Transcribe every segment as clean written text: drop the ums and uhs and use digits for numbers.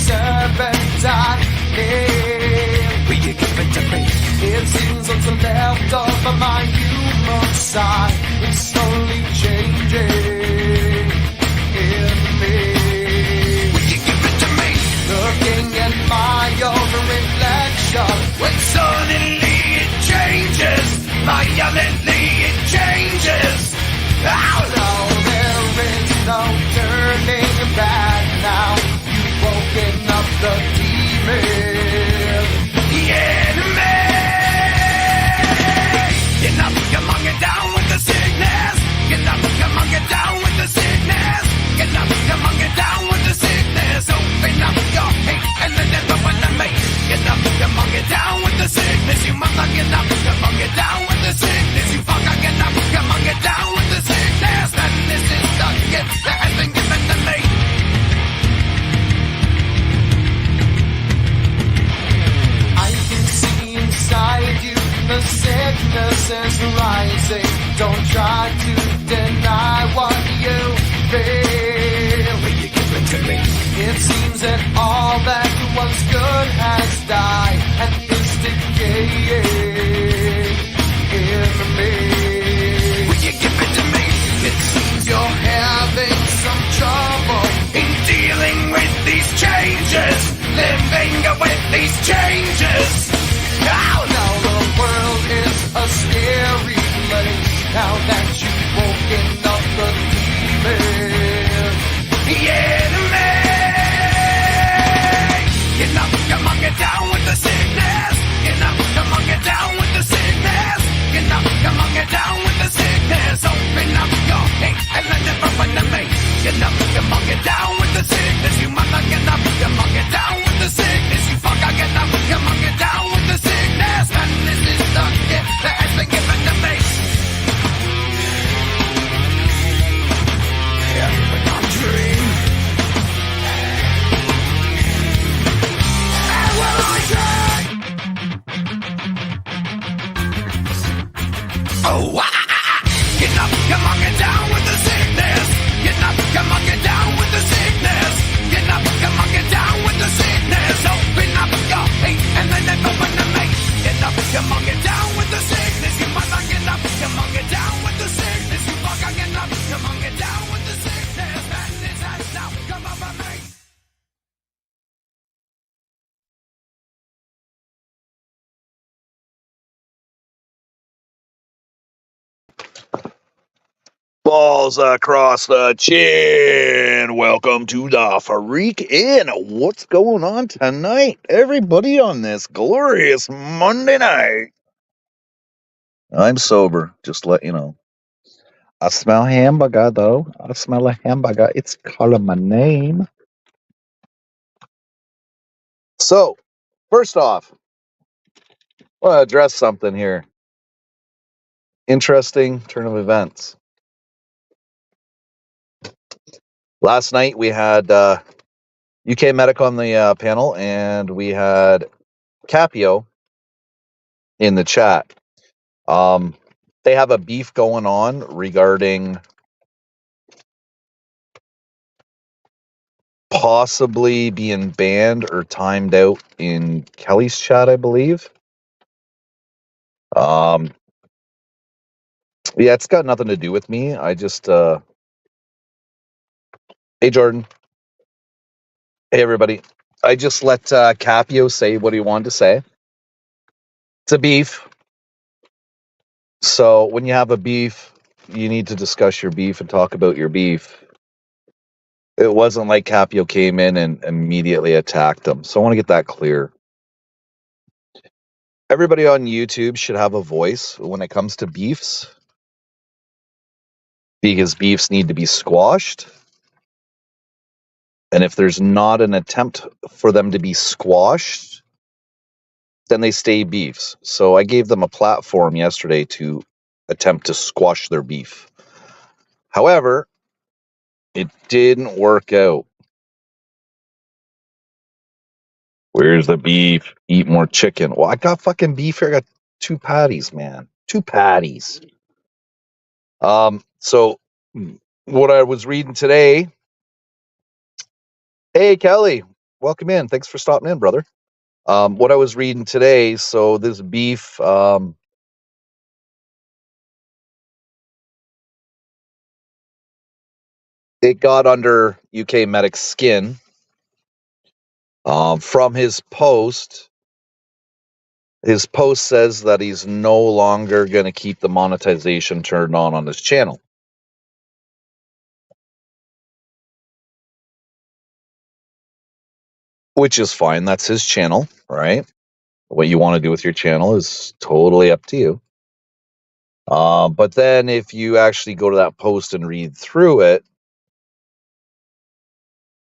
serpentine. Will you give it to me? It seems what's left of my human side is slowly changing in me. Will you give it to me? Looking at my own reflection, when suddenly it changes, violently it changes. Oh no, there is no turning back now. You've woken up the demon. The enemy. Get up, come on, get down with the sickness. Get up, come on, get down with the sickness. Get up, come on, get down with the sickness. Open up your hate and let everyone to me. Get up, come on, get down with the sickness. You must not get up, come on, get down with the sickness. You fucker, get up, come on, get down with the sickness. And this is the gift that has been given to me. I can see inside you, the sickness is rising. Don't try to deny what you feel. Will you give it to me? It seems that all that was good has died and is decaying in me. Will you give it to me? It seems you're having some trouble in dealing with these changes, living with these changes. Now the world is a scary place. Now that you've woken up the demon, the enemy. Get up, come on, get down with the sickness. Get up, come on, get down with the sickness. Get up, come on, get down with the sickness. Open up your hate and let everyone to me. Get up, come on, get down with the sickness. You must not get up, come on, get down with the sickness. You fucker, get up, come on, get down with the sickness. And this is the gift that has been given to me. Everyone dream. And will I dream? Oh, get up, come on, get down with the sickness. Get up, come on, get down with the sickness. Get up, come on, get down with the sickness. Open up your hate and then it open to me. Get up, come on, get down with the sickness. You must not get up, come on, get down with the sickness. You fucker, get up, come on, get down with the sickness. And this has now come over me. Balls across the chin. Welcome to the Freak In. What's going on tonight, everybody, on this glorious Monday night? I'm sober, just to let you know. I smell hamburger, though. I smell a hamburger. It's calling my name. So, first off, I want to address something here. Interesting turn of events. Last night we had UK Medic on the panel, and we had Capio in the chat. They have a beef going on regarding possibly being banned or timed out in Kelly's chat, I believe. Yeah, it's got nothing to do with me. I just hey Jordan. Hey everybody. I just let Capio say what he wanted to say. It's a beef. So when you have a beef, you need to discuss your beef and talk about your beef. It wasn't like Capio came in and immediately attacked him. So I want to get that clear. Everybody on YouTube should have a voice when it comes to beefs, because beefs need to be squashed. And if there's not an attempt for them to be squashed, then they stay beefs. So I gave them a platform yesterday to attempt to squash their beef. However, it didn't work out. Where's the beef? Eat more chicken. Well, I got fucking beef here. I got 2 patties, man. 2 patties. So what I was reading today. Hey, Kelly. Welcome in. Thanks for stopping in, brother. What I was reading today, so this beef, it got under UK Medic's skin from his post. His post says that he's no longer going to keep the monetization turned on his channel. Which is fine. That's his channel, right? What you want to do with your channel is totally up to you. But then if you actually go to that post and read through it,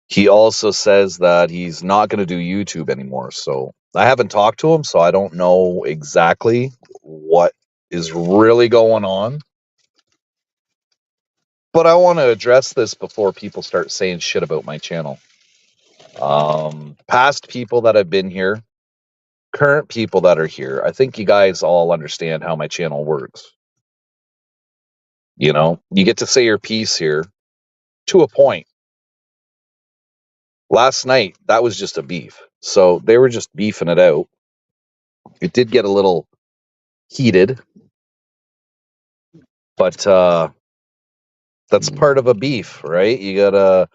he also says that he's not going to do YouTube anymore. So I haven't talked to him, so I don't know exactly what is really going on. But I want to address this before people start saying shit about my channel. Past people that have been here, current people that are here, I think you guys all understand how my channel works. You know, you get to say your piece here to a point. Last night, that was just a beef. So they were just beefing it out. It did get a little heated, but that's part of a beef, right? You gotta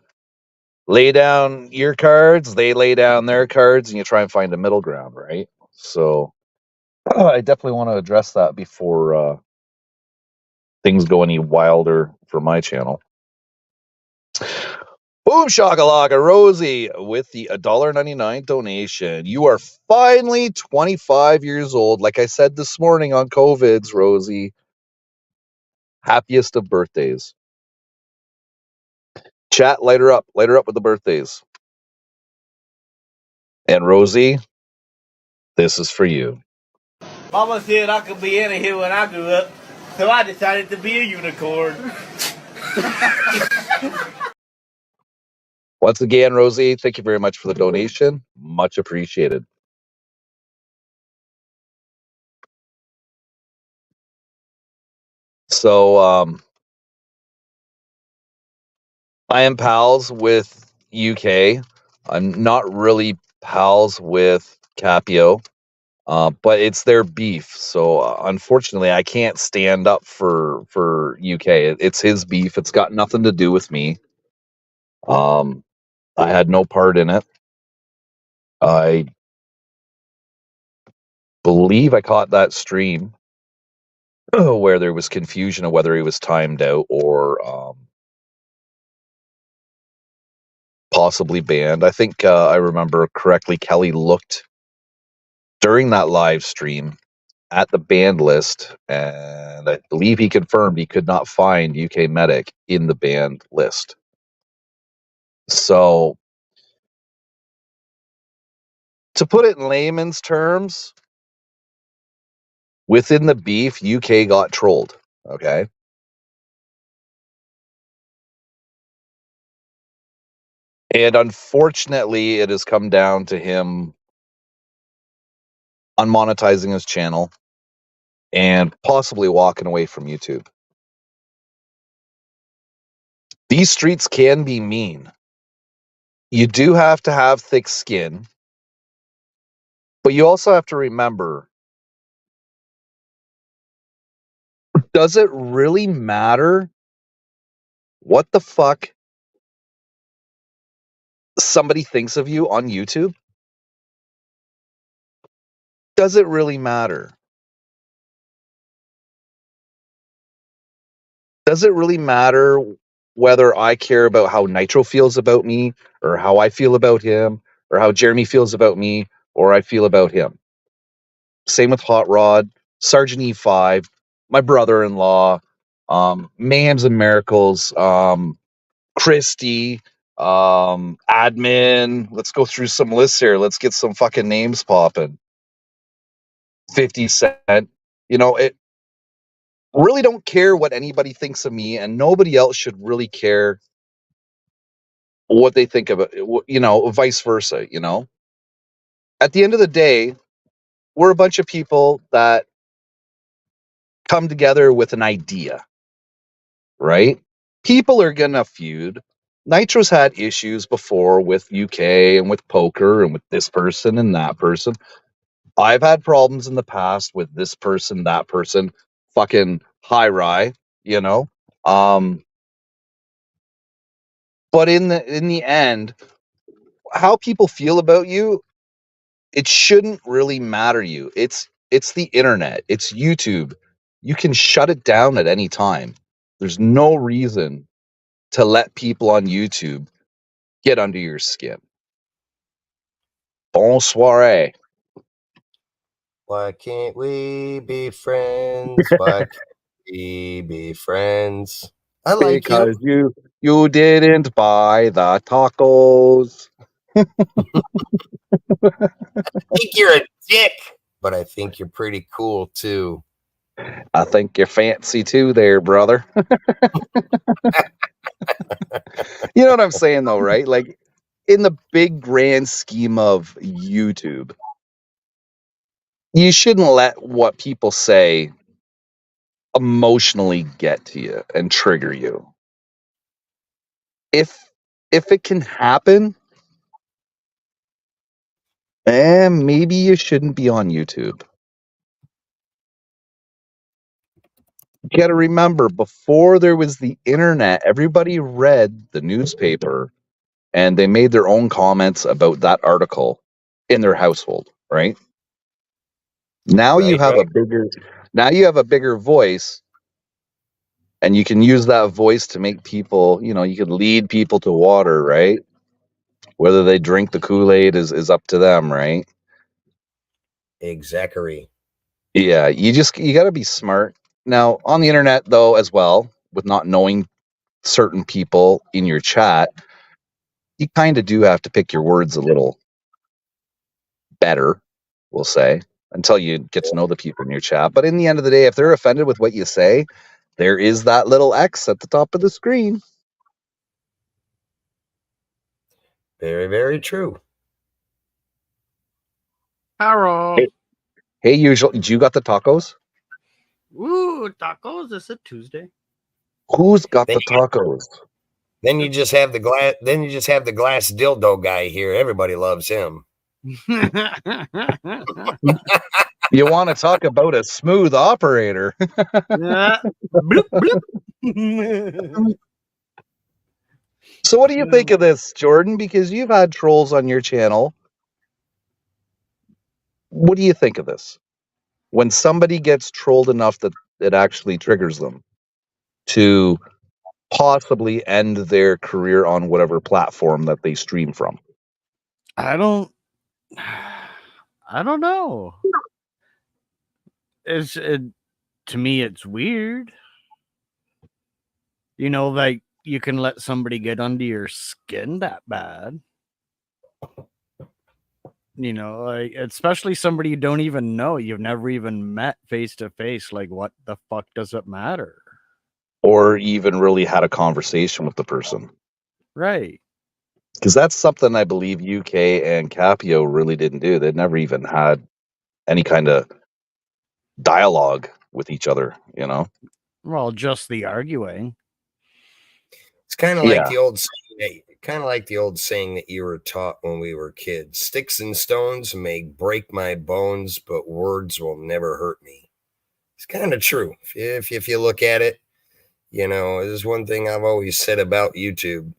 lay down your cards, they lay down their cards, and you try and find a middle ground, right? So I definitely want to address that before things go any wilder for my channel. Boom shakalaka Rosie with the $1.99 donation. You are finally 25 years old. Like I said this morning on COVID's, Rosie. Happiest of birthdays. Chat, light her up with the birthdays. And Rosie, this is for you. Mama said I could be anything when I grew up, so I decided to be a unicorn. Once again, Rosie, thank you very much for the donation. Much appreciated. So, I am pals with UK. I'm not really pals with Capio, but it's their beef. So, unfortunately, I can't stand up for UK. It's his beef. It's got nothing to do with me. I had no part in it. I believe I caught that stream where there was confusion of whether he was timed out or possibly banned. I think I remember correctly. Kelly looked during that live stream at the banned list, and I believe he confirmed he could not find UK Medic in the banned list. So, to put it in layman's terms, within the beef, UK got trolled. Okay. And unfortunately, it has come down to him unmonetizing his channel and possibly walking away from YouTube. These streets can be mean. You do have to have thick skin, but you also have to remember, does it really matter what the fuck somebody thinks of you on YouTube? Does it really matter? Does it really matter whether I care about how Nitro feels about me or how I feel about him or how Jeremy feels about me or I feel about him? Same with Hot Rod, Sergeant E5, my brother-in-law, Mayhems and Miracles, Christy, Admin. Let's go through some lists here. Let's get some fucking names popping. 50 Cent. You know, it really don't care what anybody thinks of me, and nobody else should really care what they think of it, you know, vice versa, you know. At the end of the day, we're a bunch of people that come together with an idea, right? People are gonna feud. Nitro's had issues before with UK and with poker and with this person and that person. I've had problems in the past with this person, that person, fucking high rye, you know. Um, but in the end, how people feel about you, it shouldn't really matter you. It's the internet. It's YouTube. You can shut it down at any time. There's no reason to let people on YouTube get under your skin. Bonsoir. Why can't we be friends? Why can't we be friends? I like Because you. you didn't buy the tacos. I think you're a dick, but I think you're pretty cool too. I think you're fancy too there, brother. You know what I'm saying though, right? Like in the big grand scheme of YouTube, you shouldn't let what people say emotionally get to you and trigger you. If it can happen, maybe you shouldn't be on YouTube. You got to remember, before there was the internet, everybody read the newspaper and they made their own comments about that article in their household, right? Now you Right, have right. a bigger voice, and you can use that voice to make people, you can lead people to water, right? Whether they drink the Kool-Aid is up to them, right? Exactly. Yeah, you got to be smart. Now, on the internet though as well, with not knowing certain people in your chat, you kind of do have to pick your words a little better, we'll say, until you get to know the people in your chat. But in the end of the day, if they're offended with what you say, there is that little X at the top of the screen. Very, very true. Hello. Hey, you got the tacos? Ooh, tacos. It's a Tuesday. Who's got Then the tacos? Then you just have the glass. Then you just have the glass dildo guy here. Everybody loves him. You want to talk about a smooth operator? Bloop, bloop. So what do you think of this, Jordan? Because you've had trolls on your channel. What do you think of this? When somebody gets trolled enough that it actually triggers them to possibly end their career on whatever platform that they stream from. I don't know. To me, it's weird. Like you can let somebody get under your skin that bad. Like especially somebody you don't even know, you've never even met face to face. Like, what the fuck does it matter? Or even really had a conversation with the person. Right. Because that's something I believe UK and Capio really didn't do. They'd never even had any kind of dialogue with each other, Well, just the arguing. It's kind of Yeah. like the old saying that you were taught when we were kids. Sticks and stones may break my bones, but words will never hurt me. It's kind of true. If you look at it, there's one thing I've always said about YouTube.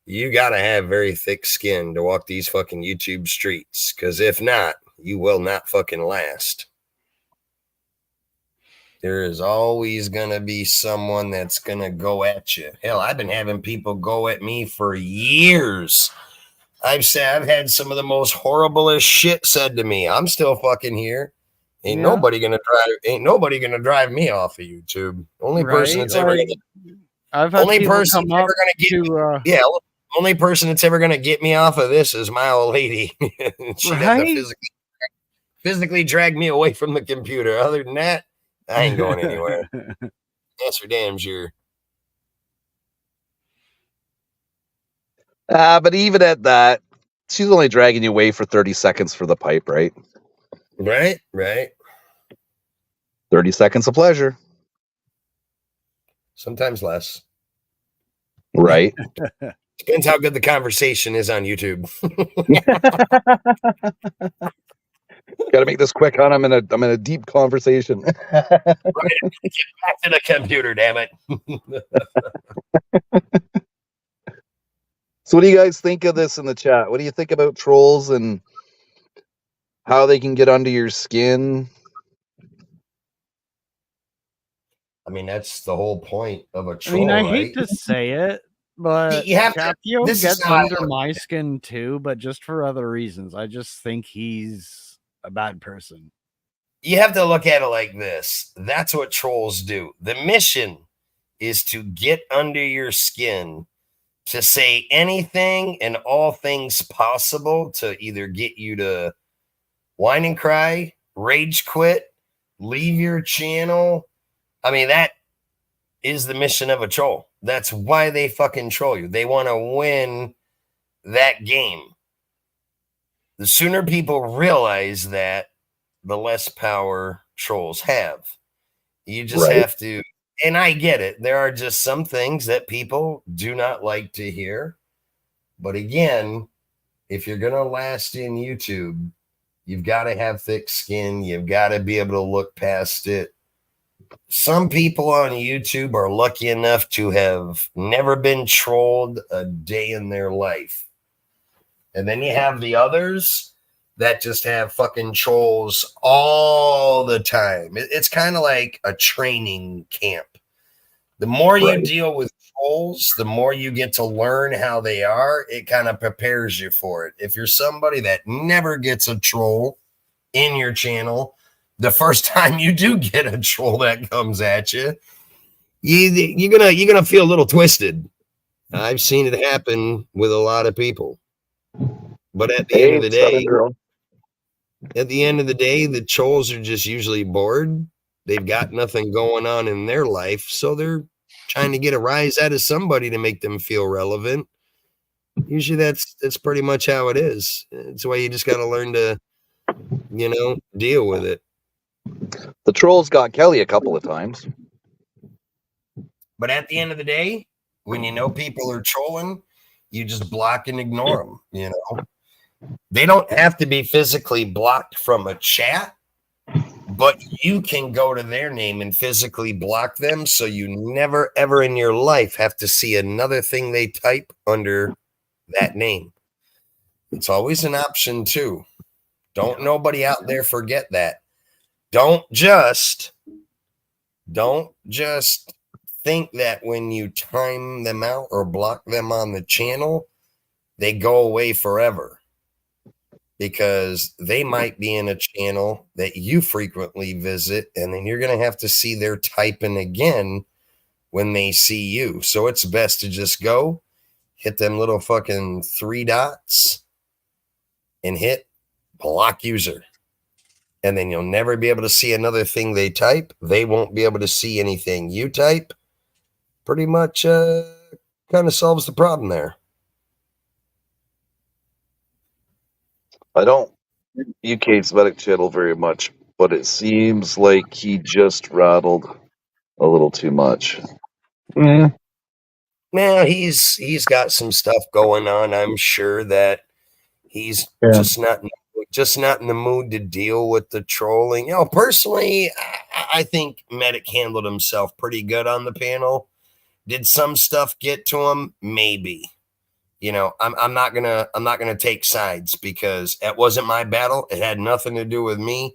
You got to have very thick skin to walk these fucking YouTube streets, because if not, you will not fucking last. There is always going to be someone that's going to go at you. Hell, I've been having people go at me for years. I've had some of the most horriblest shit said to me. I'm still fucking here. Ain't nobody gonna drive me off of YouTube. Only person that's ever gonna only person that's ever gonna get me, only person that's ever gonna get me off of this is my old lady. She'd have to physically drag me away from the computer. Other than that, I ain't going anywhere. That's for damn sure. But even at that, she's only dragging you away for 30 seconds for the pipe, right? Right. 30 seconds of pleasure. Sometimes less. Right. Depends how good the conversation is on YouTube. Got to make this quick, hon. I'm in a deep conversation. Back to the computer, damn it. So what do you guys think of this in the chat? What do you think about trolls and how they can get under your skin? I mean, that's the whole point of a I troll, mean, I right? hate to say it, but You have to- Capio this is gets how I under look my at it. skin too, but just for other reasons. I just think he's a bad person. You have to look at it like this. That's what trolls do. The mission is to get under your skin, to say anything and all things possible to either get you to whine and cry, rage quit, leave your channel. I mean, that is the mission of a troll. That's why they fucking troll you. They want to win that game. The sooner people realize that, the less power trolls have. You just have to, and I get it. There are just some things that people do not like to hear. But again, if you're going to last in YouTube, you've got to have thick skin. You've got to be able to look past it. Some people on YouTube are lucky enough to have never been trolled a day in their life. And then you have the others that just have fucking trolls all the time. It's kind of like a training camp. The more you deal with trolls, the more you get to learn how they are. It kind of prepares you for it. If you're somebody that never gets a troll in your channel, the first time you do get a troll that comes at you, you're gonna feel a little twisted. I've seen it happen with a lot of people. But at the end of the day, the trolls are just usually bored. They've got nothing going on in their life, so they're trying to get a rise out of somebody to make them feel relevant. Usually that's pretty much how it is. It's why you just got to learn to, deal with it. The trolls got Kelly a couple of times. But at the end of the day, when you know people are trolling, you just block and ignore them, They don't have to be physically blocked from a chat, but you can go to their name and physically block them so you never, ever in your life have to see another thing they type under that name. It's always an option too. Don't nobody out there forget that. Don't just think that when you time them out or block them on the channel, they go away forever. Because they might be in a channel that you frequently visit, and then you're going to have to see their typing again when they see you. So it's best to just go hit them little fucking 3 dots and hit block user. And then you'll never be able to see another thing they type. They won't be able to see anything you type. Pretty much kind of solves the problem there. I don't UK's Vedic channel very much, but it seems like he just rattled a little too much. Now he's got some stuff going on. I'm sure that he's just not in the mood to deal with the trolling. Personally, I think Medic handled himself pretty good on the panel. Did some stuff get to him? Maybe. I'm not gonna take sides because it wasn't my battle. It had nothing to do with me.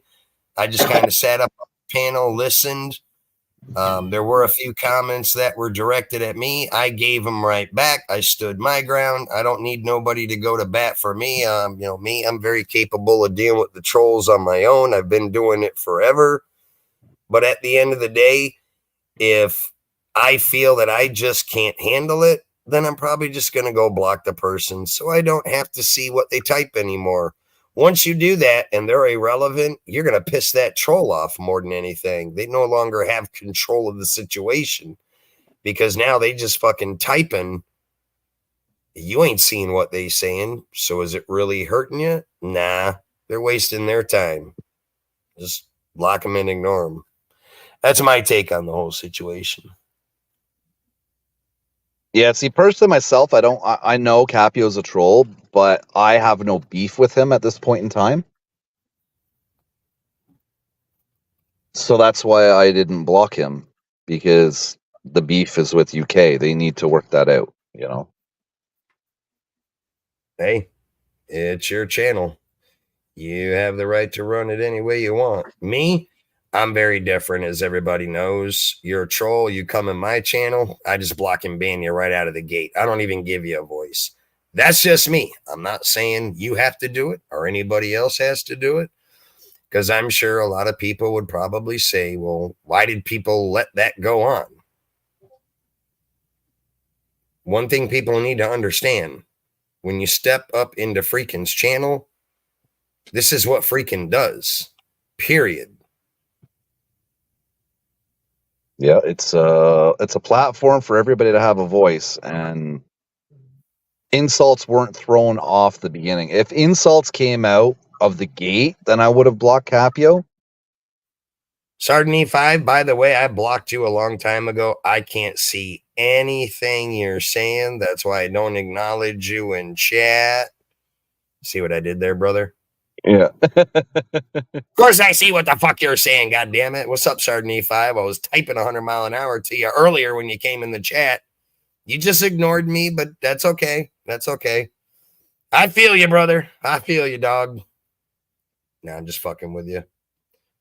I just kind of sat up on the panel, listened. There were a few comments that were directed at me. I gave them right back. I stood my ground. I don't need nobody to go to bat for me. I'm very capable of dealing with the trolls on my own. I've been doing it forever. But at the end of the day, if I feel that I just can't handle it, then I'm probably just going to go block the person so I don't have to see what they type anymore. Once you do that and they're irrelevant, you're going to piss that troll off more than anything. They no longer have control of the situation because now they just fucking typing. You ain't seeing what they saying. So is it really hurting you? Nah, they're wasting their time. Just block them and ignore them. That's my take on the whole situation. Yeah, see, personally myself, I know Capio's a troll, but I have no beef with him at this point in time. So that's why I didn't block him, because the beef is with UK. They need to work that out, you know? Hey, it's your channel. You have the right to run it any way you want. Me, I'm very different, as everybody knows. You're a troll. You come in my channel, I just block and ban you right out of the gate. I don't even give you a voice. That's just me. I'm not saying you have to do it or anybody else has to do it, because I'm sure a lot of people would probably say, well, why did people let that go on? One thing people need to understand, when you step up into Freakin's channel, this is what Freakin does, period. Yeah, it's a platform for everybody to have a voice, and insults weren't thrown off the beginning. If insults came out of the gate, then I would have blocked Capio. Sergeant E5, by the way, I blocked you a long time ago. I can't see anything you're saying. That's why I don't acknowledge you in chat. See what I did there, brother? Yeah. Of course I see what the fuck you're saying, God damn it. What's up, Sergeant E5? I was typing 100 mile an hour to you earlier when you came in the chat. You just ignored me, but that's okay. That's okay. I feel you, brother. I feel you, dog. Nah, I'm just fucking with you.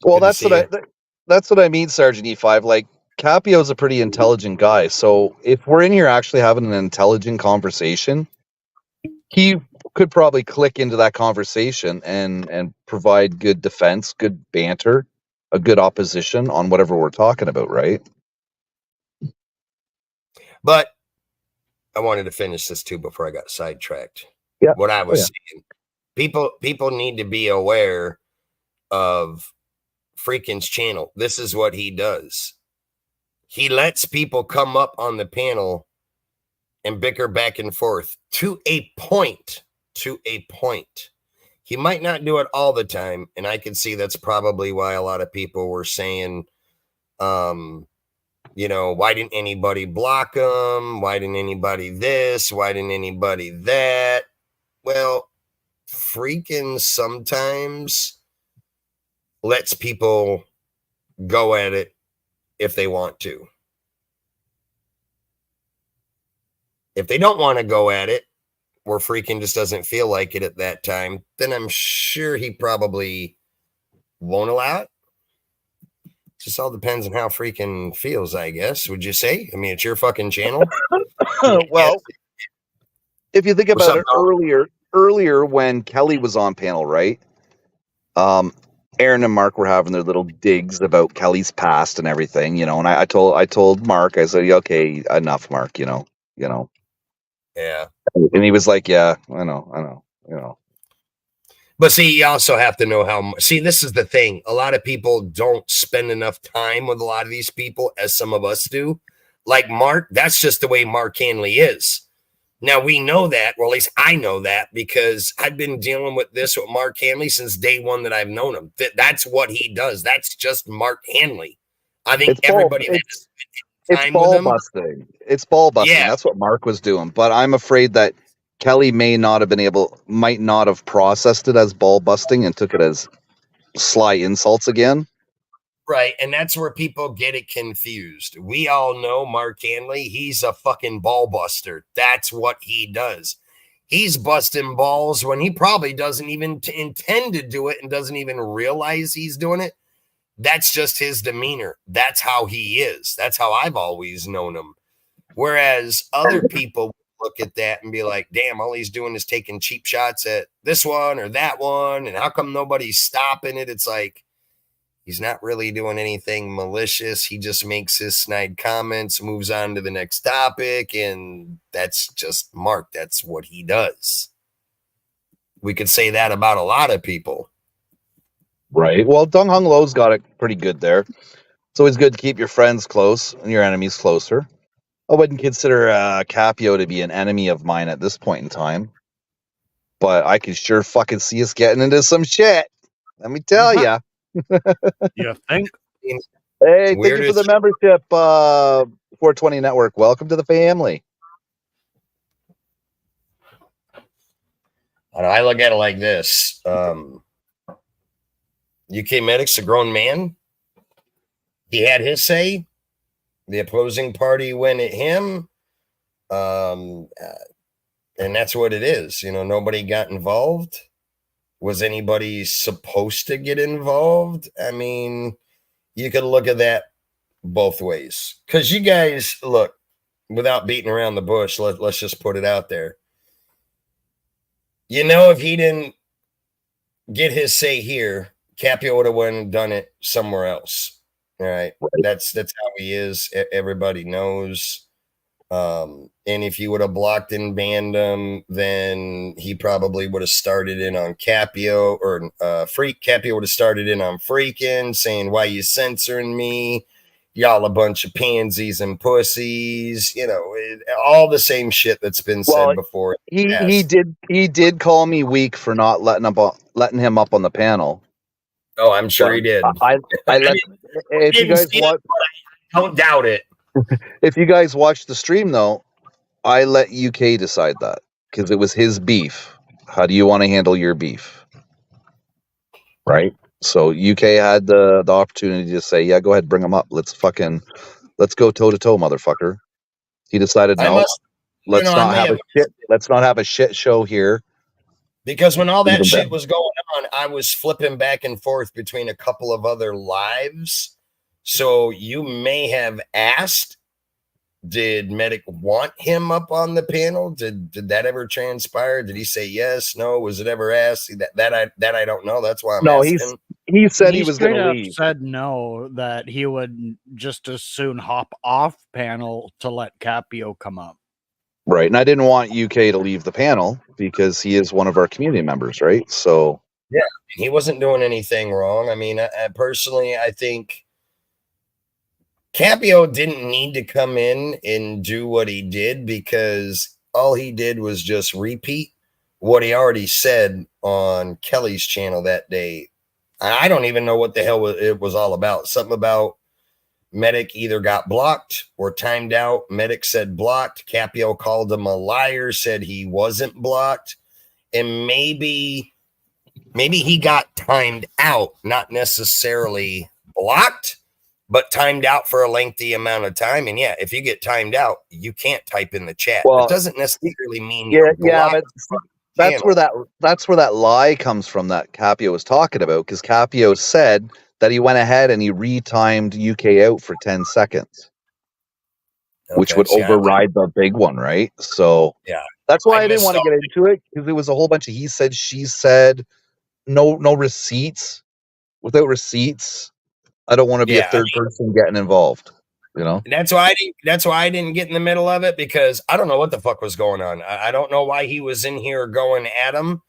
Well, Good to see you. that's what I mean, Sergeant E5. Like, Capio's a pretty intelligent guy, so if we're in here actually having an intelligent conversation, he could probably click into that conversation and provide good defense, good banter, a good opposition on whatever we're talking about, right? But I wanted to finish this too before I got sidetracked. Yeah. What I was saying, people need to be aware of Freakin's channel. This is what he does. He lets people come up on the panel and bicker back and forth to a point. To a point. He might not do it all the time, and I can see that's probably why a lot of people were saying, you know, why didn't anybody block him? Why didn't anybody this? Why didn't anybody that? Well, Freakin sometimes lets people go at it if they want to. If they don't want to go at it, or Freakin just doesn't feel like it at that time, then I'm sure he probably won't allow it. Just all depends on how Freakin feels, I guess. Would you say? I mean, it's your fucking channel. Well, if you think What's about up, it, earlier when Kelly was on panel, right? Aaron and Mark were having their little digs about Kelly's past and everything, you know. And I told Mark, I said, okay, enough, Mark, you know. Yeah. And he was like, yeah, I know, you know. But see, you also have to know how. See, this is the thing. A lot of people don't spend enough time with a lot of these people as some of us do. Like Mark, that's just the way Mark Hanley is. Now, we know that, or at least I know that, because I've been dealing with this with Mark Hanley since day one that I've known him. That's what he does. That's just Mark Hanley. I think everybody that has spent time with him. Busting. It's ball busting. Yeah. That's what Mark was doing. But I'm afraid that Kelly might not have processed it as ball busting and took it as sly insults again. Right. And that's where people get it confused. We all know Mark Hanley. He's a fucking ball buster. That's what he does. He's busting balls when he probably doesn't even intend to do it and doesn't even realize he's doing it. That's just his demeanor. That's how he is. That's how I've always known him. Whereas other people look at that and be like, damn, all he's doing is taking cheap shots at this one or that one. And how come nobody's stopping it? It's like, he's not really doing anything malicious. He just makes his snide comments, moves on to the next topic, and that's just Mark. That's what he does. We could say that about a lot of people. Right. Well, Dung Hung Lo's got it pretty good there. It's always good to keep your friends close and your enemies closer. I wouldn't consider Capio to be an enemy of mine at this point in time. But I can sure fucking see us getting into some shit. Let me tell you. You think? Hey, thank you for the membership, 420 Network. Welcome to the family. I look at it like this. UK Medic's a grown man. He had his say. The opposing party went at him. And that's what it is. Nobody got involved. Was anybody supposed to get involved? I mean, you could look at that both ways. Because you guys, look, without beating around the bush, let's just put it out there. If he didn't get his say here, Capio would have went and done it somewhere else. All right. That's how he is. Everybody knows. And if you would have blocked and banned him, then he probably would have started in on Capio or Freak. Capio would have started in on Freaking, saying, "Why you censoring me? Y'all a bunch of pansies and pussies." All the same shit that's been said before. He did call me weak for not letting him up on the panel. Oh, I'm sure he did. I let if you guys watch. I don't doubt it. If you guys watch the stream, though, I let UK decide that because it was his beef. How do you want to handle your beef? Right. So UK had the opportunity to say, "Yeah, go ahead, bring him up. Let's go toe to toe, motherfucker." He decided, "No, let's not have a shit show here." Because when all that shit was going on, I was flipping back and forth between a couple of other lives. So you may have asked, did Medic want him up on the panel? Did that ever transpire? Did he say yes? No? Was it ever asked? That I don't know. That's why I'm asking. He said he was going to leave. Said no, that he would just as soon hop off panel to let Capio come up. Right, and I didn't want UK to leave the panel because he is one of our community members, right? So yeah, he wasn't doing anything wrong. I mean, I personally, I think Capio didn't need to come in and do what he did because all he did was just repeat what he already said on Kelly's channel that day. I don't even know what the hell it was all about. Something about Medic either got blocked or timed out. Medic said blocked. Capio called him a liar, said he wasn't blocked. And maybe he got timed out, not necessarily blocked, but timed out for a lengthy amount of time. And yeah, if you get timed out, you can't type in the chat. Well, it doesn't necessarily mean you're blocked. That's where that lie comes from that Capio was talking about, because Capio said that he went ahead and he retimed UK out for 10 seconds, which would override the big one, right? So yeah, that's why I didn't want to get into it, because it was a whole bunch of he said, she said, no receipts. Without receipts, I don't want to be a third person getting involved. That's why I didn't get in the middle of it, because I don't know what the fuck was going on. I don't know why he was in here going at him.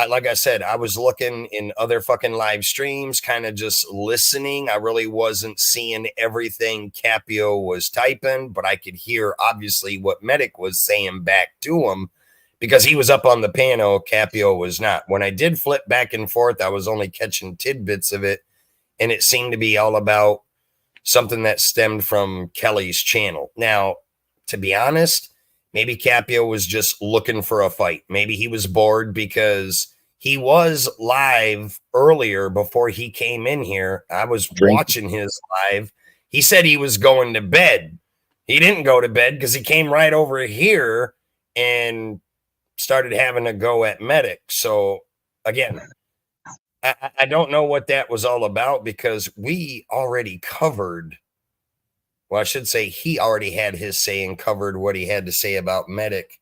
Like I said, I was looking in other fucking live streams, kind of just listening. I really wasn't seeing everything Capio was typing, but I could hear obviously what Medic was saying back to him, because he was up on the panel. Capio was not. When I did flip back and forth, I was only catching tidbits of it, and it seemed to be all about something that stemmed from Kelly's channel. Now, to be honest, maybe Capio was just looking for a fight. Maybe he was bored, because he was live earlier before he came in here. I was watching his live. He said he was going to bed. He didn't go to bed because he came right over here and started having a go at Medic. So again, I don't know what that was all about, because we already covered, well, I should say he already had his say and covered what he had to say about Medic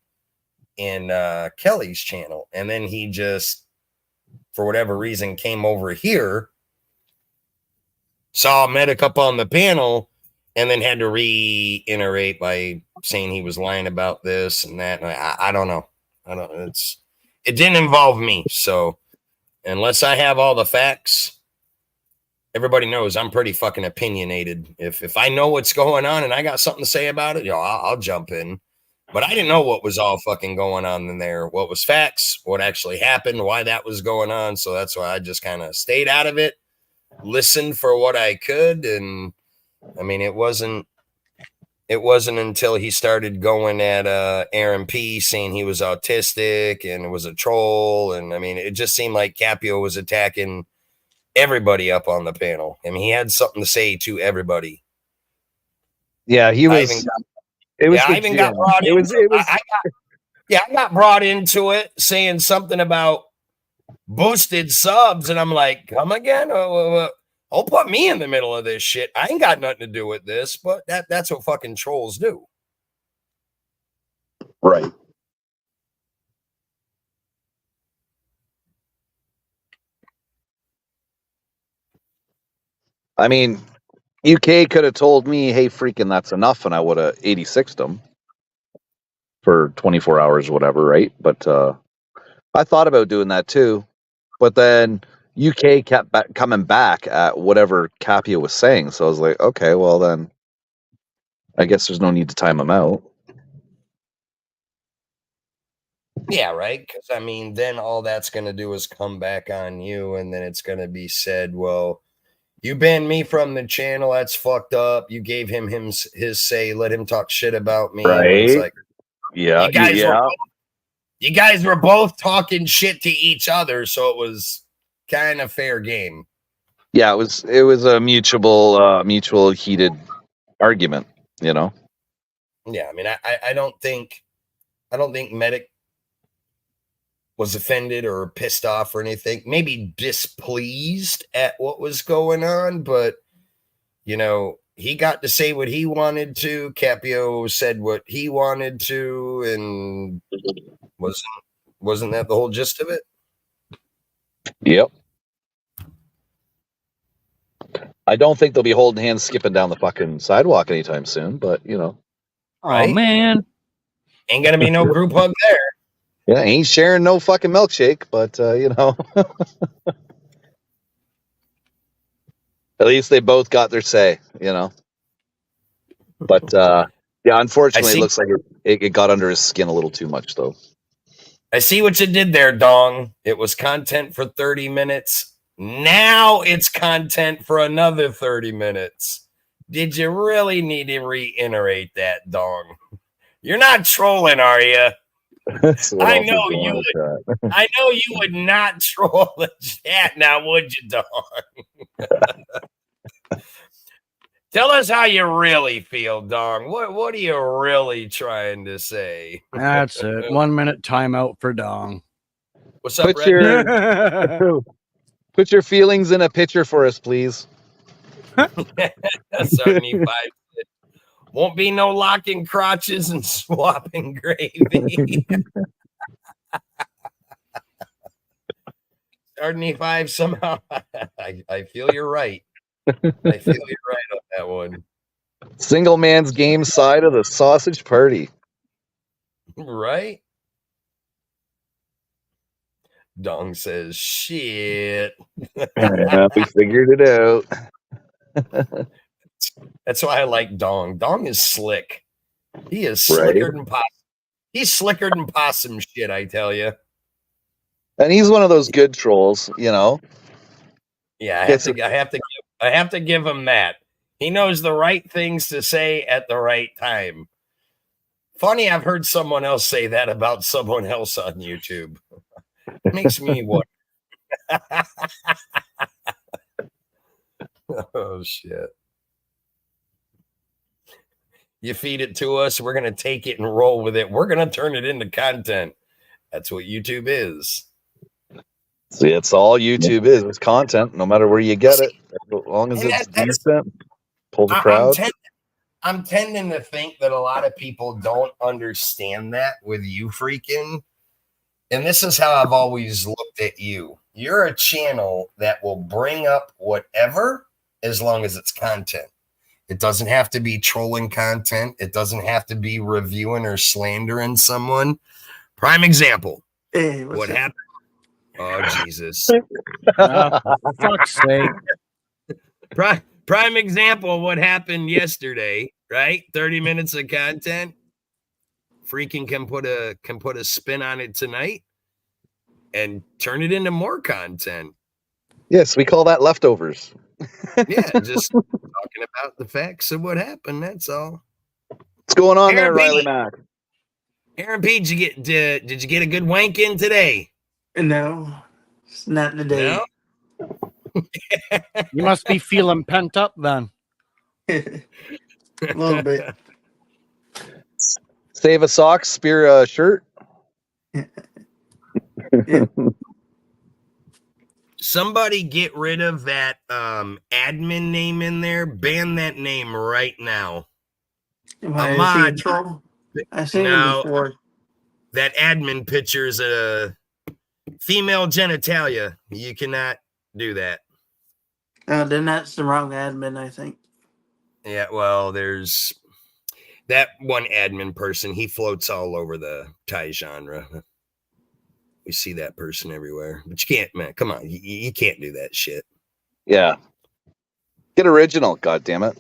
in Kelly's channel. And then he just, for whatever reason, came over here, saw Medic up on the panel, and then had to reiterate by saying he was lying about this and that. And I don't know. It didn't involve me. So unless I have all the facts, everybody knows I'm pretty fucking opinionated. If I know what's going on and I got something to say about it, I'll jump in. But I didn't know what was all fucking going on in there, what was facts, what actually happened, why that was going on. So that's why I just kind of stayed out of it, listened for what I could. And I mean, it wasn't it wasn't until he started going at Aaron P, saying he was autistic and was a troll. And I mean, it just seemed like Capio was attacking everybody up on the panel. I mean, he had something to say to everybody. Yeah, he was. It was. I even got brought it was. into It was. I got brought into it saying something about boosted subs, and I'm like, come again? Don't put me in the middle of this shit. I ain't got nothing to do with this, but that's what fucking trolls do. Right. I mean, UK could have told me, hey, freaking, that's enough, and I would have 86'd them for 24 hours, whatever, right? But I thought about doing that too. But then UK kept coming back at whatever Capio was saying. So I was like, okay, well, then I guess there's no need to time him out. Yeah, right. Because I mean, then all that's going to do is come back on you, and then it's going to be said, well, you banned me from the channel. That's fucked up. You gave him his say. Let him talk shit about me. Right. When it's like, yeah, you guys were both talking shit to each other, so it was kind of fair game. Yeah, it was a mutual heated argument, you know. Yeah, I mean, I don't think Medic was offended or pissed off or anything. Maybe displeased at what was going on, but you know, he got to say what he wanted to. Capio said what he wanted to, and wasn't that the whole gist of it? Yep. I don't think they'll be holding hands skipping down the fucking sidewalk anytime soon, but you know. Right? Oh man. Ain't gonna be no group hug there. Yeah, ain't sharing no fucking milkshake, but you know. At least they both got their say, you know. But yeah, unfortunately, it looks like it got under his skin a little too much, though. I see what you did there, Dong. It was content for 30 minutes. Now it's content for another 30 minutes. Did you really need to reiterate that, Dong? You're not trolling, are you? I know you would. I know you would not troll the chat now, would you, Dong? Tell us how you really feel, Dong. What are you really trying to say? That's it. 1 minute timeout for Dong. What's up, Red? Put your feelings in a picture for us, please. 75. Won't be no locking crotches and swapping gravy. 75 somehow. I feel you're right. I feel you're right on that one. Single man's game side of the sausage party. Right? Dong says, shit. We figured it out. That's why I like Dong. Dong is slick. He is slicker than possum. He's slicker than possum shit, I tell you. And he's one of those good trolls, you know. Yeah, I have to give him that. He knows the right things to say at the right time. Funny, I've heard someone else say that about someone else on YouTube. Makes me wonder. Oh, shit. You feed it to us, we're going to take it and roll with it. We're going to turn it into content. That's what YouTube is. See, it's all YouTube is. It's content, no matter where you get it. As long as it's decent, pull the crowd. I'm tending to think that a lot of people don't understand that with you freaking. And this is how I've always looked at you. You're a channel that will bring up whatever as long as it's content. It doesn't have to be trolling content. It doesn't have to be reviewing or slandering someone. Prime example. Hey, what happened? Oh, Jesus. For fuck's sake. Prime example of what happened yesterday, right? 30 minutes of content. Freaking can put a spin on it tonight and turn it into more content. Yes, we call that leftovers. Yeah, just talking about the facts of what happened. That's all. What's going on there, Aaron P. Riley Mack? Aaron P, did you get a good wank in today? No, it's not today. No? You must be feeling pent up then. A little bit. Save a sock, spear a shirt. Yeah. Somebody get rid of that admin name in there. Ban that name right now. Why, is he a Ahmad, troll? I've seen him no, before. that admin picture is a female genitalia. You cannot do that. Then that's the wrong admin, I think. Yeah, well, there's that one admin person. He floats all over the Thai genre. We see that person everywhere. But you can't, man, come on. You can't do that shit. Yeah. Get original, goddammit.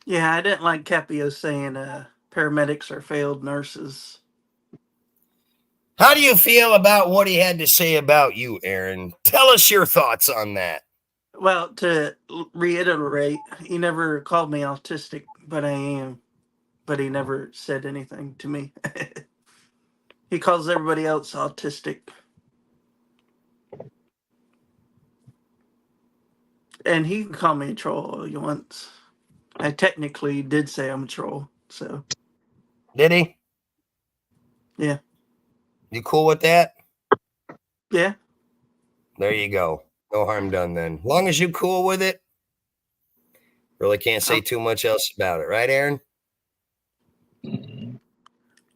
Yeah, I didn't like Capio saying paramedics are failed nurses. How do you feel about what he had to say about you, Aaron? Tell us your thoughts on that. Well, to reiterate, he never called me autistic, but I am. But he never said anything to me. He calls everybody else autistic. And he can call me a troll all he wants. I technically did say I'm a troll, so. Did he? Yeah. You cool with that? Yeah. There you go. No harm done then. Long as you cool with it. Really can't say too much else about it, right, Aaron?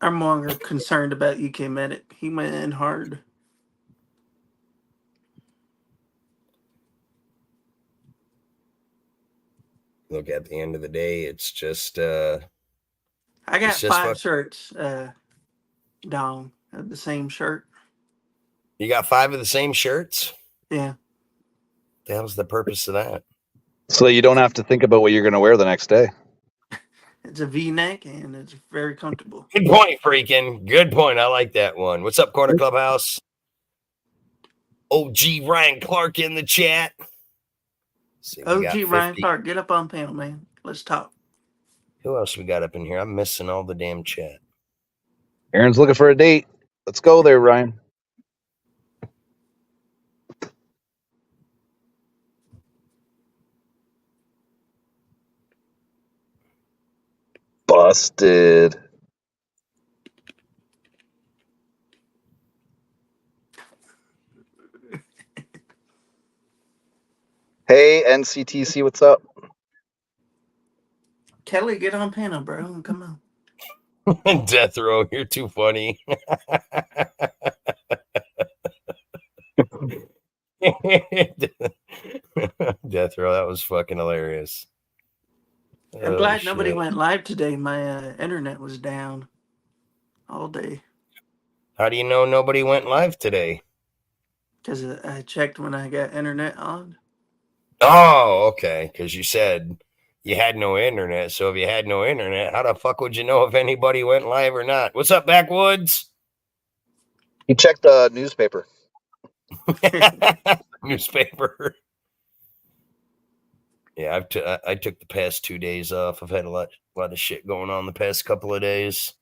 I'm more concerned about UK Medic. He went in hard. Look, at the end of the day, it's just I got it's just 5 shirts, Dong, of the same shirt. You got 5 of the same shirts? Yeah. That was the purpose of that. So you don't have to think about what you're going to wear the next day. It's a V-neck and it's very comfortable. Good point, freaking. Good point. I like that one. What's up, Corner Clubhouse? OG Ryan Clark in the chat. See, OG Ryan Clark, get up on panel, man. Let's talk. Who else we got up in here? I'm missing all the damn chat. Aaron's looking for a date. Let's go there, Ryan. Busted. Hey, NCTC, what's up? Kelly, get on panel, bro. Come on. Death Row, you're too funny. Death Row, that was fucking hilarious. I'm glad nobody went live today. My internet was down all day. How do you know nobody went live today? Because I checked when I got internet on. Oh, okay. Because you said you had no internet. So if you had no internet, how the fuck would you know if anybody went live or not? What's up, Backwoods? He checked the newspaper. Newspaper. Yeah, I took the past 2 days off. I've had a lot of shit going on the past couple of days.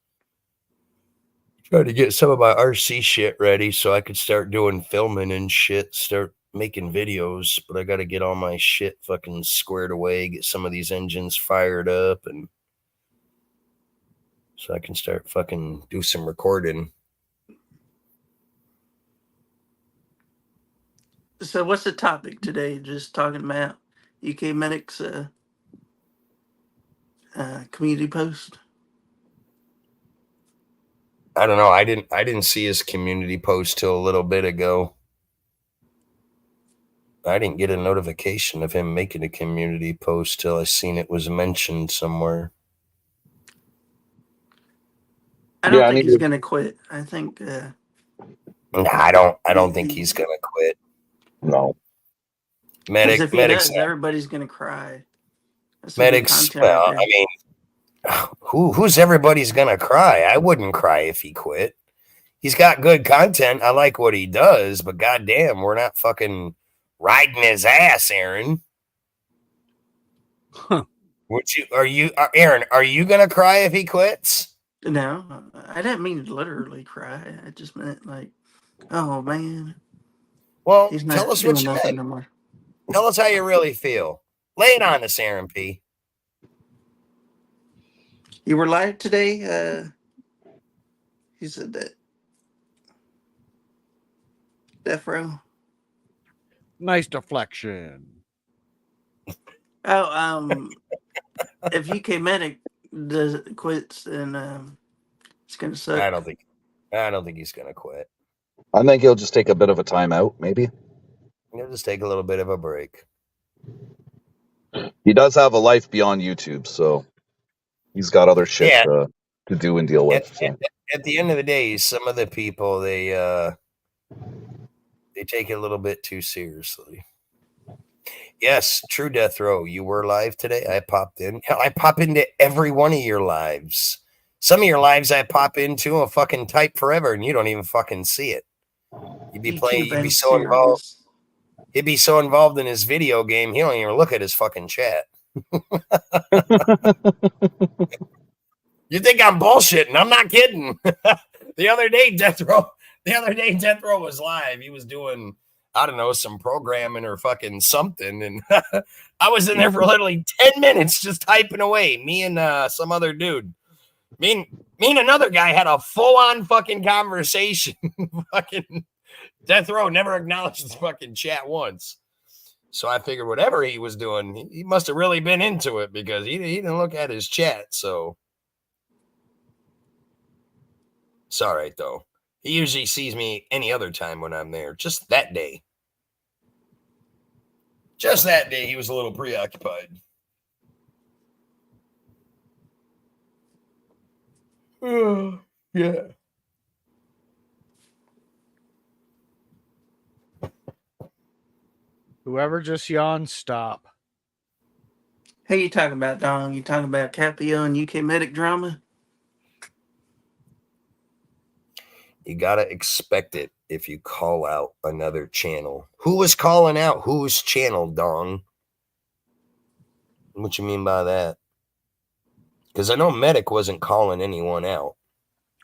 Trying to get some of my RC shit ready so I could start doing filming and shit, start making videos, but I got to get all my shit fucking squared away, get some of these engines fired up, and so I can start fucking do some recording. So what's the topic today? Just talking about UK Medic's community post? I don't know. I didn't see his community post till a little bit ago. I didn't get a notification of him making a community post till I seen it was mentioned somewhere. I don't think he's going to quit. I think. I don't think he's going to quit. No. Because if he does, everybody's going to cry. Medics. Well, I mean, who's everybody's going to cry? I wouldn't cry if he quit. He's got good content. I like what he does, but goddamn, we're not fucking riding his ass, Aaron. Huh. Aaron, are you gonna cry if he quits? No, I didn't mean to literally cry. I just meant like, oh man, Well, he's tell not us what doing you nothing meant. no more. Tell us how you really feel. Lay it on us, Aaron P. You were live today. He said that. Death Row. Nice deflection. Oh, if UK Medic does quits, then it's gonna suck. I don't think he's gonna quit. I think he'll just take a bit of a timeout, maybe. He'll just take a little bit of a break. He does have a life beyond YouTube, so he's got other shit Yeah. to do and deal with. So. At the end of the day, some of the people they take it a little bit too seriously. Yes, true, Death Row. You were live today. I popped in. Hell, I pop into every one of your lives. Some of your lives I pop into and fucking type forever, and you don't even fucking see it. You'd be playing. You'd be so involved. He'd be so involved in his video game, he don't even look at his fucking chat. You think I'm bullshitting? I'm not kidding. The other day, Death Row was live. He was doing, I don't know, some programming or fucking something, and I was in there for literally 10 minutes just typing away. Me and some other dude. Me and another guy had a full-on fucking conversation. Fucking Death Row never acknowledged his fucking chat once. So I figured whatever he was doing, he must have really been into it because he didn't look at his chat. So it's all right, though. He usually sees me any other time when I'm there. Just that day. Just that day, he was a little preoccupied. Yeah. Whoever just yawned, stop. Hey, you talking about, Dong? You talking about Capio and UK Medic drama? You gotta expect it if you call out another channel. Who was calling out whose channel, Dong? What you mean by that? Because I know Medic wasn't calling anyone out.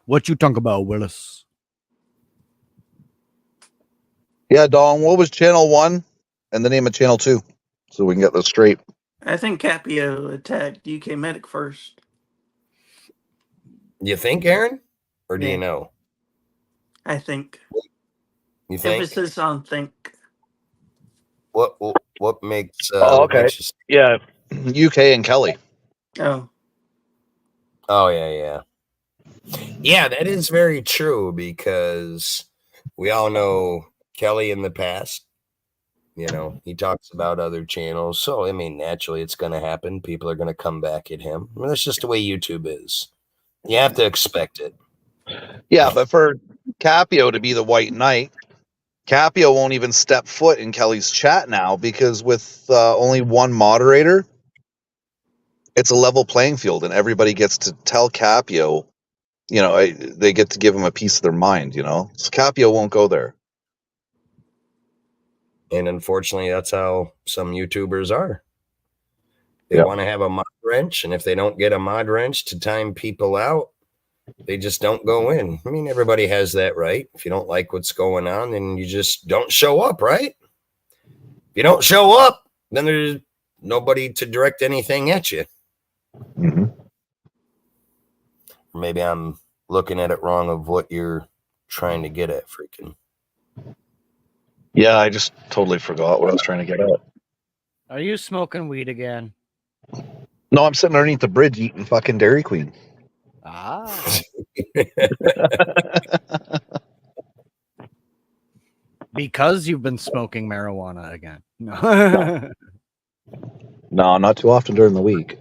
What you talking about, Willis? Yeah, Dong, what was channel 1 and the name of channel 2? So we can get this straight. I think Capio attacked UK Medic first. You think, Aaron? Or do Yeah. you know? I think. You think? Emphasis on think. What makes okay. what makes you... Yeah. UK and Kelly. Oh. Oh, yeah. Yeah, that is very true because we all know Kelly in the past. You know, he talks about other channels. So, I mean, naturally it's going to happen. People are going to come back at him. I mean, that's just the way YouTube is. You have to expect it. Yeah, but for Capio to be the white knight, Capio won't even step foot in Kelly's chat now because with only one moderator, it's a level playing field and everybody gets to tell Capio, you know, they get to give him a piece of their mind, you know? So Capio won't go there. And unfortunately, that's how some YouTubers are. They want to have a mod wrench, and if they don't get a mod wrench to time people out, they just don't go in. I mean, everybody has that right. If you don't like what's going on, then you just don't show up, right? If you don't show up, then there's nobody to direct anything at you. Mm-hmm. Maybe I'm looking at it wrong of what you're trying to get at, freaking. Yeah, I just totally forgot what I was trying to get at. Are you smoking weed again? No, I'm sitting underneath the bridge eating fucking Dairy Queen. Ah. Because you've been smoking marijuana again. No. No, not too often during the week.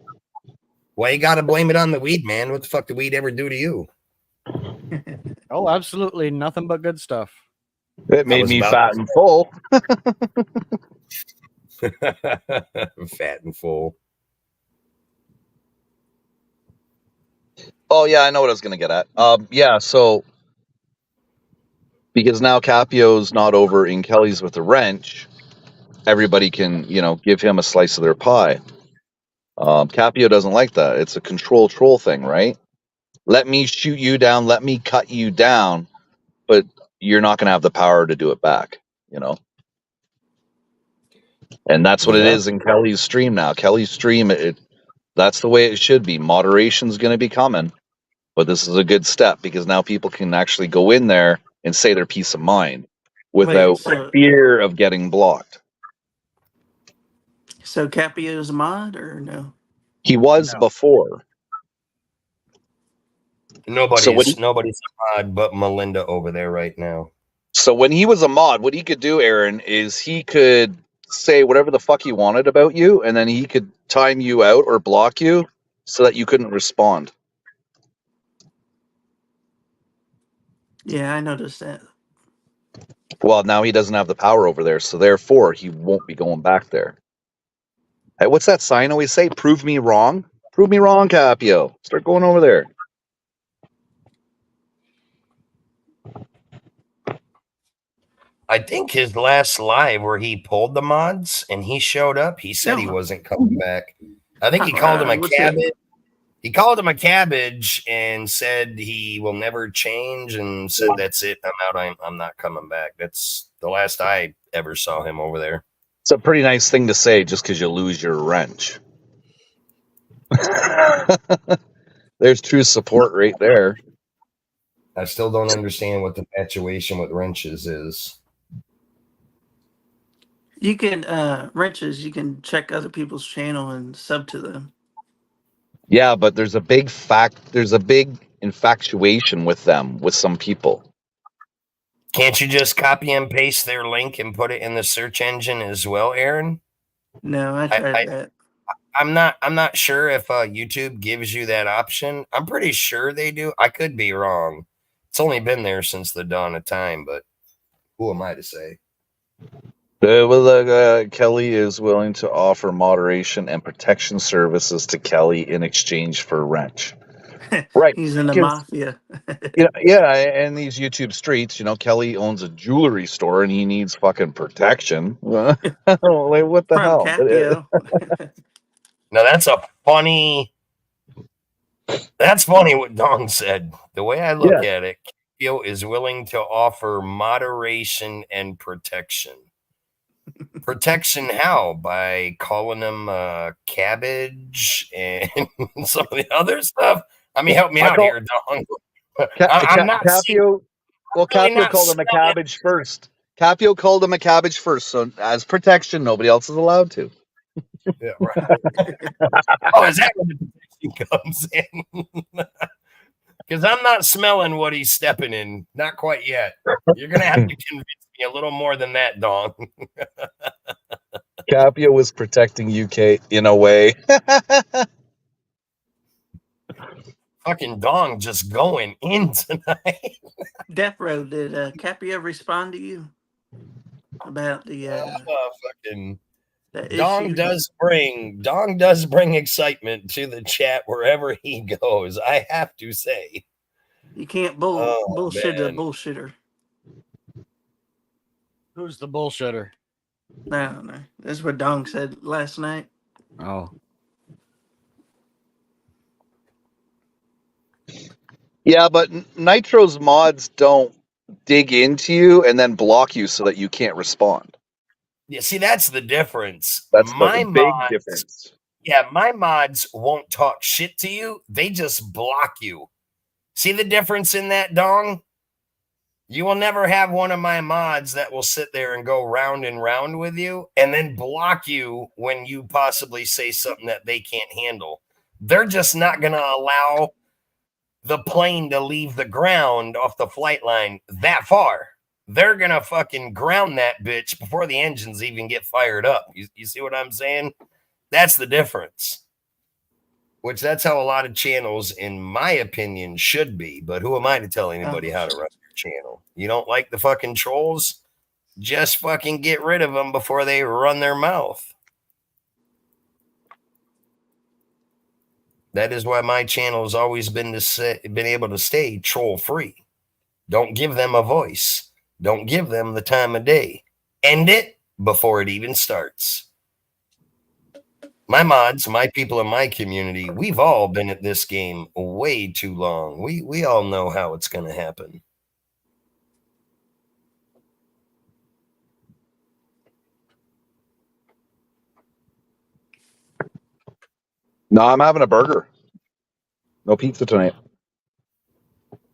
Well, you got to blame it on the weed, man. What the fuck did weed ever do to you? Oh, absolutely nothing but good stuff. It made me fat and full. Fat and full. Oh, yeah, I know what I was going to get at. Yeah, so because now Capio's not over in Kelly's with the wrench, everybody can, you know, give him a slice of their pie. Capio doesn't like that. It's a control troll thing, right? Let me shoot you down, let me cut you down, but you're not going to have the power to do it back, you know? And that's what it Yeah. is in Kelly's stream now. Kelly's stream, that's the way it should be. Moderation's going to be coming, but this is a good step because now people can actually go in there and say their peace of mind Wait, without fear of getting blocked. so Capio's a mod or no? He was No. before. Nobody's a mod but Melinda over there right now. So when he was a mod, what he could do, Aaron, is he could say whatever the fuck he wanted about you, and then he could time you out or block you so that you couldn't respond. Yeah, I noticed that. Well, now he doesn't have the power over there, so therefore he won't be going back there. Hey, what's that sign always say? Prove me wrong? Prove me wrong, Capio. Start going over there. I think his last live where he pulled the mods and he showed up, he said he wasn't coming back. I think he called him a cabbage. He called him a cabbage and said he will never change and said, that's it. I'm out. I'm not coming back. That's the last I ever saw him over there. It's a pretty nice thing to say just because you lose your wrench. There's true support right there. I still don't understand what the infatuation with wrenches is. You can wrenches. You can check other people's channel and sub to them. Yeah, but there's a big infatuation with them, with some people. Can't you just copy and paste their link and put it in the search engine as well, Aaron? No, I tried that. I'm not sure if YouTube gives you that option. I'm pretty sure they do. I could be wrong. It's only been there since the dawn of time, but who am I to say? Kelly is willing to offer moderation and protection services to Kelly in exchange for a wrench. Right. He's in the mafia. Yeah, in these YouTube streets, Kelly owns a jewelry store and he needs fucking protection. Like, what the From hell? Capio. Now that's funny what Dong said. The way I look at it, Capio is willing to offer moderation and protection. Protection how? By calling him cabbage and some of the other stuff? I mean, help me out here, Dong. I'm not Capio. Well, Capio called him a cabbage first. Capio called him a cabbage first, so as protection, nobody else is allowed to. Yeah, right. Oh, is that where the protection comes in? Because I'm not smelling what he's stepping in. Not quite yet. You're going to have to convince me a little more than that, Dong. Capio was protecting UK in a way. Fucking Dong just going in tonight. Death Row, did Capio respond to you about the fucking Dong does bring excitement to the chat wherever he goes. I have to say, you can't bullshit a bullshitter. Who's the bullshitter? No, that's what Dong said last night. Oh. Yeah, but Nitro's mods don't dig into you and then block you so that you can't respond. Yeah, see, that's the difference. That's the big difference. Yeah, my mods won't talk shit to you. They just block you. See the difference in that, Dong? You will never have one of my mods that will sit there and go round and round with you and then block you when you possibly say something that they can't handle. They're just not going to allow the plane to leave the ground off the flight line that far. They're going to fucking ground that bitch before the engines even get fired up. You see what I'm saying? That's the difference. Which that's how a lot of channels, in my opinion, should be. But who am I to tell anybody how to run your channel? You don't like the fucking trolls? Just fucking get rid of them before they run their mouth. That is why my channel has always been able to stay troll free. Don't give them a voice. Don't give them the time of day. End it before it even starts. My mods, my people in my community, we've all been at this game way too long. We all know how it's going to happen. No, I'm having a burger. No pizza tonight.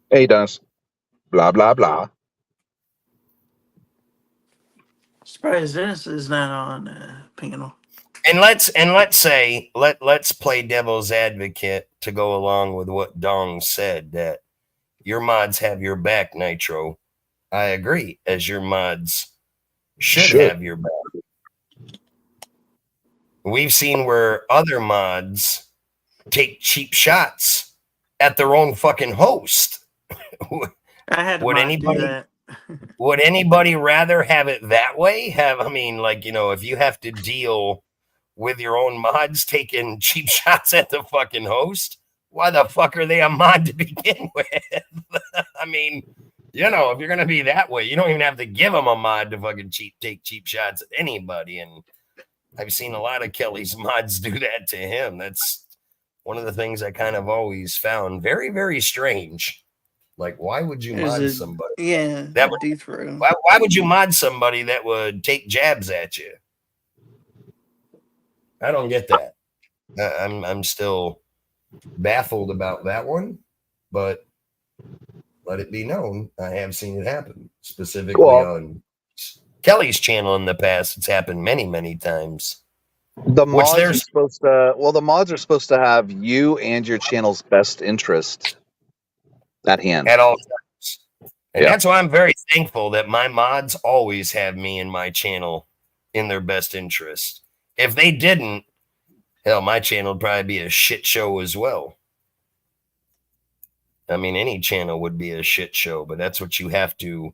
Hey, Dennis. Blah, blah, blah. Surprised Dennis is not on panel. And let's play devil's advocate to go along with what Dong said, that your mods have your back, Nitro. I agree, as your mods should Should. have your back. We've seen where other mods take cheap shots at their own fucking host. I had to Would do anybody that. would anybody rather have it that way? If you have to deal with your own mods taking cheap shots at the fucking host, why the fuck are they a mod to begin with? I mean, if you're gonna be that way, you don't even have to give them a mod to fucking take cheap shots at anybody. And I've seen a lot of Kelly's mods do that to him. That's one of the things I kind of always found very, very strange. Like, why would you mod somebody? Yeah, That would deep throat. why would you mod somebody that would take jabs at you? I don't get that. I'm still baffled about that one, but let it be known I have seen it happen, specifically on Kelly's channel in the past. It's happened many, many times. The mods are supposed to. Well, the mods are supposed to have you and your channel's best interest at hand at all times, and that's why I'm very thankful that my mods always have me and my channel in their best interest. If they didn't, hell, my channel would probably be a shit show as well. I mean, any channel would be a shit show, but that's what you have to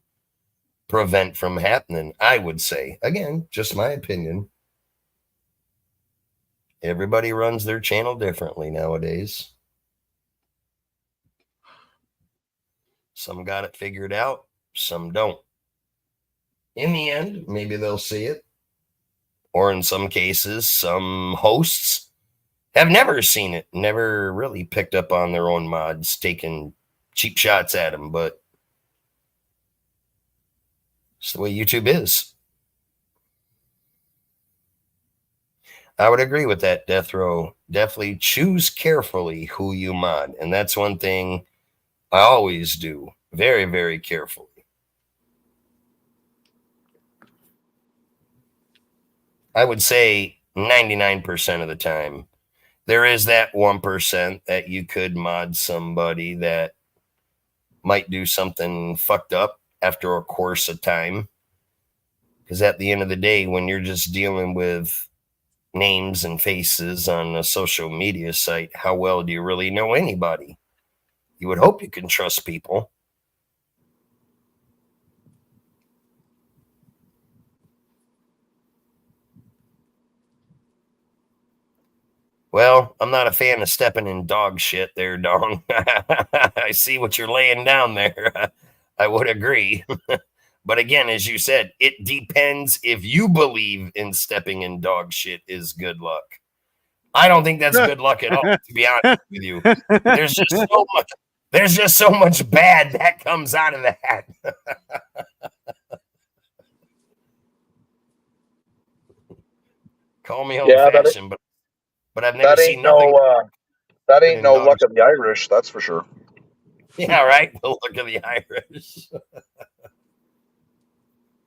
prevent from happening, I would say. Again, just my opinion. Everybody runs their channel differently nowadays. Some got it figured out, some don't. In the end, maybe they'll see it. Or in some cases, some hosts have never seen it, never really picked up on their own mods, taking cheap shots at them, but it's the way YouTube is. I would agree with that, Death Row. Definitely choose carefully who you mod. And that's one thing I always do. Very, very carefully. I would say 99% of the time, there is that 1% that you could mod somebody that might do something fucked up after a course of time. Because at the end of the day, when you're just dealing with names and faces on a social media site, how well do you really know anybody? You would hope you can trust people. Well, I'm not a fan of stepping in dog shit there, Dong. I see what you're laying down there. I would agree. But again, as you said, it depends if you believe in stepping in dog shit is good luck. I don't think that's good luck at all, to be honest with you. There's just so much bad that comes out of that. Call me old-fashioned, but I've never seen nothing. That ain't no luck of the Irish, that's for sure. Yeah, right? The luck of the Irish.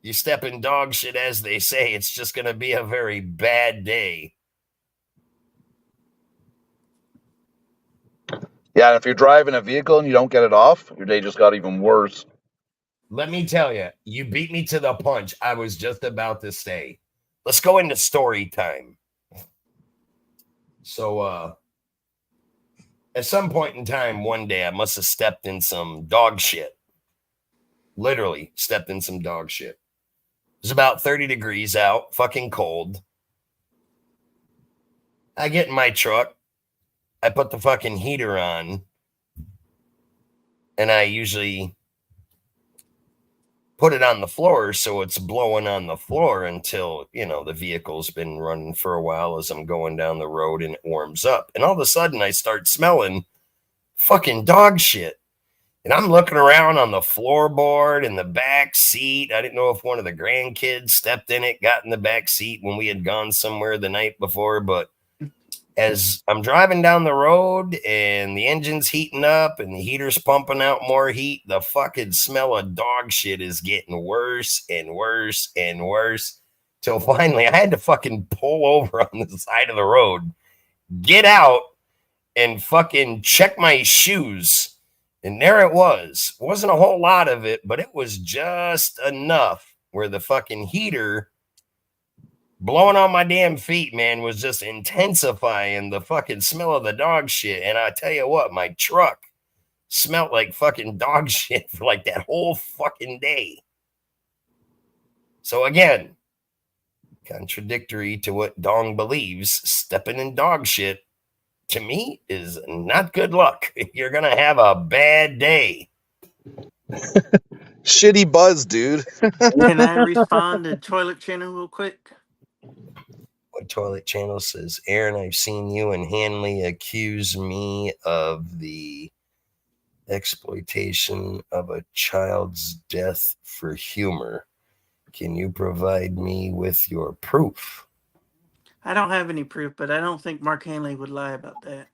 You step in dog shit, as they say, it's just going to be a very bad day. Yeah, and if you're driving a vehicle and you don't get it off, your day just got even worse. Let me tell you, you beat me to the punch. I was just about to say, let's go into story time. So, at some point in time, one day, I must have stepped in some dog shit. Literally stepped in some dog shit. It was about 30 degrees out, fucking cold. I get in my truck. I put the fucking heater on. And I usually put it on the floor so it's blowing on the floor until, the vehicle's been running for a while as I'm going down the road and it warms up. And all of a sudden I start smelling fucking dog shit. And I'm looking around on the floorboard in the back seat. I didn't know if one of the grandkids stepped in it, got in the back seat when we had gone somewhere the night before. But as I'm driving down the road and the engine's heating up and the heater's pumping out more heat, the fucking smell of dog shit is getting worse and worse and worse. Till finally I had to fucking pull over on the side of the road, get out, and fucking check my shoes. And there it was. Wasn't a whole lot of it, but it was just enough where the fucking heater blowing on my damn feet, man, was just intensifying the fucking smell of the dog shit. And I tell you what, my truck smelled like fucking dog shit for like that whole fucking day. So again, contradictory to what Dong believes, stepping in dog shit to me is not good luck. You're going to have a bad day. Shitty buzz, dude. Can I respond to Toilet Channel real quick? What Toilet Channel says, Aaron, I've seen you and Hanley accuse me of the exploitation of a child's death for humor. Can you provide me with your proof? I don't have any proof, but I don't think Mark Hanley would lie about that.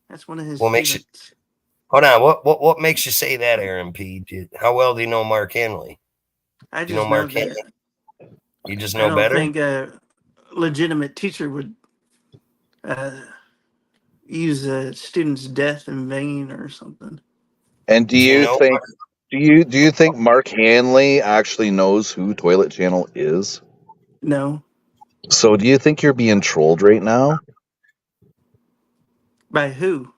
That's one of his What makes feelings. Hold on. What makes you say that, Aaron P? How well do you know Mark Hanley? I You just know know Mark that Hanley? You just I know don't better? think a legitimate teacher would use a student's death in vain or something. And do you think Mark Hanley actually knows who Toilet Channel is? No. So do you think you're being trolled right now? By who?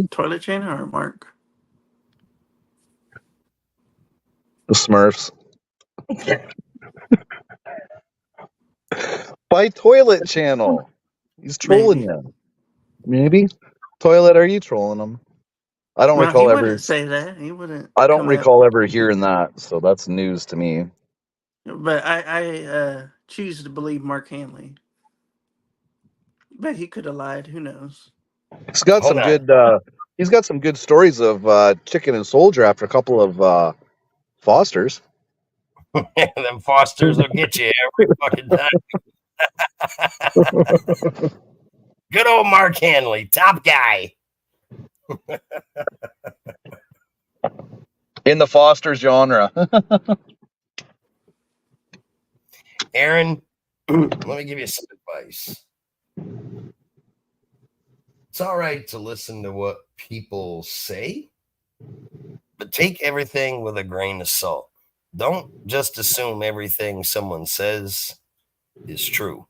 Toilet Channel or Mark? The Smurfs. By Toilet Channel. He's trolling Maybe. you. Maybe. Toilet, are you trolling him? I don't Well, he recall wouldn't say that. He wouldn't. I don't come out. recall ever hearing that, so that's news to me. But I choose to believe Mark Hanley. But he could have lied. Who knows? He's got Hold some on. good he's got some good stories of Chicken and Soldier after a couple of Fosters. Them Fosters will get you every fucking time. Good old Mark Hanley, top guy. In the Foster genre. Aaron, let me give you some advice. It's all right to listen to what people say, but take everything with a grain of salt. Don't just assume everything someone says is true.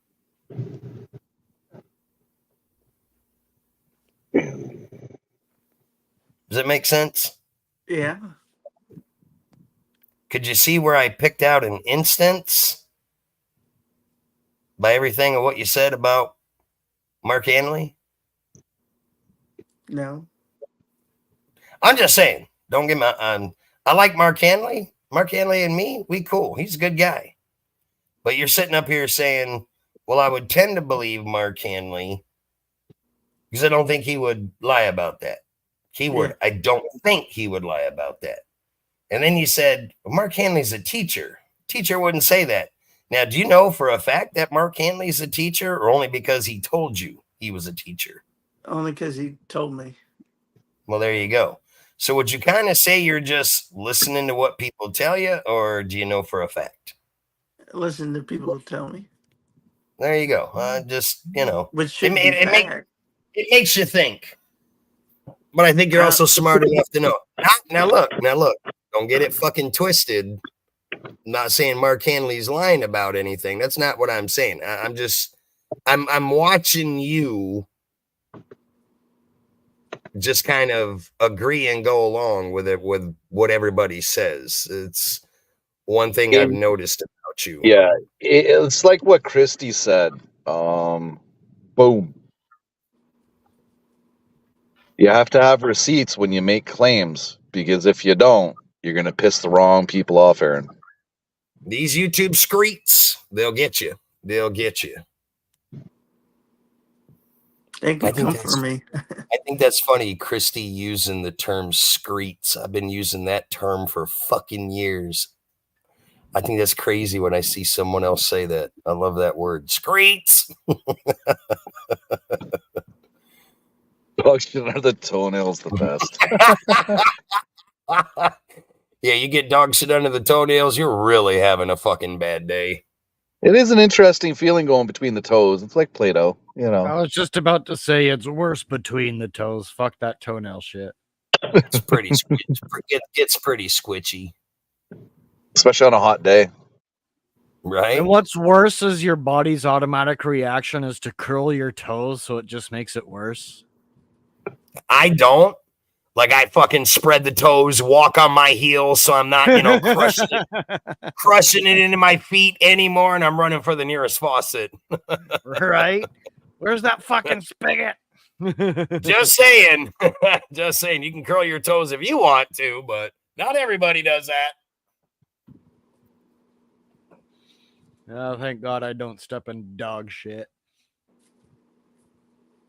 Does it make sense? Yeah. Could you see where I picked out an instance by everything of what you said about Mark Hanley? No. I'm just saying, don't get me. I like Mark Hanley. Mark Hanley and me, we cool. He's a good guy. But you're sitting up here saying, well, I would tend to believe Mark Hanley because I don't think he would lie about that. Keyword, Yeah. I don't think he would lie about that. And then you said, well, Mark Hanley's a teacher. Teacher wouldn't say that. Now, do you know for a fact that Mark Hanley's a teacher, or only because he told you he was a teacher? Only because he told me. Well, there you go. So would you kind of say you're just listening to what people tell you, or do you know for a fact? Listen to people tell me. There you go. Just, Which should be fact. It makes you think. But I think you're also smart enough to know. Now look, don't get it fucking twisted. I'm not saying Mark Hanley's lying about anything. That's not what I'm saying. I'm watching you just kind of agree and go along with it, with what everybody says. It's one thing I've noticed about you. Yeah, it's like what Christy said. Boom. You have to have receipts when you make claims, because if you don't, you're going to piss the wrong people off, Aaron. These YouTube screets, they'll get you. They'll get you. They can come for me. I think that's funny, Christy, using the term screets. I've been using that term for fucking years. I think that's crazy when I see someone else say that. I love that word. Screets. Dog shit under the toenails, the best. Yeah, you get dog shit under the toenails, you're really having a fucking bad day. It is an interesting feeling going between the toes. It's like Play-Doh, you know. I was just about to say it's worse between the toes. Fuck that toenail shit. It's pretty squitchy. It gets pretty squitchy. Especially on a hot day. Right? And what's worse is your body's automatic reaction is to curl your toes, so it just makes it worse. I don't. Like, I fucking spread the toes, walk on my heels, so I'm not, crushing it into my feet anymore, and I'm running for the nearest faucet. Right? Where's that fucking spigot? Just saying. Just saying. You can curl your toes if you want to, but not everybody does that. Oh, thank God I don't step in dog shit.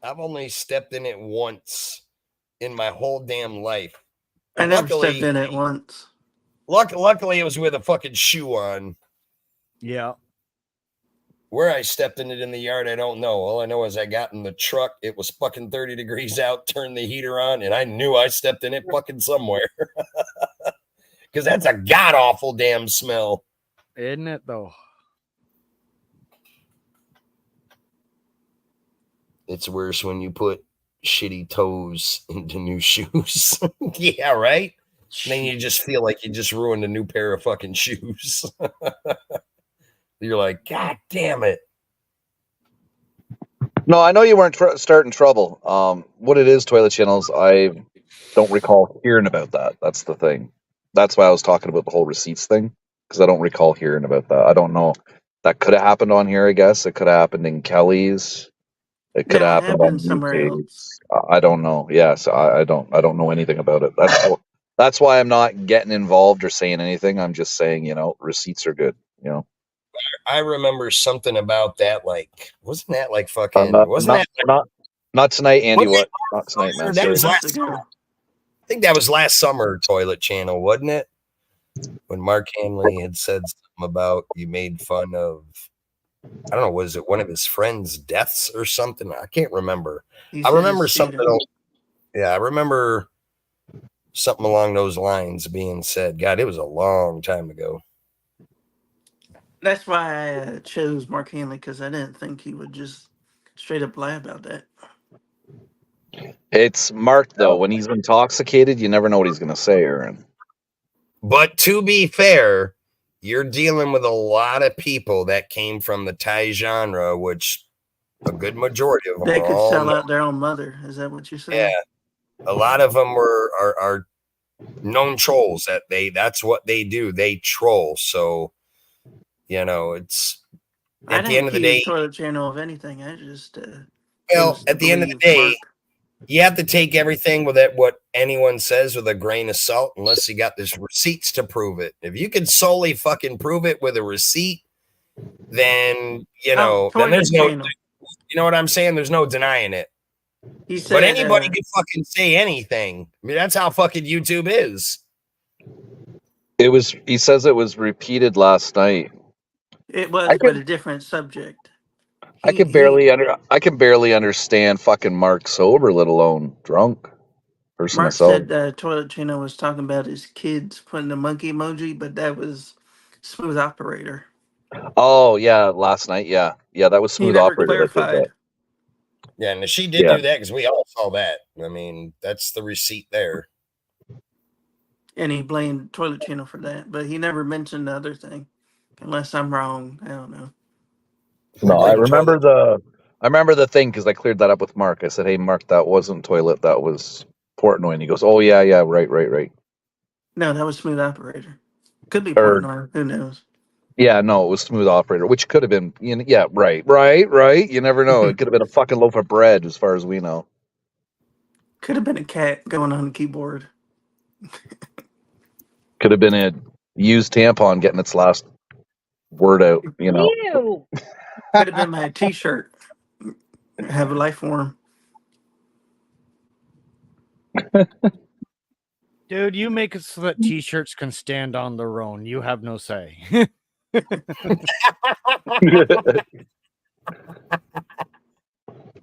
I've only stepped in it once in my whole damn life. I never stepped in it once. Luckily, it was with a fucking shoe on. Yeah. Where I stepped in it in the yard, I don't know. All I know is I got in the truck. It was fucking 30 degrees out, turned the heater on, and I knew I stepped in it fucking somewhere. Because that's a god-awful damn smell. Isn't it, though? It's worse when you put shitty toes into new shoes. Yeah, right? And then you just feel like you just ruined a new pair of fucking shoes. You're like, God damn it. No, I know you weren't starting trouble. What it is, Toilet Channels, I don't recall hearing about that. That's the thing. That's why I was talking about the whole receipts thing, because I don't recall hearing about that. I don't know. That could have happened on here, I guess. It could have happened in Kelly's. It could have happened on somewhere else. I don't know. Yes, I don't know anything about it. That's why I'm not getting involved or saying anything. I'm just saying, receipts are good, I remember something about that, like, wasn't that like fucking, wasn't that not tonight, Andy? What? Not tonight, man. That was Sorry. last summer. I think that was last summer, Toilet Channel, wasn't it? When Mark Hanley had said something about you made fun of, I don't know, was it one of his friends' deaths or something? I can't remember. I remember something. Yeah, I remember something along those lines being said. God, it was a long time ago. That's why I chose Mark Hanley, because I didn't think he would just straight up lie about that. It's Mark, though. When he's intoxicated, you never know what he's going to say, Aaron. But to be fair, you're dealing with a lot of people that came from the Thai genre, which a good majority of them they could sell out their own mother. Is that what you're saying? Yeah, a lot of them are known trolls. That's what they do. They troll. So it's at the end of the day, Toilet Channel of anything. I just at the end of the day, you have to take everything with it, what anyone says, with a grain of salt, unless you got this receipts to prove it. If you can solely fucking prove it with a receipt, then then there's no, you know what I'm saying? There's no denying it. But anybody can fucking say anything. I mean, that's how fucking YouTube is. He says it was repeated last night. It was, but a different subject. I can barely understand fucking Mark sober, let alone drunk. Mark said Toilet Channel was talking about his kids putting the monkey emoji, but that was Smooth Operator. Oh yeah, last night, yeah, that was Smooth Operator that did that. Yeah, and she did do that because we all saw that. I mean, that's the receipt there. And he blamed Toilet Channel for that, but he never mentioned the other thing. Unless I'm wrong, I don't know. No, I remember the thing because I cleared that up with Mark. I said, "Hey, Mark, that wasn't toilet. That was Portnoy." And he goes, "Oh yeah, right." No, that was Smooth Operator. Could be Portnoy. Who knows? Yeah, no, it was Smooth Operator, which could have been. Yeah, right. You never know. It could have been a fucking loaf of bread, as far as we know. Could have been a cat going on the keyboard. Could have been a used tampon getting its last word out, you know. Ew. Could have been my T-shirt. Have a life form. Dude, you make it so that t-shirts can stand on their own. You have no say.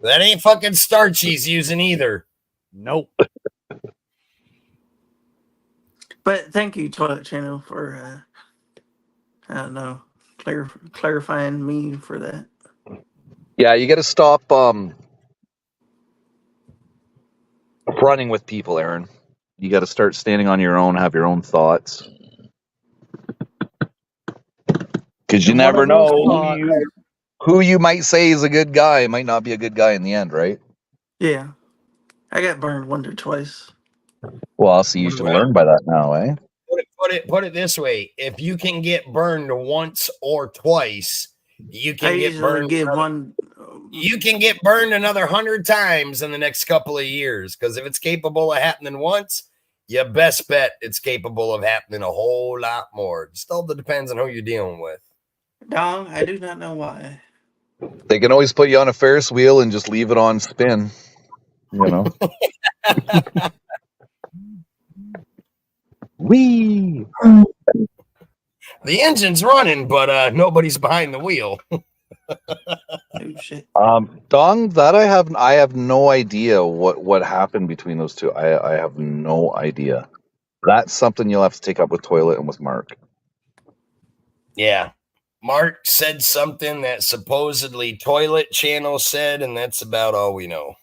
That ain't fucking starch he's using either. Nope. But thank you, Toilet Channel, for I don't know, clarifying me for that. Yeah, you got to stop running with people, Aaron. You got to start standing on your own, have your own thoughts. Because you And one never of those know thoughts- who you might say is a good guy might not be a good guy in the end, right? Yeah, I got burned once or twice. Well, so you should learn by that now, eh? Put it this way: if you can get burned once or twice, you I can get usually burned. give one. You can get burned another 100 times in the next couple of years, because if it's capable of happening once, you best bet it's capable of happening a whole lot more. It still depends on who you're dealing with. Dong, I do not know why. They can always put you on a Ferris wheel and just leave it on spin, you know. Wee. The engine's running, but nobody's behind the wheel. Oh shit! Dong, that I have no idea what happened between those two. I have no idea. That's something you'll have to take up with Toilet and with Mark. Yeah. Mark said something that supposedly Toilet Channel said, and that's about all we know.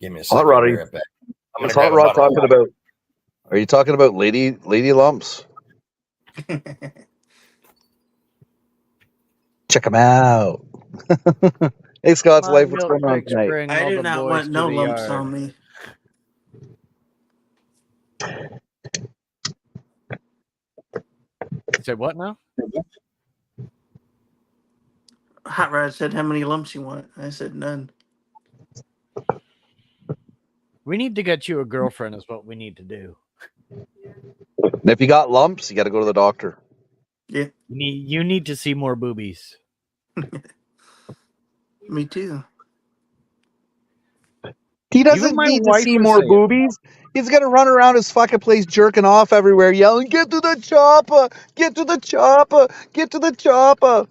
Give me a second. Hot Roddy. Right back. I'm What's gonna Hot grab a Rod bottle. talking about? Are you talking about lady lumps? Check them out. Hey, Scott's My life. What's going on milkshakes tonight? bring I all do the not boys want to no the lumps yard. on me. Say what now? Hot Rod said, "How many lumps you want?" I said, "None." We need to get you a girlfriend is what we need to do. And if you got lumps, you got to go to the doctor. Yeah, You need to see more boobies. me too. He doesn't Even my need to wife see would more say it. boobies. He's gonna run around his fucking place jerking off everywhere, yelling, "Get to the chopper! Get to the chopper! Get to the chopper!"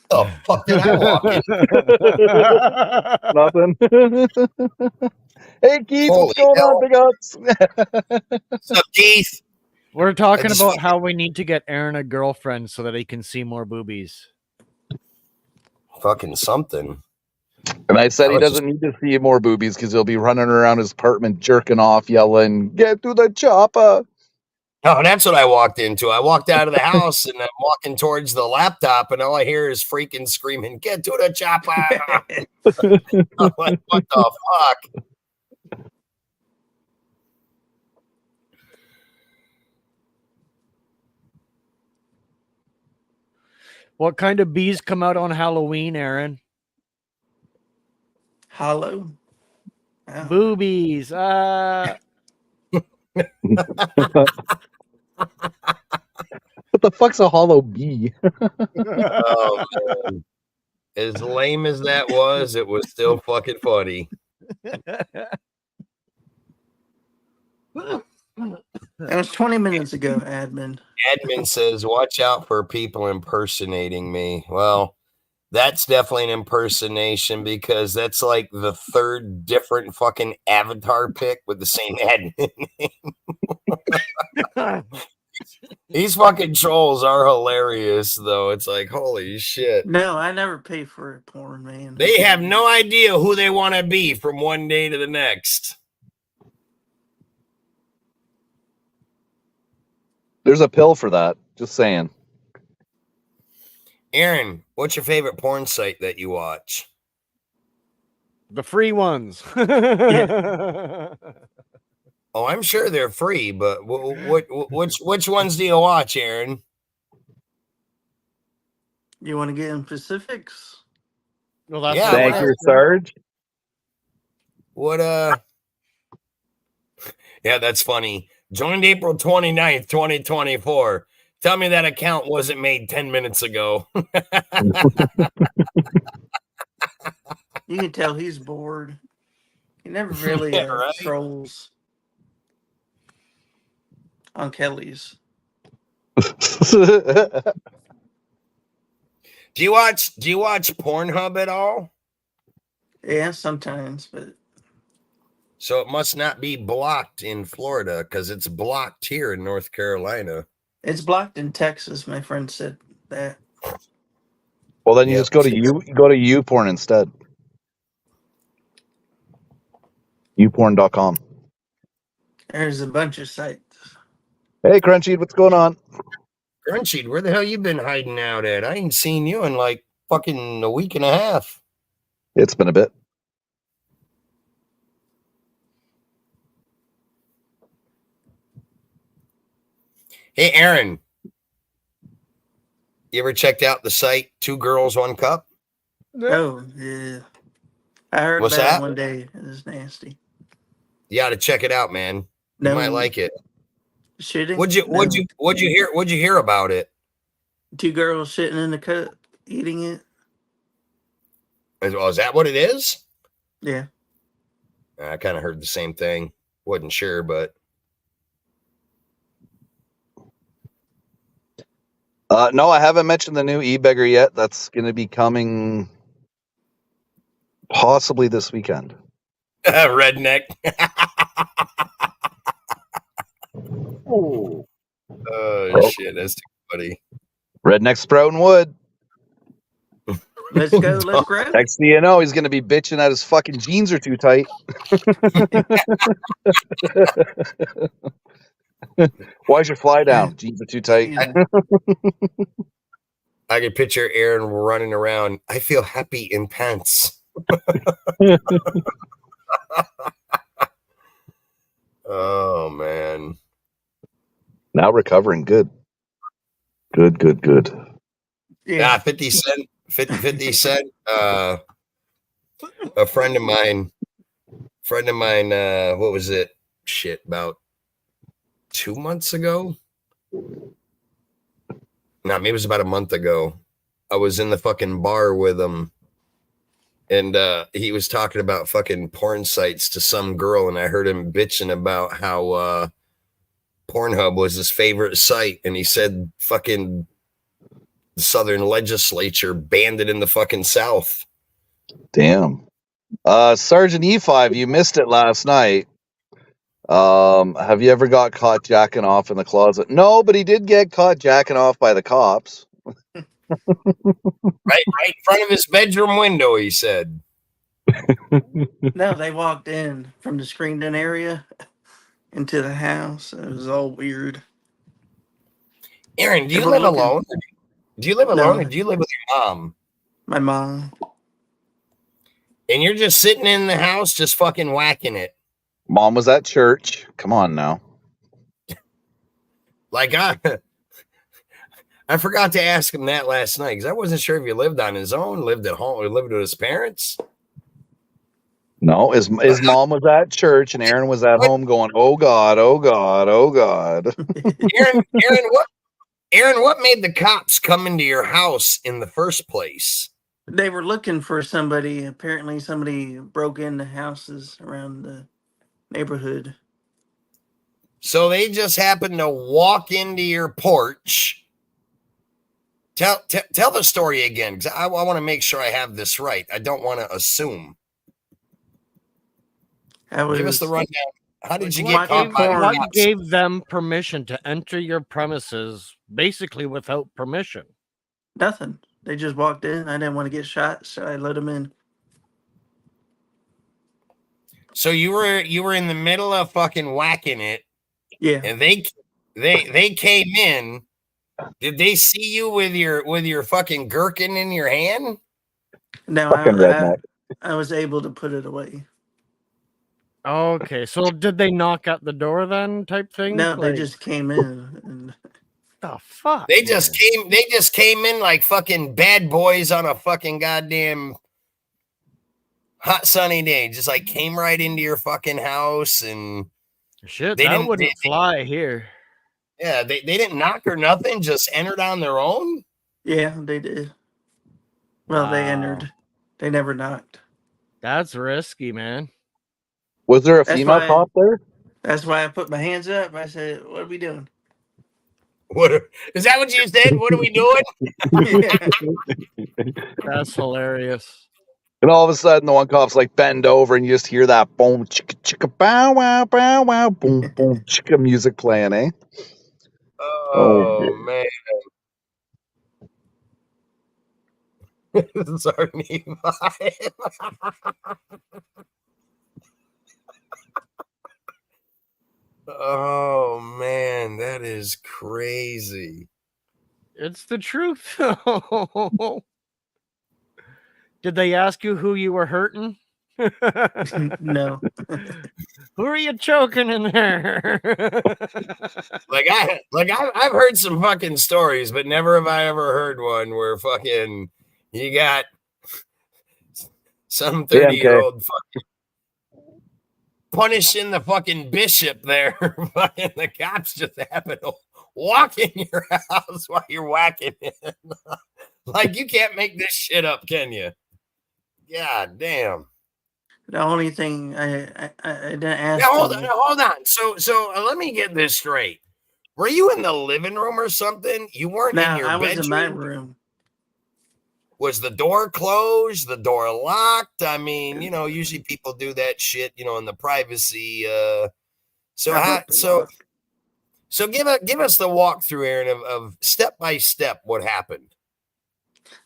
The fuck did I walk in? Nothing. Hey Keith, Holy what's going hell. on, big ups? What's up, Keith? We're talking I just- about how we need to get Aaron a girlfriend so that he can see more boobies. Fucking something. And I said I he was doesn't need to see more boobies because he'll be running around his apartment jerking off, yelling, "Get to the chopper!" Oh, that's what I walked into. I walked out of the house and I'm walking towards the laptop, and all I hear is freaking screaming, "Get to the chopper!" I'm like, what the fuck? What kind of bees come out on Halloween, Aaron? Hollow. Oh. Boobies. What the fuck's a hollow bee? Oh, man. As lame as that was, it was still fucking funny. That was 20 minutes ago, admin. Admin says, "Watch out for people impersonating me." Well, that's definitely an impersonation, because that's like the third different fucking avatar pick with the same admin name. These fucking trolls are hilarious, though. It's like, holy shit. No, I never pay for porn, man. They have no idea who they want to be from one day to the next. There's a pill for that. Just saying. Aaron, what's your favorite porn site that you watch? The free ones. Oh, I'm sure they're free, but which ones do you watch, Aaron? You want to get in specifics? Well, that's Yeah, what Thank I'm you, asking. Sarge. What yeah, that's funny. Joined April 29th, 2024. Tell me that account wasn't made 10 minutes ago. You can tell he's bored. He never really Yeah, right. trolls on Kelly's. Do you watch Pornhub at all? Yeah, sometimes, but So it must not be blocked in Florida because it's blocked here in North Carolina. it's blocked in Texas. My friend said that. Well, then you Yep. just go to YouPorn instead. YouPorn.com. There's a bunch of sites. Hey, Crunchy, what's going on? Crunchy, where the hell you been hiding out at? I ain't seen you in like fucking a week and a half. It's been a bit. Hey, Aaron, you ever checked out the site 2 Girls, 1 Cup? Oh, yeah. I heard What's about that? it one day. It was nasty. You got to check it out, man. You No. might like it. Shitting? What'd you hear about it? 2 girls sitting in the cup, eating it. Is that what it is? Yeah. I kind of heard the same thing. Wasn't sure, but No, I haven't mentioned the new e-beggar yet. That's going to be coming possibly this weekend. redneck. Oh, Shit, that's too funny. Redneck Sprouting Wood. Let's go. Let's grab it. Next thing you know, he's going to be bitching that his fucking jeans are too tight. Why's your fly down? Jeans are too tight. Yeah. I can picture Aaron running around. I feel happy in pants. Oh, man. Now recovering. Good. Good. Yeah, 50 Cent. 50 Cent. A friend of mine, what was it? Shit, about 2 months ago? No, maybe it was about a month ago. I was in the fucking bar with him, and he was talking about fucking porn sites to some girl, and I heard him bitching about how Pornhub was his favorite site, and he said fucking the Southern legislature banned it in the fucking South. Damn. Sergeant E5, you missed it last night. Have you ever got caught jacking off in the closet? No, but he did get caught jacking off by the cops. Right in front of his bedroom window, he said. No, they walked in from the screened-in area into the house. It was all weird. Aaron, do you They were live looking- alone? Do you live No. alone, or do you live with your mom? My mom. And you're just sitting in the house, just fucking whacking it. Mom was at church. Come on now. Like I forgot to ask him that last night because I wasn't sure if he lived on his own, lived at home, or lived with his parents. No, his mom was at church and Aaron was at home going, "Oh God, oh God, oh God." Aaron, what made the cops come into your house in the first place? They were looking for somebody. Apparently, somebody broke into houses around the neighborhood. So they just happened to walk into your porch. Tell the story again, because I want to make sure I have this right. I don't want to assume. Give us the rundown. How did you get caught by the What cops? gave them permission to enter your premises basically without permission? Nothing. They just walked in. I didn't want to get shot, so I let them in. So you were in the middle of fucking whacking it, Yeah. and they came in. Did they see you with your fucking gherkin in your hand? No, Fucking redneck. I was able to put it away. Okay, so did they knock at the door then, type thing? No, they Like, just came in. And the fuck? They just came in like fucking bad boys on a fucking goddamn hot sunny day. Just like came right into your fucking house, and Shit, they that didn't. wouldn't fly here. Yeah, they didn't knock or nothing. Just entered on their own. Yeah, they did. Well, they Wow. entered. They never knocked. That's risky, man. Was there a That's female why- cop there? That's why I put my hands up. I said, "What are we doing?" Is that what you said? What are we doing? That's hilarious. And all of a sudden, the one cop's like bend over, and you just hear that boom, chicka, chicka, bow, wow, bow, wow, boom, boom, chicka music playing, eh? Oh man. This is our new vibe. Oh man, that is crazy. It's the truth. Did they ask you who you were hurting? No. Who are you choking in there? I've heard some fucking stories, but never have I ever heard one where fucking you got some 30-year-old fucking punishing the fucking bishop there. Fucking the cops just happen to walk in your house while you're whacking it. Like, you can't make this shit up, can you? God damn. The only thing I didn't ask. Now, hold them- on. So let me get this straight. Were you in the living room or something? You weren't in your I was bedroom? in my room. Was the door closed? The door locked? I mean, you know, usually people do that shit, you know, in the privacy. So give us the walkthrough, Aaron, of step by step what happened.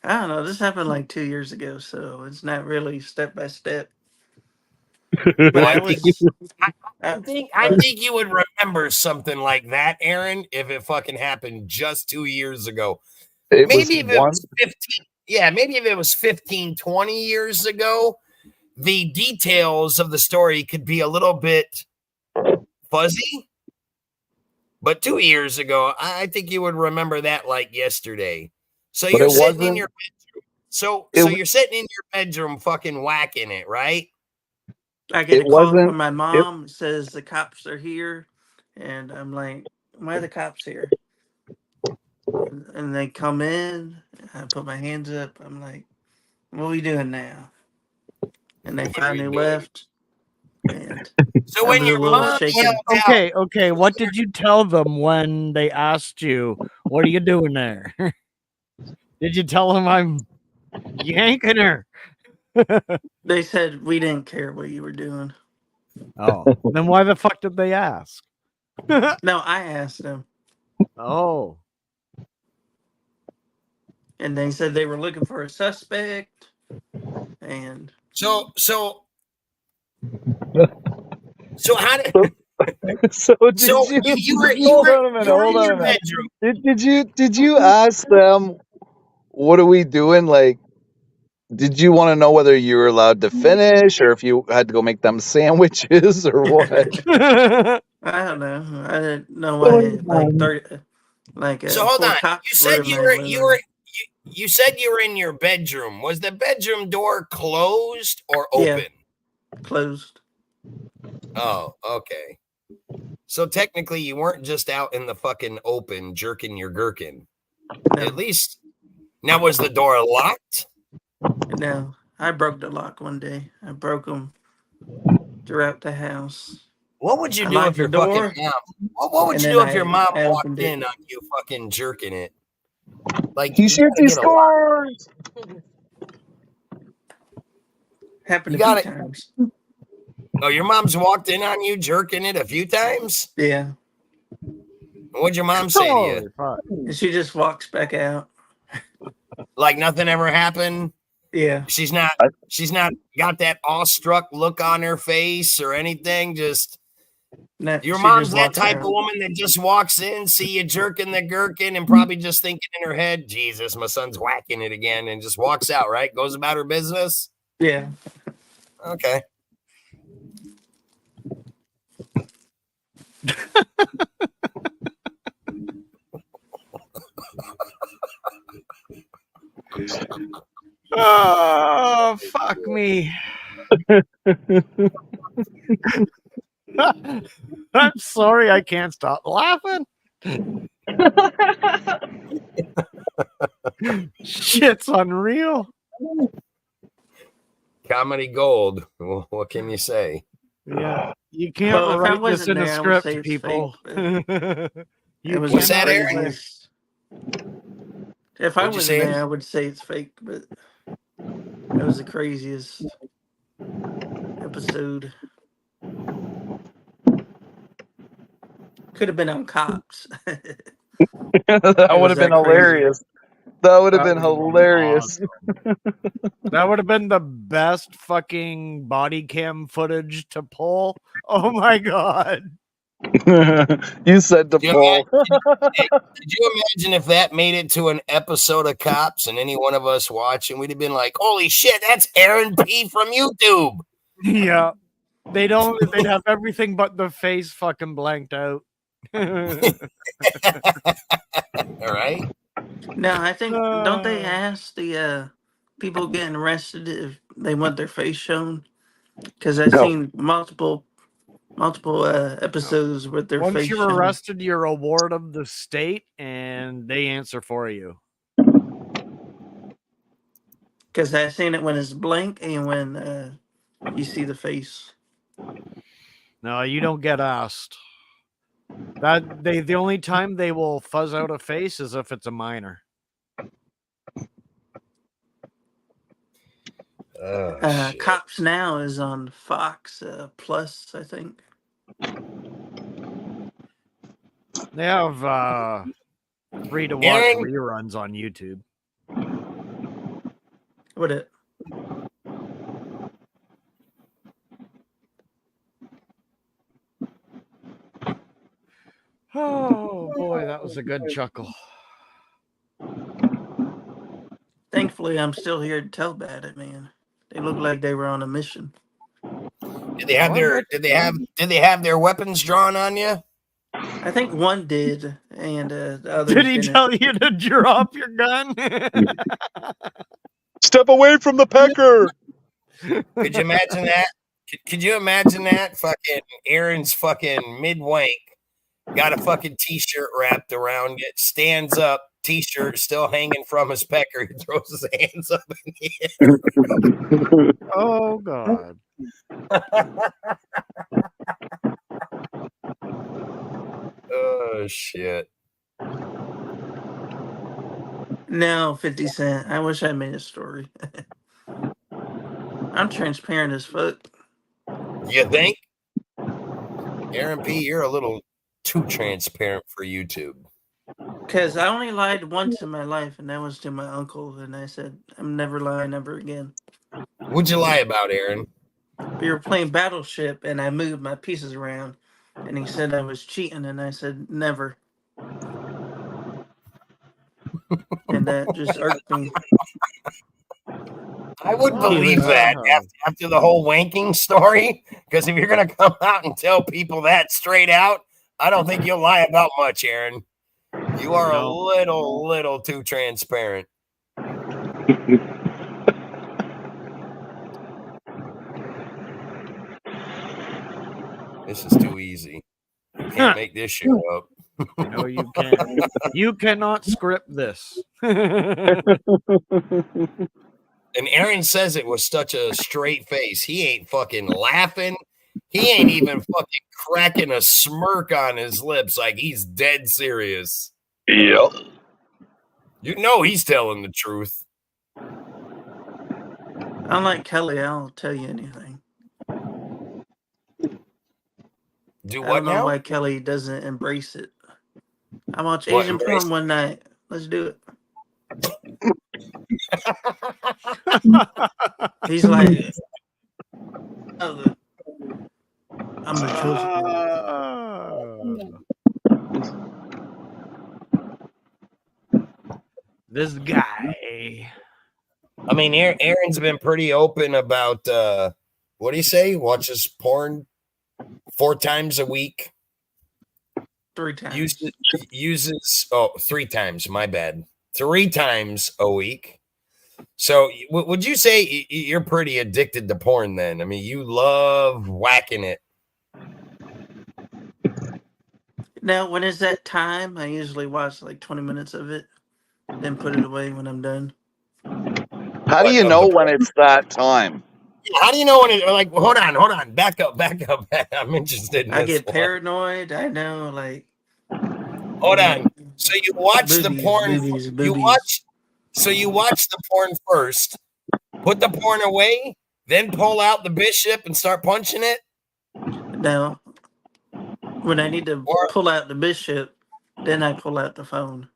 I don't know. This happened like 2 years ago, so it's not really step by step. But I think you would remember something like that, Aaron, if it fucking happened just 2 years ago. Maybe if it was 15. Yeah, maybe if it was 15, 20 years ago, the details of the story could be a little bit fuzzy. But 2 years ago, I think you would remember that like yesterday. So you're sitting in your bedroom. So you're sitting in your bedroom fucking whacking it, right? I get a call from my mom. It says the cops are here. And I'm like, why are the cops here? And they come in. I put my hands up. I'm like, what are we doing now? And they finally left. And so I when was a your little mom shaken. yelled out, Okay. What did you tell them when they asked you, what are you doing there? Did you tell them I'm yanking her? They said we didn't care what you were doing. Oh, then why the fuck did they ask? No, I asked them. Oh. And they said they were looking for a suspect. And so how did So did you were hold on a minute. Did you ask them, what are we doing? Like, did you want to know whether you were allowed to finish, or if you had to go make them sandwiches, or what? I don't know. I didn't know why like 30 So hold 4 on. cops You said were in you my were living you room. were you said you were in your bedroom. Was the bedroom door closed or open? Closed. Oh, okay. So technically you weren't just out in the fucking open jerking your gherkin. No. At least. Now, was the door locked? No. I broke the lock one day. I broke them throughout the house. What would you I do locked if your the door, fucking mom? What would and you then do if your mom I walked opened it. in on you fucking jerking it? Like, He you shoots gotta his get a lock. scores. Happened You a few got it. times. Oh, your mom's walked in on you jerking it a few times? Yeah. What'd your mom say to you? Holy fuck. And she just walks back out. Like nothing ever happened? Yeah. She's not got that awestruck look on her face or anything. Just No, your she mom's just that walks type out. of woman that just walks in, see you jerking the gherkin, and probably just thinking in her head, Jesus, my son's whacking it again, and just walks out, right? Goes about her business. Yeah. Okay. Oh, fuck me. I'm sorry, I can't stop laughing. Shit's unreal. Comedy gold. Well, what can you say? Yeah, you can't Well, if I write this wasn't in a there, I would say script, it's fake. people. But it You was What's the that, cannot. Aaron? craziest. If I What'd you wasn't say? there, I would say it's fake. But it was the craziest episode. Could have been on Cops. That It would was have been that crazy. hilarious. That would have That been would have been hilarious. That would have been the best fucking body cam footage to pull. Oh my god. You said to Could you, pull. could you imagine if that made it to an episode of Cops and any one of us watching, we'd have been like, holy shit, that's Aaron P. from YouTube. Yeah. They'd have everything but the face fucking blanked out. All right. No, I think don't they ask the people getting arrested if they want their face shown? Because I've No. seen multiple episodes with their Once face you're shown. arrested, you're a ward of the state and they answer for you. Because I've seen it when it's blank and when you see the face. No, you don't get asked. The only time they will fuzz out a face is if it's a minor. Oh, shit. Cops Now is on Fox Plus, I think. They have free to watch Aaron? reruns on YouTube. What it? Oh boy, that was a good chuckle. Thankfully, I'm still here to tell about it, man. They look like they were on a mission. Did they have their weapons drawn on you? I think one did, and the others Did he didn't. tell you to drop your gun? Step away from the pecker. Could you imagine that? Could you imagine that? Fucking Aaron's fucking mid-wank, got a fucking t-shirt wrapped around it, stands up, t-shirt still hanging from his pecker. He throws his hands up in the air. Oh god. Oh shit. No, 50 Cent. I wish I made a story. I'm transparent as fuck. You think? Aaron P., you're a little too transparent for YouTube. Because I only lied once in my life, and that was to my uncle. And I said, I'm never lying ever again. What'd you lie about, Aaron? We were playing Battleship, and I moved my pieces around. And he said I was cheating, and I said, never. And that just irked me. I would Oh, believe yeah. that after the whole wanking story. Because if you're going to come out and tell people that straight out, I don't think you'll lie about much, Aaron. You are a little too transparent. This is too easy. You can't make this shit up. No, you can't. You cannot script this. And Aaron says it with such a straight face. He ain't fucking laughing. He ain't even fucking cracking a smirk on his lips like he's dead serious. Yep. You know he's telling the truth. Unlike Kelly, I'll tell you anything. Do I what don't know now? why Kelly doesn't embrace it. I watched What, Asian embrace porn one night. Let's do it. He's like, oh, I'm the chosen one. This guy. I mean, Aaron's been pretty open about what do you say? Watches porn 4 times a week. 3 times. Uses 3 times. My bad. 3 times a week. So would you say you're pretty addicted to porn then? I mean, you love whacking it. Now, when is that time? I usually watch like 20 minutes of it, then put it away when I'm done. How do you know when it's that time? How do you know when it, like, hold on, back up. I'm interested in I this get one. paranoid. I know, like. Hold on. So you watch the porn. Boobies. You watch the porn first, put the porn away, then pull out the bishop and start punching it? Now, when I need to pull out the bishop, then I pull out the phone.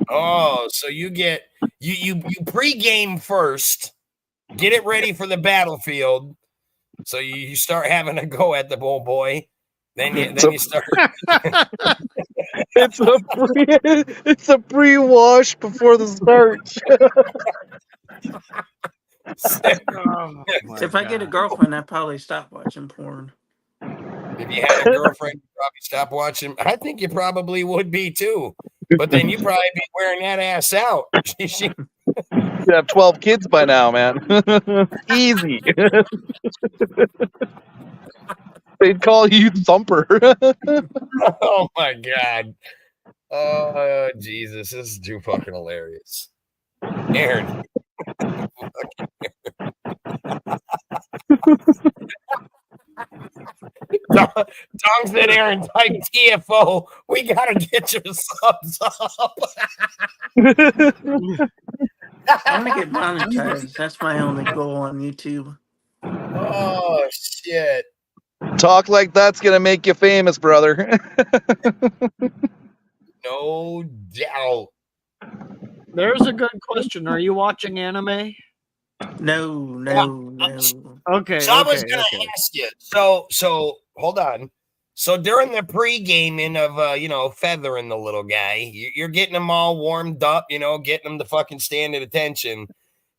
Oh, so you get you pre-game first, get it ready for the battlefield. So you start having a go at the old boy. Then you start. It's a pre-wash before the start. If I get a girlfriend, I probably stop watching porn. If you had a girlfriend, you'd probably stop watching. I think you probably would be too. But then you'd probably be wearing that ass out. You have 12 kids by now, man. Easy. They'd call you Thumper. Oh my God. Oh Jesus, this is too fucking hilarious. Aaron. Tom said, Aaron, type TFO. We gotta get your subs up. I want to get monetized. That's my only goal on YouTube. Oh shit. Talk like that's gonna make you famous, brother. No doubt. There's a good question. Are you watching anime? No. Okay. So I was gonna ask you. So hold on. So during the pre-gaming of feathering the little guy, you're getting them all warmed up, getting them to fucking stand at attention.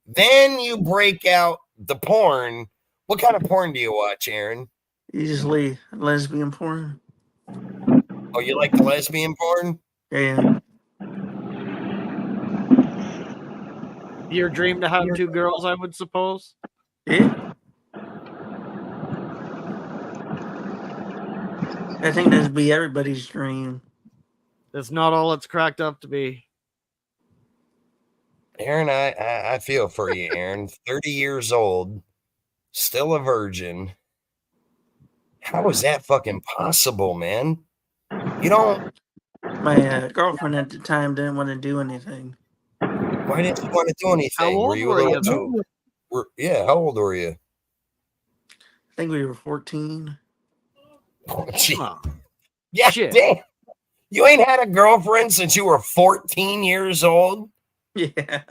Then you break out the porn. What kind of porn do you watch, Aaron? Usually lesbian porn. Oh, you like the lesbian porn? Yeah. Your dream to have two girls, I would suppose. Yeah. I think that'd be everybody's dream. That's not all it's cracked up to be. Aaron, I feel for you, Aaron. 30 years old, still a virgin. How is that fucking possible, man? You don't. My girlfriend at the time didn't want to do anything. Why didn't you want to do anything? How old were you, though? Yeah, how old were you? I think we were 14. Oh, gee. Oh, Yeah, shit. damn. You ain't had a girlfriend since you were 14 years old? Yeah.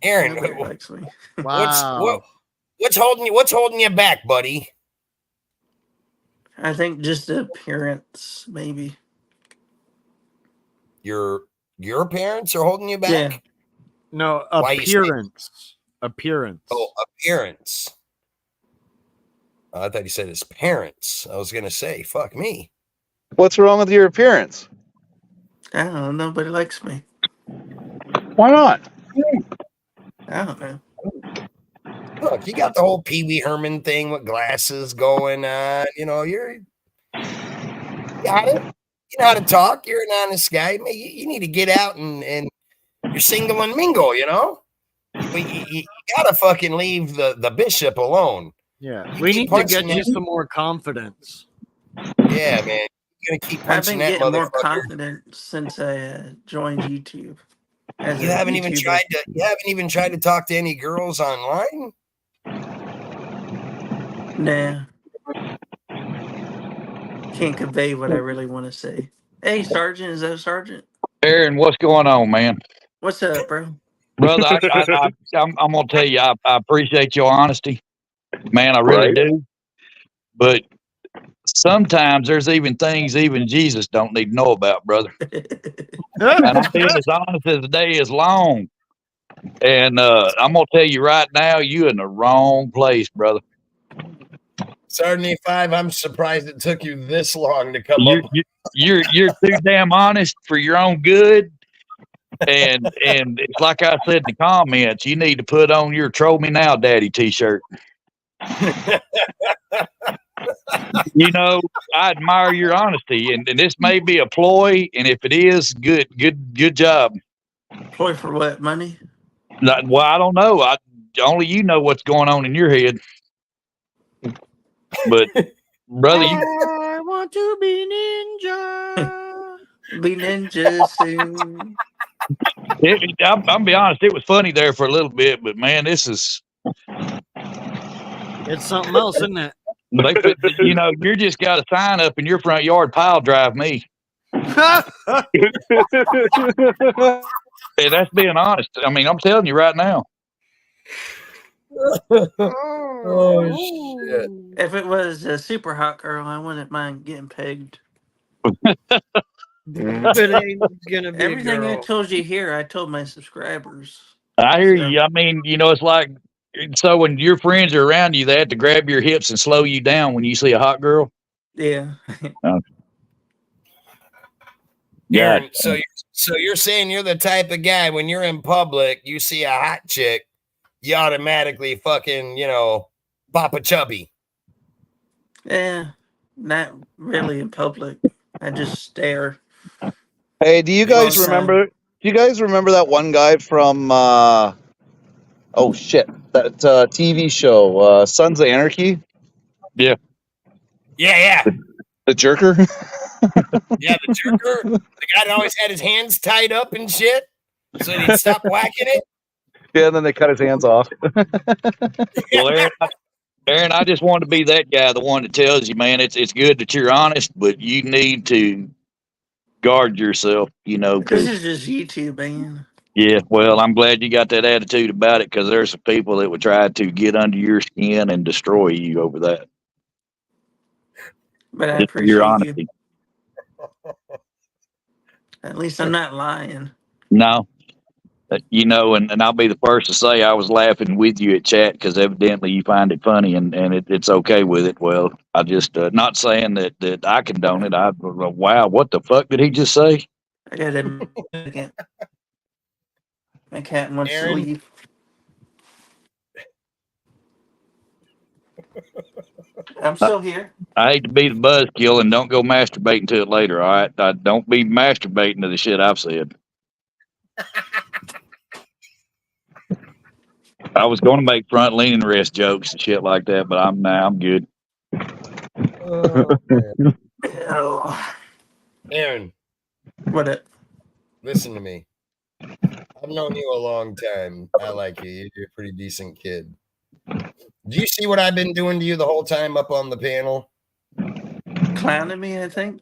Aaron, Nobody likes me. Wow. what's holding you back, buddy? I think just the appearance, maybe. Your parents are holding you back? Yeah. No, Why you say- appearance. Appearance. Oh, appearance. I thought you said his parents. I was gonna say, fuck me. What's wrong with your appearance? I don't know. Nobody likes me. Why not? I don't know. Look, you got the whole Pee Wee Herman thing with glasses going on. You got it. You know how to talk. You're an honest guy. You need to get out and you're single and mingle, But you gotta fucking leave the bishop alone. Yeah. You We keep need to get punching you that- some more confidence. Yeah, man. You're gonna keep I've punching been that getting more motherfucker. confident since I joined YouTube. As You a haven't even YouTuber. tried to talk to any girls online? Nah. Can't convey what I really want to say. Hey, Sergeant, is that a Sergeant? Aaron, what's going on, man? What's up, bro? Brother, I'm going to tell you, I appreciate your honesty. Man, I really do. But sometimes there's even things even Jesus don't need to know about, brother. And I'm being as honest as the day is long. And I'm going to tell you right now, you in the wrong place, brother. Sergeant 5, I'm surprised it took you this long to come up. You're too damn honest for your own good. And it's like I said in the comments, you need to put on your "Troll Me Now, Daddy" T-shirt. You know, I admire your honesty, and this may be a ploy, and if it is, good job. Ploy for what? Money? Well, I don't know. Only you know what's going on in your head. But brother, I want to be ninja. Be ninja soon. I'm be honest, it was funny there for a little bit, but man, this is It's something else, isn't it? you know, you just got a sign up in your front yard, pile drive me. Hey, that's being honest. I mean, I'm telling you right now. Oh shit! If it was a super hot girl, I wouldn't mind getting pegged. But it ain't gonna be Everything a I girl. told you here, I told my subscribers. I hear So- you. I mean, you know, it's like so when your friends are around you, they have to grab your hips and slow you down when you see a hot girl. Yeah. Aaron, so you're saying you're the type of guy when you're in public, you see a hot chick, you automatically fucking, pop a chubby. Yeah. Not really in public. I just stare. Hey, do you guys Yes. remember? Do you guys remember that one guy from? Oh shit, that TV show, Sons of Anarchy, Yeah. the jerker. Yeah, the jerker. The guy that always had his hands tied up and shit. So he'd stop whacking it. Yeah, and then they cut his hands off. Well, Aaron, I just want to be that guy, the one that tells you, man, it's good that you're honest, but you need to guard yourself, you know. This is just YouTube, man. Yeah, well, I'm glad you got that attitude about it because there's some people that would try to get under your skin and destroy you over that. But I Just for your appreciate honesty. you. At least I'm not lying. No. You know, and I'll be the first to say I was laughing with you at chat because evidently you find it funny and it's okay with it. Well, I just not saying that I condone it. Wow, what the fuck did he just say? I got to again. My cat wants Aaron? to leave. I'm still here. I hate to be the buzzkill and don't go masturbating to it later. All right, don't be masturbating to the shit I've said. I was going to make front leaning rest jokes and shit like that, but I'm good. Oh, Aaron, what it? listen to me. I've known you a long time. I like you. You're a pretty decent kid. Do you see what I've been doing to you the whole time up on the panel? Clowning me, I think.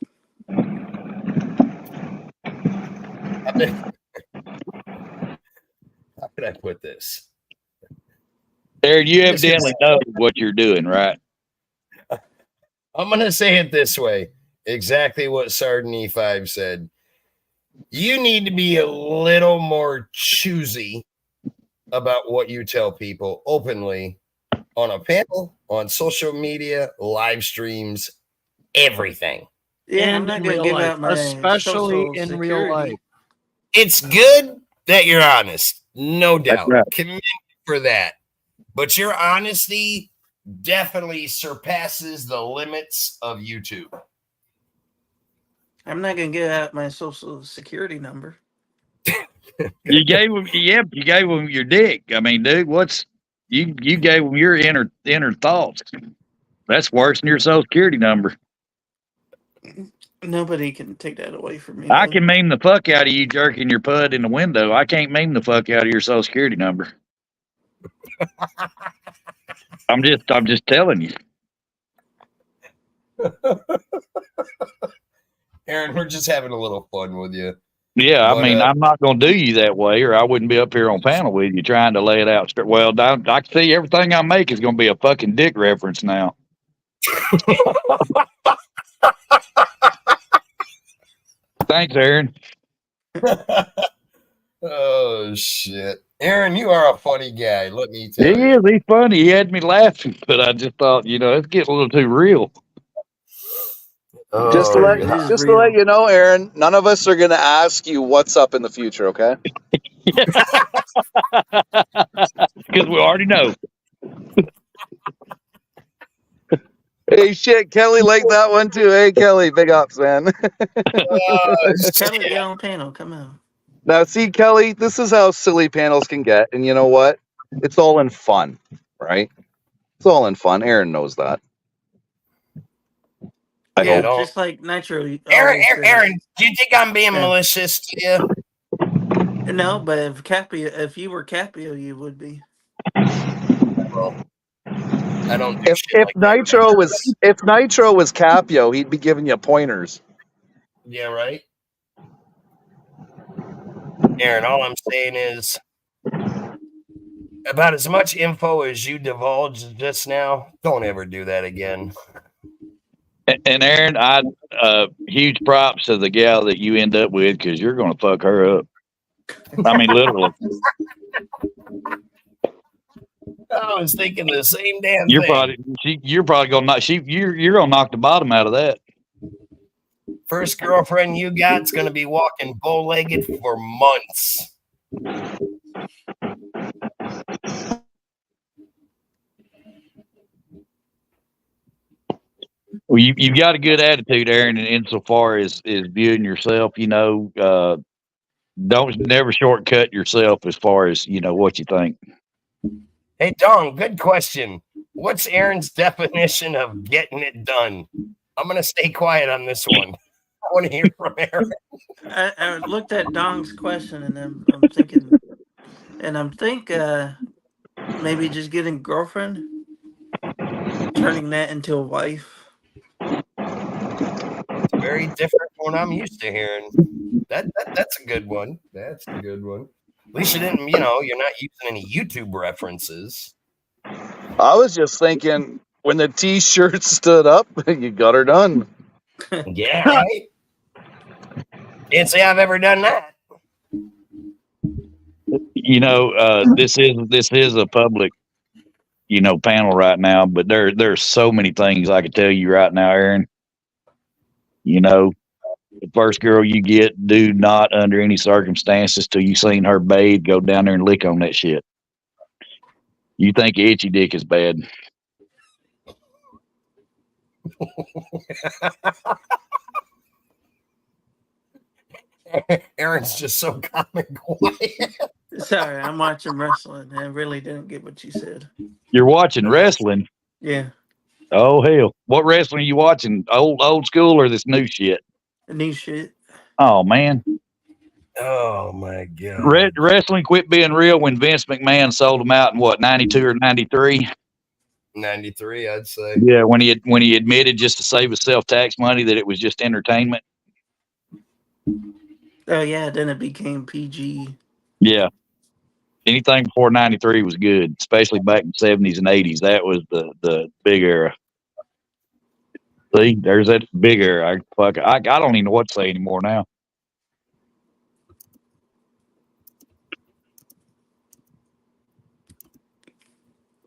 How could I put this? Aaron, you evidently know what you're doing, right? I'm going to say it this way. Exactly what Sardin E5 said. You need to be a little more choosy about what you tell people openly on a panel, on social media, live streams, everything. Yeah, I'm And not in going to real give life, out my especially social in real security. life. It's good that you're honest, no doubt. right. Commend you for that. But your honesty definitely surpasses the limits of YouTube. I'm not going to give out my social security number. You gave him, you gave him your dick. I mean, dude, you gave him your inner thoughts. That's worse than your social security number. Nobody can take that away from me. I though. can meme the fuck out of you jerking your pud in the window. I can't meme the fuck out of your social security number. I'm just telling you. Aaron, we're just having a little fun with you. Yeah, But, I mean, I'm not going to do you that way, or I wouldn't be up here on panel with you trying to lay it out straight. Well, I can see everything I make is going to be a fucking dick reference now. Thanks, Aaron. Oh, shit. Aaron, you are a funny guy. Let me tell He you. is. He's funny. He had me laughing, but I just thought, it's getting a little too real. Oh, Just to let It is just to let real. you know, Aaron, none of us are going to ask you what's up in the future, okay? Because we already know. Hey, shit, Kelly liked that one too. Hey, Kelly, big ups, man. Kelly, shit. get on panel. Come on. Now, see, Kelly, this is how silly panels can get, and you know what? It's all in fun, right? It's all in fun. Aaron knows that. I Yeah, hope. don't. just like Nitro Aaron, always says. Aaron, do you think I'm being Yeah. malicious to you? No, but if you were Capio, you would be. Well, I don't do If shit like that. Nitro was Capio, he'd be giving you pointers. Yeah, right. Aaron, all I'm saying is about as much info as you divulged just now. Don't ever do that again. And Aaron, huge props to the gal that you end up with because you're going to fuck her up. I mean, literally. I was thinking the same damn thing. You're probably going to knock. You're going to knock the bottom out of that. First girlfriend you got's going to be walking bow-legged for months. Well, you've got a good attitude, Aaron, insofar as viewing yourself. Don't never shortcut yourself as far as what you think. Hey, Dong, good question. What's Aaron's definition of getting it done? I'm going to stay quiet on this one. I want to hear from Aaron. I looked at Dong's question and I'm thinking, maybe just getting girlfriend, turning that into a wife. Very different from what I'm used to hearing. That's a good one. That's a good one. At least you didn't, you're not using any YouTube references. I was just thinking when the T-shirt stood up, you got her done. Yeah, right. Can't say I've ever done that. This is a public panel right now, but there's so many things I could tell you right now, Aaron. The first girl you get, do not under any circumstances till you seen her bathe, go down there and lick on that shit. You think itchy dick is bad. Aaron's just so calm and quiet. Sorry, I'm watching wrestling. I really didn't get what you said. You're watching wrestling? Yeah, Oh hell! What wrestling are you watching? Old school or this new shit? new shit. Oh man, Oh my god! wrestling quit being real when Vince McMahon sold them out in what 92 or 93. 93, I'd say. Yeah, when he admitted just to save himself tax money that it was just entertainment. Oh yeah, then it became PG. Yeah. Anything before 93 was good, especially back in the 70s and 80s. That was the big era. See, there's that big era. I don't even know what to say anymore now.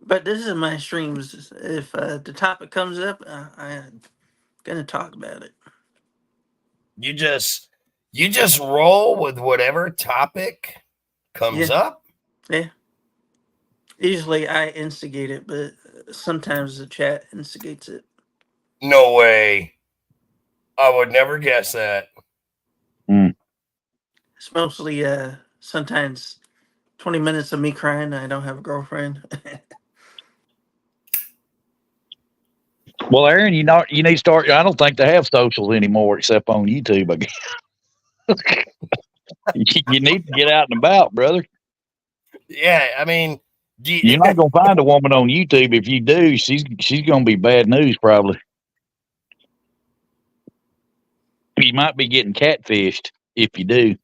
But this is my streams. If the topic comes up, I'm gonna talk about it. You just roll with whatever topic comes up. Yeah. Usually I instigate it, but sometimes the chat instigates it. No way. I would never guess that. It's mostly sometimes 20 minutes of me crying I don't have a girlfriend. Well, Aaron, you need to start. I don't think they have socials anymore except on YouTube. I guess. You need to get out and about, brother. Yeah, I mean, you're not gonna find a woman on YouTube. If you do, she's gonna be bad news probably. You might be getting catfished if you do.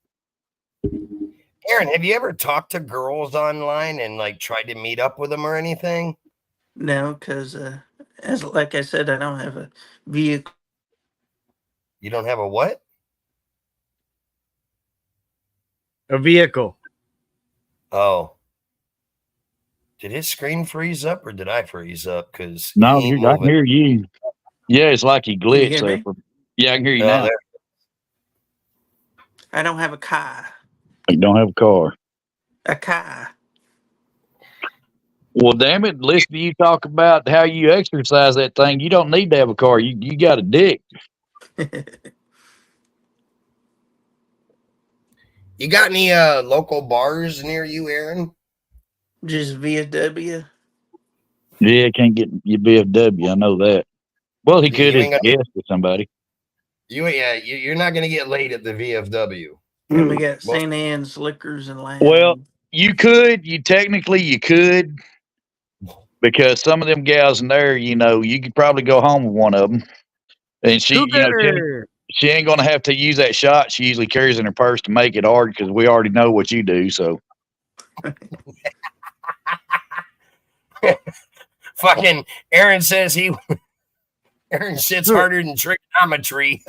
Aaron, have you ever talked to girls online and like tried to meet up with them or anything? No, because like I said, I don't have a vehicle. You don't have a what? A vehicle. Oh. Did his screen freeze up or did I freeze up? Because no, I hear you. Yeah, it's like he glitched there. Yeah, I can hear you Oh, now. there. I don't have a car. You don't have a car. A car. Well, damn it! Listen to you talk about how you exercise that thing. You don't need to have a car. You got a dick. You got any local bars near you, Aaron? Just VFW. Yeah, can't get your BFW. I know that. Well, he could You as ain't a got guest with somebody. you're not gonna get laid at the VFW. And we got Well, St. Anne's Liquors and Well, Lounge. you could. You could, because some of them gals in there, you could probably go home with one of them, and Cougar. she ain't gonna have to use that shot she usually carries in her purse to make it hard because we already know what you do. So fucking Aaron says Aaron shits harder than trigonometry.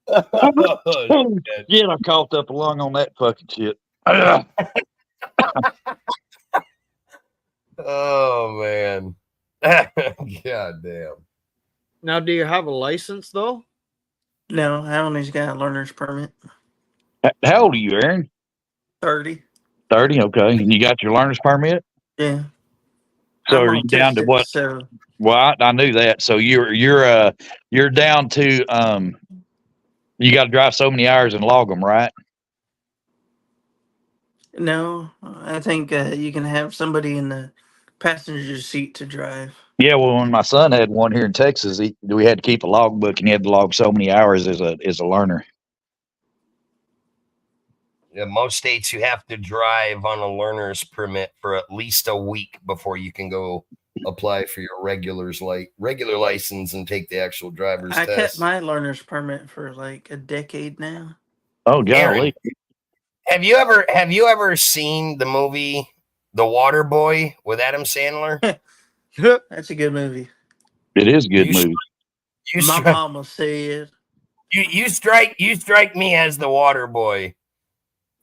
oh, shit, I coughed up a lung on that fucking shit. Oh man. God damn. Now, do you have a license though? No, I only got a learner's permit. How old are you, Aaron? 30. 30. Okay, and you got your learner's permit. Yeah. So I'm are you down to autistic, what? so Well, I knew that. So you're down to you got to drive so many hours and log them, right? no, I think you can have somebody in the passenger seat to drive. Yeah. Well, when my son had one here in Texas, we had to keep a logbook, and he had to log so many hours as a learner. Yeah, most states you have to drive on a learner's permit for at least a week before you can go apply for your regular license and take the actual driver's I kept test. my learner's permit for like a decade now. Oh, Aaron, golly! have you ever seen the movie The Water Boy with Adam Sandler? That's a good movie. It is a good You movie. You My stri- mama said. you strike me as the Water Boy.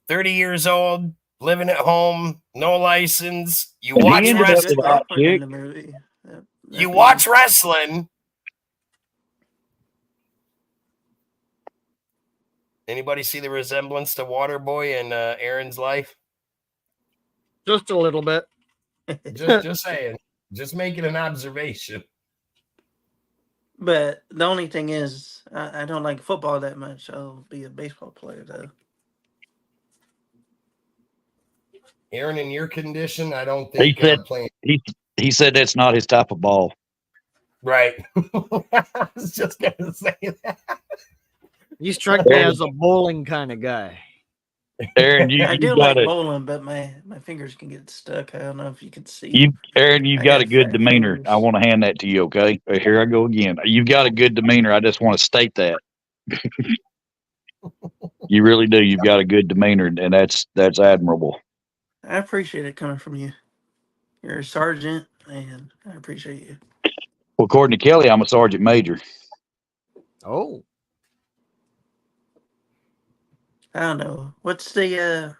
30 years old, living at home, no license. You And he watch He had ended a up good with wrestling. a hot girlfriend in chick. the movie. You watch wrestling. Anybody see the resemblance to Waterboy in Aaron's life? Just a little bit. Just saying. Just making an observation. But the only thing is, I don't like football that much. I'll be a baseball player though. Aaron, in your condition, I don't He think said playing. he said that's not his type of ball. Right. I was just gonna say that. You strike me as a bowling kind of guy. Aaron, you I do got like a bowling, but my fingers can get stuck. I don't know if you can see. Aaron, you've I got a got good fat demeanor. fingers. I want to hand that to you. Okay, here I go again. You've got a good demeanor. I just want to state that. You really do. You've got a good demeanor, and that's admirable. I appreciate it coming from you. You're a sergeant, and I appreciate you. Well, according to Kelly, I'm a sergeant major. Oh, I don't know. What's your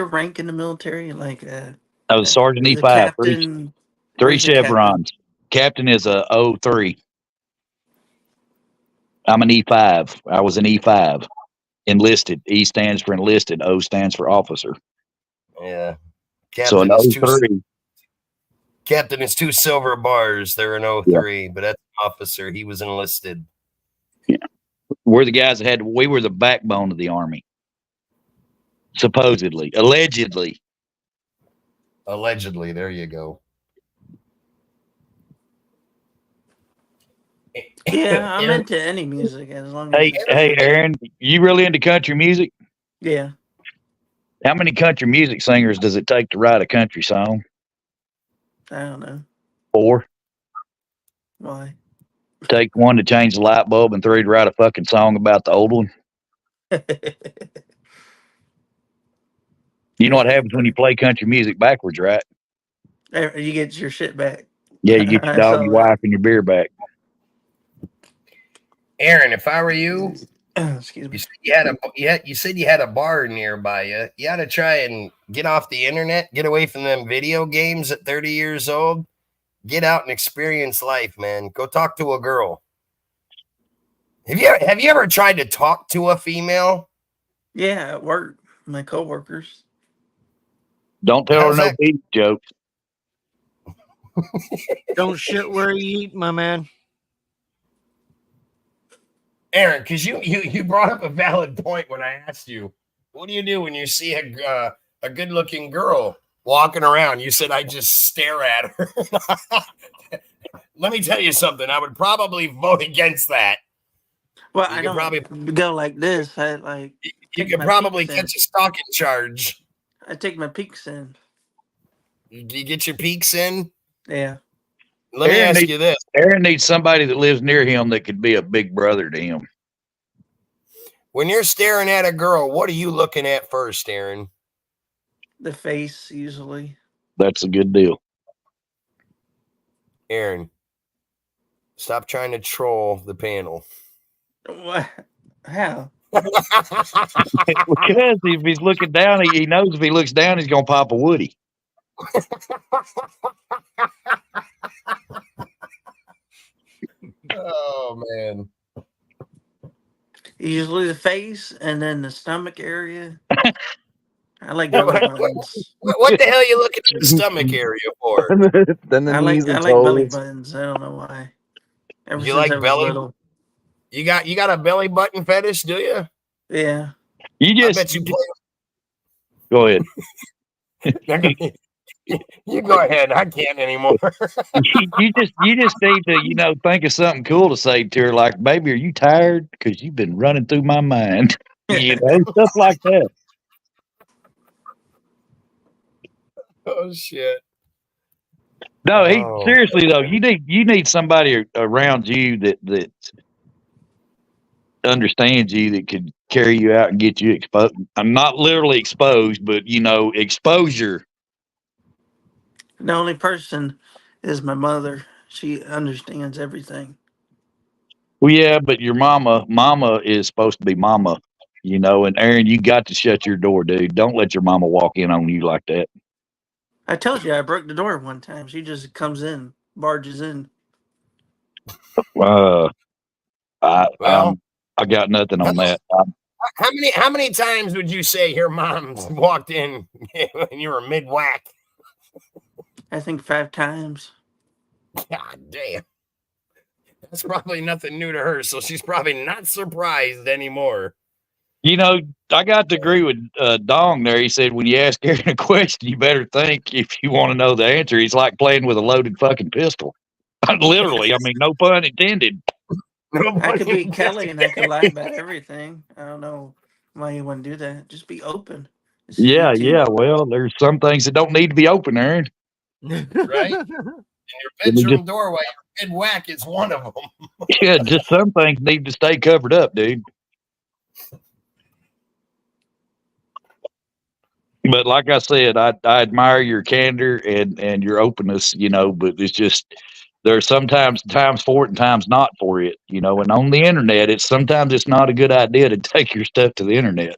rank in the military? Like I was Sergeant is a E5, captain. three What is a captain? chevrons. Captain is a 03. I'm an E5. I was an E5. Enlisted. E stands for enlisted. O stands for officer. Yeah. So an Captain 03. is two silver bars. They're an 03, but that's an officer. He was enlisted. Yeah. We're the guys that we were the backbone of the Army. Supposedly. Allegedly. Allegedly, there you go. Yeah, I'm Aaron- into any music as long as Hey, Aaron, you really into country music? yeah. How many country music singers does it take to write a country song? I don't know 4. why. Take 1 to change the light bulb and 3 to write a fucking song about the old one. You know what happens when you play country music backwards, right? You get your shit back. Yeah, you get your I dog, saw your that. wife, and your beer back. Aaron, if I were you, Excuse me. You said you had a bar nearby you. You ought to try and get off the internet, get away from them video games at 30 years old. Get out and experience life, man. Go talk to a girl. Have you ever tried to talk to a female? Yeah, at work, my coworkers. Don't tell How's her no that? beef jokes. Don't shit where you eat, my man. Aaron, because you brought up a valid point when I asked you, what do you do when you see a good looking girl walking around? You said I just stare at her. Let me tell you something. I would probably vote against that. Well, You I could don't probably go like this. I like you take could my probably peeks in. catch a stalking charge. I take my peeks in. You get your peeks in. Yeah. Let me ask you this: Aaron needs somebody that lives near him that could be a big brother to him. when you're staring at a girl, what are you looking at first, Aaron? The face usually. That's a good deal. Aaron, stop trying to troll the panel. What? How? Because if he's looking down, he knows if he looks down, he's gonna pop a Woody. Oh man. Usually the face and then the stomach area. I like belly buttons. What the hell are you looking at the stomach area for? Then the I knees like and belly toes. buttons. I don't know why. Ever You since like I was belly? little. You got a belly button fetish, do you? Yeah. You I just bet you play. go ahead. You go ahead. I can't anymore. You just need to think of something cool to say to her, like, "Baby, are you tired? Because you've been running through my mind." Stuff like that. Oh shit. No, Oh, seriously though, you need somebody around you that understands you, that could carry you out and get you exposed. I'm not literally exposed, but exposure. The only person is my mother. She understands everything. Well, yeah, but your mama is supposed to be mama, and Aaron, you got to shut your door, dude. Don't let your mama walk in on you like that. I told you I broke the door one time. She just comes in, barges in. Uh, I well, I got nothing on that. how many times would you say your mom walked in when you were mid whack? I think 5 times. God damn. That's probably nothing new to her, so she's probably not surprised anymore. I got to agree with Dong there. He said, when you ask Aaron a question, you better think if you want to know the answer. He's like playing with a loaded fucking pistol. Literally, I mean, no pun intended. I could be Kelly and I could lie about everything. I don't know why you wouldn't do that. Just be open. This is Yeah, YouTube. yeah. Well, there's some things that don't need to be open, Aaron. Right? And your bedroom doorway, your mid whack is one of them. Yeah, just some things need to stay covered up, dude. But like I said, I admire your candor and your openness, but it's just there's sometimes times for it and times not for it, and on the internet, sometimes it's not a good idea to take your stuff to the internet.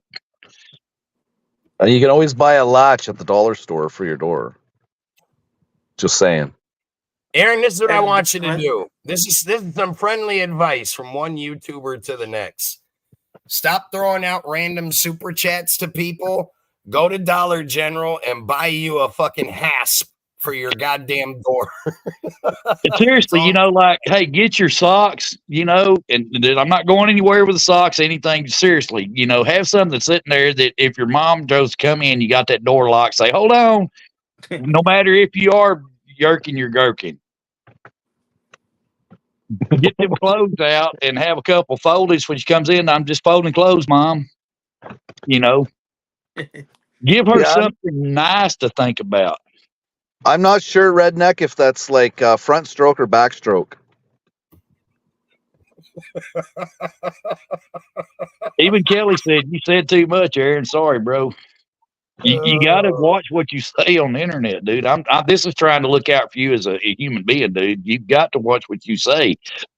And you can always buy a latch at the dollar store for your door. Just saying. Aaron, this is what I want you to What? do. This is some friendly advice from one YouTuber to the next. Stop throwing out random super chats to people. Go to Dollar General and buy you a fucking hasp for your goddamn door. Seriously, like, hey, get your socks, and I'm not going anywhere with the socks, anything. Seriously, have something sitting there that if your mom goes to come in, you got that door locked, say, hold on. No matter if you are yerking, you're gherkin. Get them clothes out and have a couple foldings when she comes in. I'm just folding clothes, Mom. Give her something nice to think about. I'm not sure, Redneck, if that's like front stroke or backstroke. Even Kelly said, you said too much, Aaron. Sorry, bro. You got to watch what you say on the internet, dude. This is trying to look out for you as a human being, dude. You've got to watch what you say.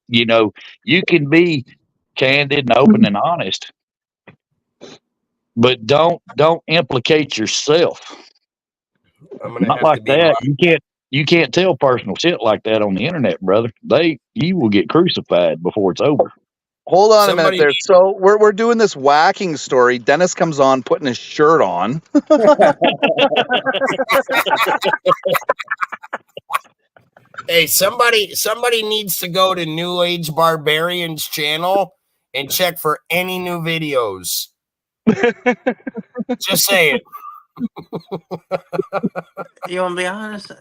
You can be candid and open and honest. But don't implicate yourself. I'm gonna Not have like to be that. You can't tell personal shit like that on the internet, brother. You will get crucified before it's over. Hold on a Somebody- minute there. So we're doing this whacking story. Dennis comes on putting his shirt on. Hey, somebody needs to go to New Age Barbarian's channel and check for any new videos. Just saying. You want to be honest?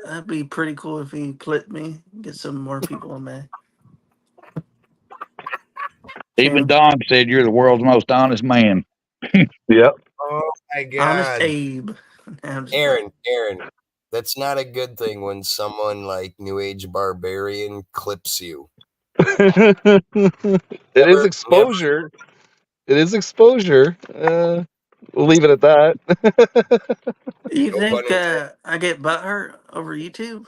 That'd be pretty cool if he clipped me. Get some more people on that. Even Don said you're the world's most honest man. Yep. Oh my god. Honest Abe. I'm just- Aaron, that's not a good thing when someone like New Age Barbarian clips you. It is exposure. It is exposure. We'll leave it at that. You No think pun intended. I get butthurt over YouTube?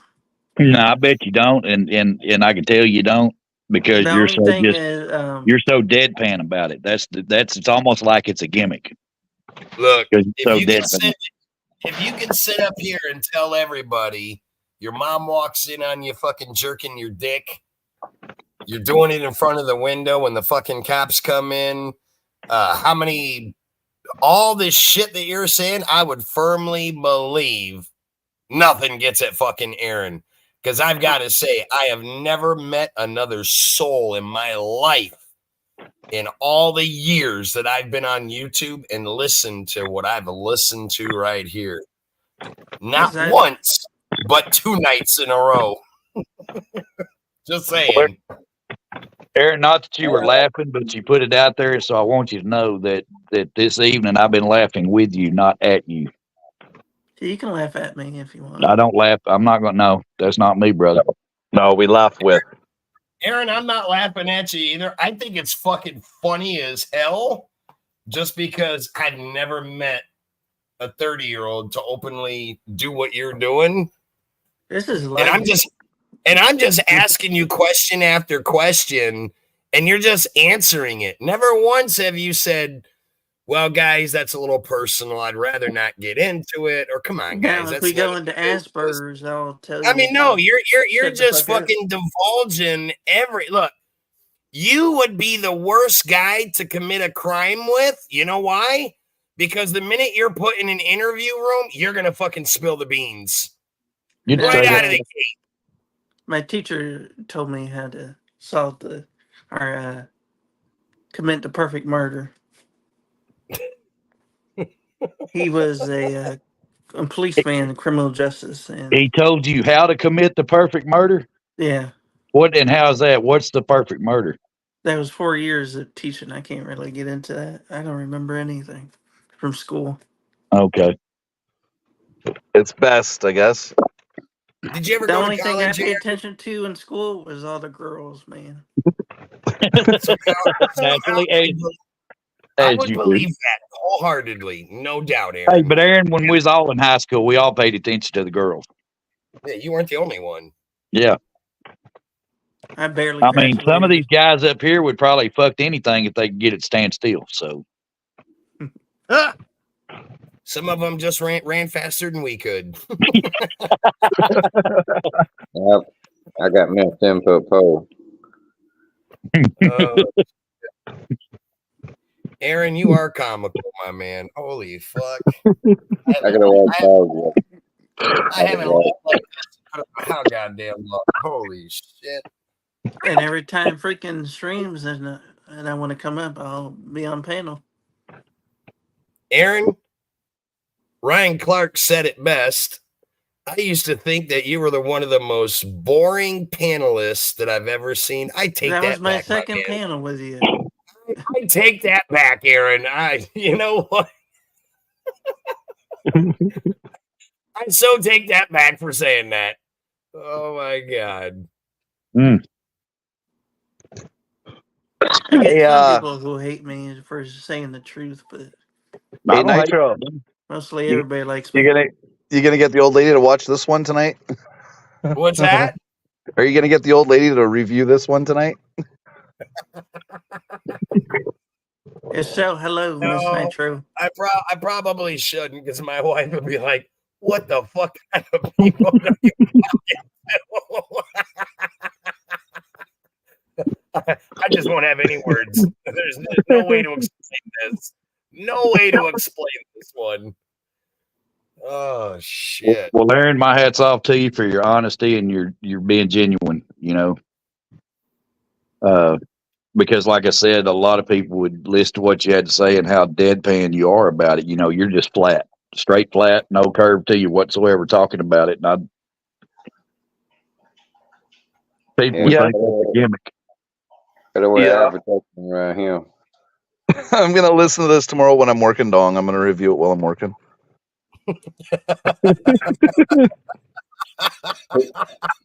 No, I bet you don't, and I can tell you don't because The you're only so thing just is, you're so deadpan about it. That's it's almost like it's a gimmick. Look, 'Cause you're if so you can deadpan. sit up here and tell everybody your mom walks in on you fucking jerking your dick, you're doing it in front of the window when the fucking cops come in, all this shit that you're saying, I would firmly believe nothing gets at fucking Aaron. Because I've got to say, I have never met another soul in my life in all the years that I've been on YouTube and listened to what I've listened to right here. Not once, but 2 nights in a row. Just saying. Aaron, not that you were laughing, but you put it out there, so I want you to know that this evening I've been laughing with you, not at you. you can laugh at me if you want. I don't laugh. I'm not going to. No, that's not me, brother. No, we laugh with. Aaron, I'm not laughing at you either. I think it's fucking funny as hell just because I've never met a 30-year-old to openly do what you're doing. This is like, and I'm just asking you question after question, and you're just answering it. Never once have you said, well, guys, that's a little personal. I'd rather not get into it. Or come on, guys. Now, if we go into Asperger's, I'll tell you. I mean, no, you're just fucking divulging look. You would be the worst guy to commit a crime with. You know why? Because the minute you're put in an interview room, you're gonna fucking spill the beans. Right out of the gate. My teacher told me how to solve commit the perfect murder. He was a policeman in criminal justice. And he told you how to commit the perfect murder? Yeah. What and how's that? What's the perfect murder? That was 4 years of teaching. I can't really get into that. I don't remember anything from school. Okay. It's best, I guess. Did you ever the go only to thing I college? paid attention to in school was all the girls, man. I would believe that wholeheartedly, no doubt, Aaron. Hey, but Aaron, when we was all in high school, we all paid attention to the girls. Yeah, you weren't the only one. Yeah. I barely. I mean, some of these guys up here would probably fucked anything if they could get it stand still. So. Some of them just ran faster than we could. Yep. I got me a 10-foot pole. Aaron, you are comical, my man. Holy fuck. I gotta watch dogs. I haven't laughed like this. I don't know how goddamn long. Holy shit. And every time freaking streams and I want to come up, I'll be on panel. Aaron, Ryan Clark said it best. I used to think that you were one of the most boring panelists that I've ever seen. I take that back. That was my second panel with you. I take that back, Aaron. You know what? I so take that back for saying that. Oh my god. I get some people who hate me for saying the truth, but hey, Nitro. Mostly everybody likes me. You gonna get the old lady to watch this one tonight? What's that? Are you gonna get the old lady to review this one tonight? It's so hello, Miss No. Nitro. I probably shouldn't because my wife would be like, "What the fuck kind of people are you talking to?" I just won't have any words. There's no way to explain this. No way to explain this one. Oh shit! Well, Aaron, my hat's off to you for your honesty and you're being genuine. Because like I said, a lot of people would listen to what you had to say and how deadpan you are about it. You're just flat, straight flat, no curve to you whatsoever talking about it. And people would Yeah. think that's a gimmick. Better wear Yeah. advertising around here. I'm gonna listen to this tomorrow when I'm working, Dong. I'm gonna review it while I'm working. This is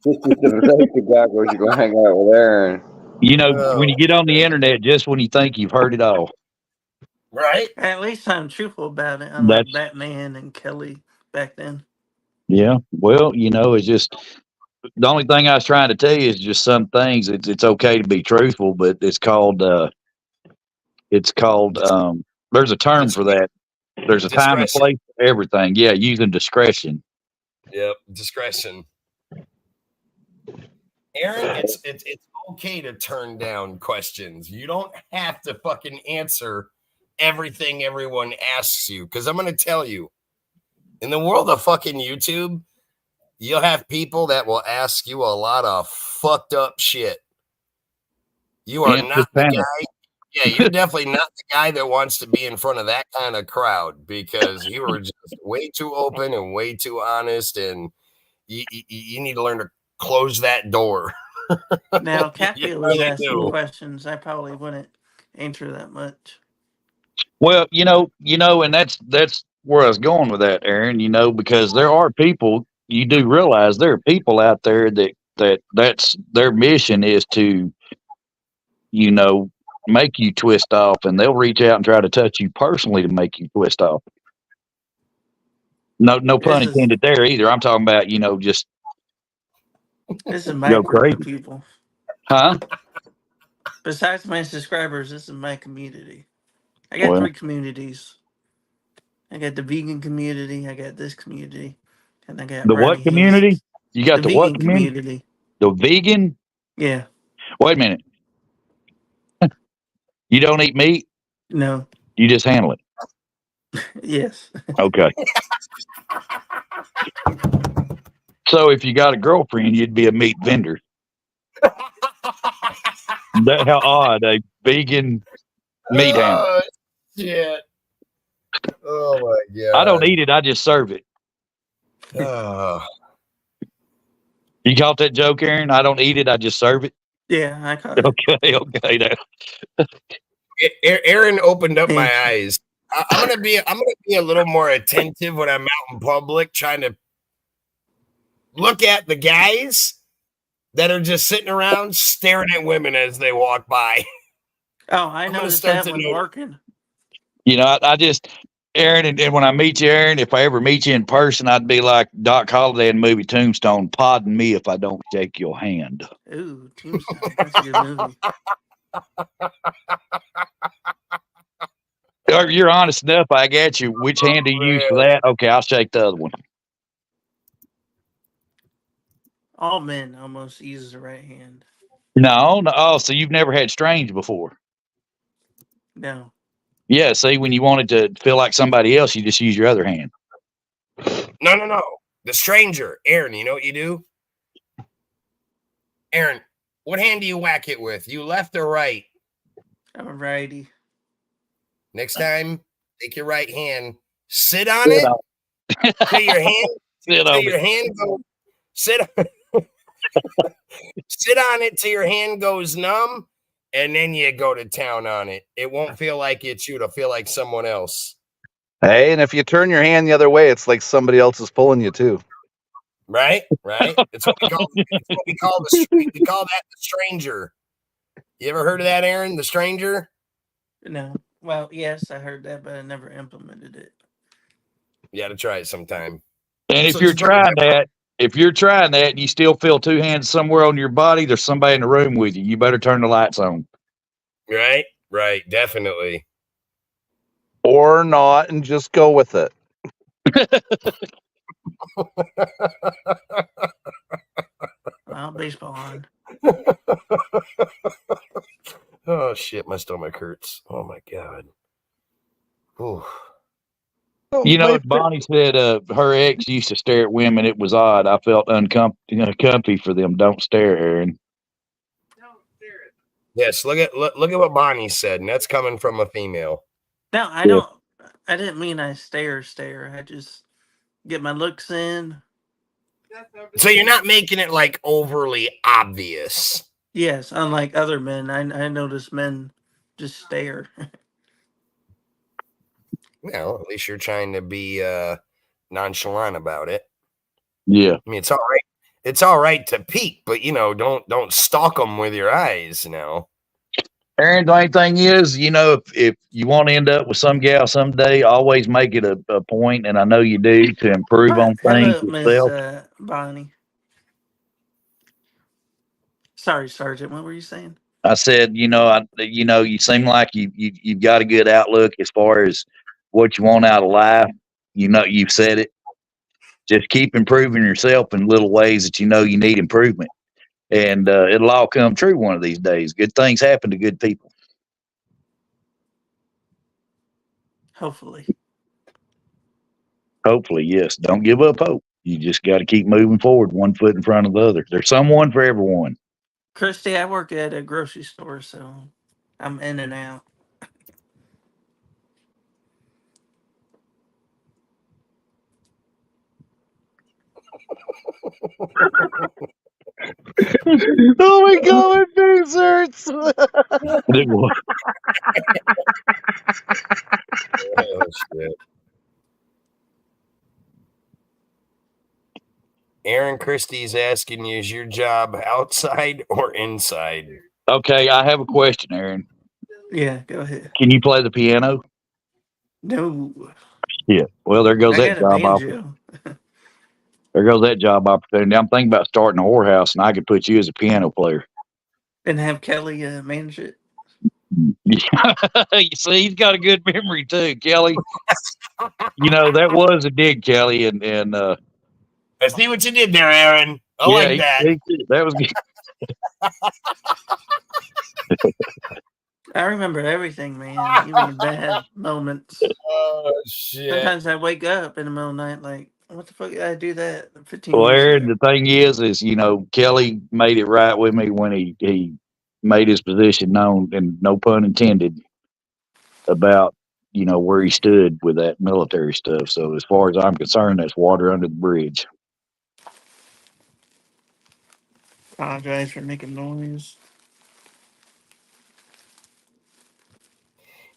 the safety goggles. You're gonna hang out with Aaron. When you get on the internet, just when you think you've heard it all. Right? At least I'm truthful about it, unlike Batman and Kelly back then. Yeah. Well, it's just the only thing I was trying to tell you is just some things. It's okay to be truthful, but it's called there's a term for that. There's a time and Discretion. place for everything. Yeah, using discretion. Yep, discretion. Aaron, it's okay to turn down questions. You don't have to fucking answer everything everyone asks you. Because I'm going to tell you, in the world of fucking YouTube, you'll have people that will ask you a lot of fucked up shit. You are not the guy. Yeah, you're definitely not the guy that wants to be in front of that kind of crowd because you are just way too open and way too honest, and you need to learn to close that door. Now, Cappy was asking questions. I probably wouldn't answer that much. Well, and that's where I was going with that, Aaron. Because there are people. You do realize there are people out there that's their mission is to, make you twist off, and they'll reach out and try to touch you personally to make you twist off. No pun intended there either. I'm talking about, just this is my group of people. Huh? Besides my subscribers, this is my community. I got 3 communities. I got the vegan community, I got this community, and I got the what community? Hayes. You got the what community? The vegan? Yeah. Wait a minute. You don't eat meat? No. You just handle it? Yes. Okay. So if you got a girlfriend, you'd be a meat vendor. That how odd a vegan meat handler. Shit. Oh my god. I don't eat it, I just serve it. You caught that joke, Aaron? I don't eat it, I just serve it. Yeah, I caught it. Okay. Now. Aaron opened up my eyes. I'm gonna be a little more attentive when I'm out in public, trying to look at the guys that are just sitting around staring at women as they walk by. Oh, I noticed that when working. I just, Aaron, and when I meet you, Aaron, if I ever meet you in person, I'd be like Doc Holliday in the movie Tombstone, pardon me if I don't shake your hand. Ooh, Tombstone. That's a good movie. You're honest enough, I got you. Which hand do you use for that? Okay, I'll shake the other one. All men almost use the right hand. No. Oh, so you've never had strange before? No. Yeah, see, when you wanted to feel like somebody else, you just use your other hand. No. The stranger. Aaron, you know what you do? Aaron, what hand do you whack it with? You left or right? I'm a righty. Next time, take your right hand, sit on it, till your hand, sit on it till your hand goes numb, and then you go to town on it. It won't feel like it's you; it'll feel like someone else. Hey, and if you turn your hand the other way, it's like somebody else is pulling you too. Right. It's what we call that the stranger. You ever heard of that, Aaron? The stranger? No. Well, yes, I heard that, but I never implemented it. You got to try it sometime. And if you're trying that, and you still feel 2 hands somewhere on your body, there's somebody in the room with you. You better turn the lights on. Right. Right, definitely. Or not, and just go with it. Well, baseball on. Oh shit, my stomach hurts. Oh my god. Ooh. You know, Bonnie said her ex used to stare at women. It was odd. I felt uncomfy for them. Don't stare, Aaron. Yes, look at what Bonnie said, and that's coming from a female. No, I don't. I didn't mean I stare. I just get my looks in. So you're not making it like overly obvious. Yes, unlike other men, I notice men just stare. Well, at least you're trying to be nonchalant about it. Yeah. I mean, it's all right. It's all right to peek, but don't stalk them with your eyes. Aaron, the only thing is, if you want to end up with some gal someday, always make it a point, and I know you do, to improve on things Hello, Miss yourself. Bonnie. Sorry, Sergeant. What were you saying? I said, you seem like you've got a good outlook as far as what you want out of life. You've said it. Just keep improving yourself in little ways that you need improvement, and it'll all come true one of these days. Good things happen to good people. Hopefully. Hopefully, yes. Don't give up hope. You just got to keep moving forward, one foot in front of the other. There's someone for everyone. Christy, I work at a grocery store, so I'm in and out. Oh my god, my face hurts. It was. Oh shit. Aaron Christie's asking you, is your job outside or inside? Okay, I have a question, Aaron. Yeah, go ahead. Can you play the piano? No, Yeah. Well, there goes I that got a job opportunity. banjo. There goes that job opportunity. I'm thinking about starting a whorehouse, and I could put you as a piano player. And have Kelly manage it. You see, he's got a good memory too, Kelly. That was a dig, Kelly, and I see what you did there, Aaron. I yeah, like that. that was good. I remember everything, man, even the bad moments. Oh shit. Sometimes I wake up in the middle of the night like, what the fuck did I do that 15 Well, years Aaron, ago? the thing is, Kelly made it right with me when he made his position known, and no pun intended, about where he stood with that military stuff. So as far as I'm concerned, that's water under the bridge. Apologize for making noise.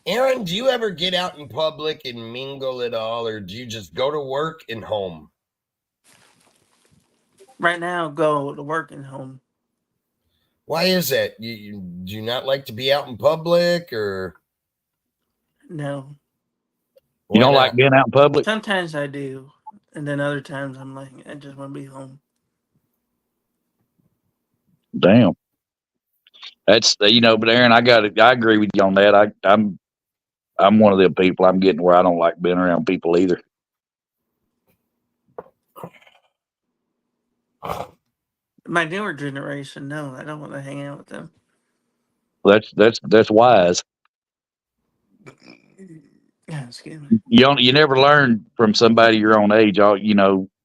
Aaron, do you ever get out in public and mingle at all, or do you just go to work and home? Right now, go to work and home. Why is that? You do you not like to be out in public, or No. You don't like being out in public? Sometimes I do. And then other times I'm like, I just want to be home. Damn. That's but Aaron, I agree with you on that. I'm one of them people. I'm getting where I don't like being around people either. My newer generation, no, I don't want to hang out with them. That's wise. Yeah, excuse me. You never learn from somebody your own age.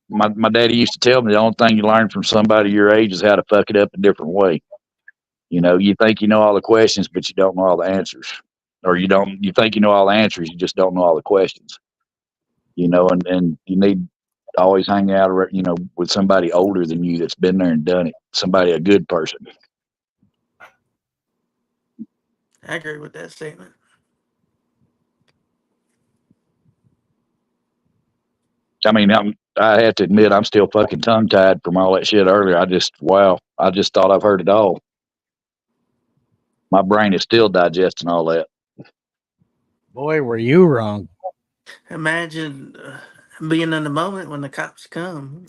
My daddy used to tell me the only thing you learn from somebody your age is how to fuck it up a different way. You think you know all the questions, but you don't know all the answers, or you think you know all the answers, you just don't know all the questions. And you need to always hang out, with somebody older than you that's been there and done it. Somebody, a good person. I agree with that statement. I mean, I have to admit, I'm still fucking tongue tied from all that shit earlier. I just thought I've heard it all. My brain is still digesting all that. Boy, were you wrong. Imagine being in the moment when the cops come.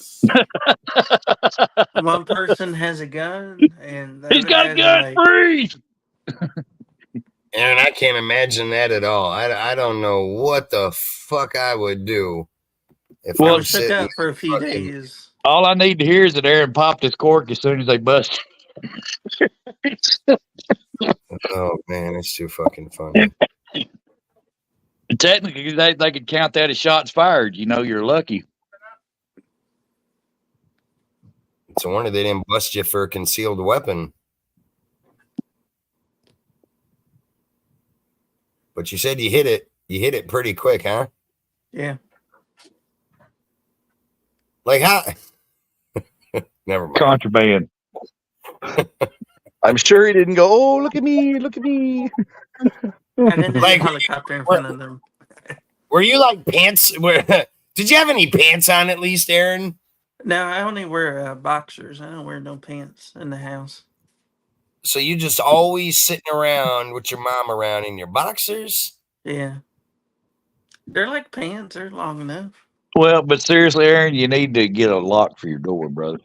One person has a gun and the He's other got a guys are gun, like, freeze! And I can't imagine that at all. I don't know what the fuck I would do if I Well, I'm was shook sitting up for a few fucking. days. all I need to hear is that Aaron popped his cork as soon as they busted. Oh man, it's too fucking funny. Technically, they could count that as shots fired. You know, you're lucky. It's a wonder they didn't bust you for a concealed weapon. But you said you hit it. You hit it pretty quick, huh? Yeah. Like how? Never mind. Contraband. I'm sure he didn't go, oh, look at me, look at me. I didn't Like, helicopter in front of them. Were you like pants? Did you have any pants on at least, Aaron? No, I only wear boxers. I don't wear no pants in the house. So you just always sitting around with your mom around in your boxers? Yeah. They're like pants. They're long enough. Well, but seriously, Aaron, you need to get a lock for your door, brother.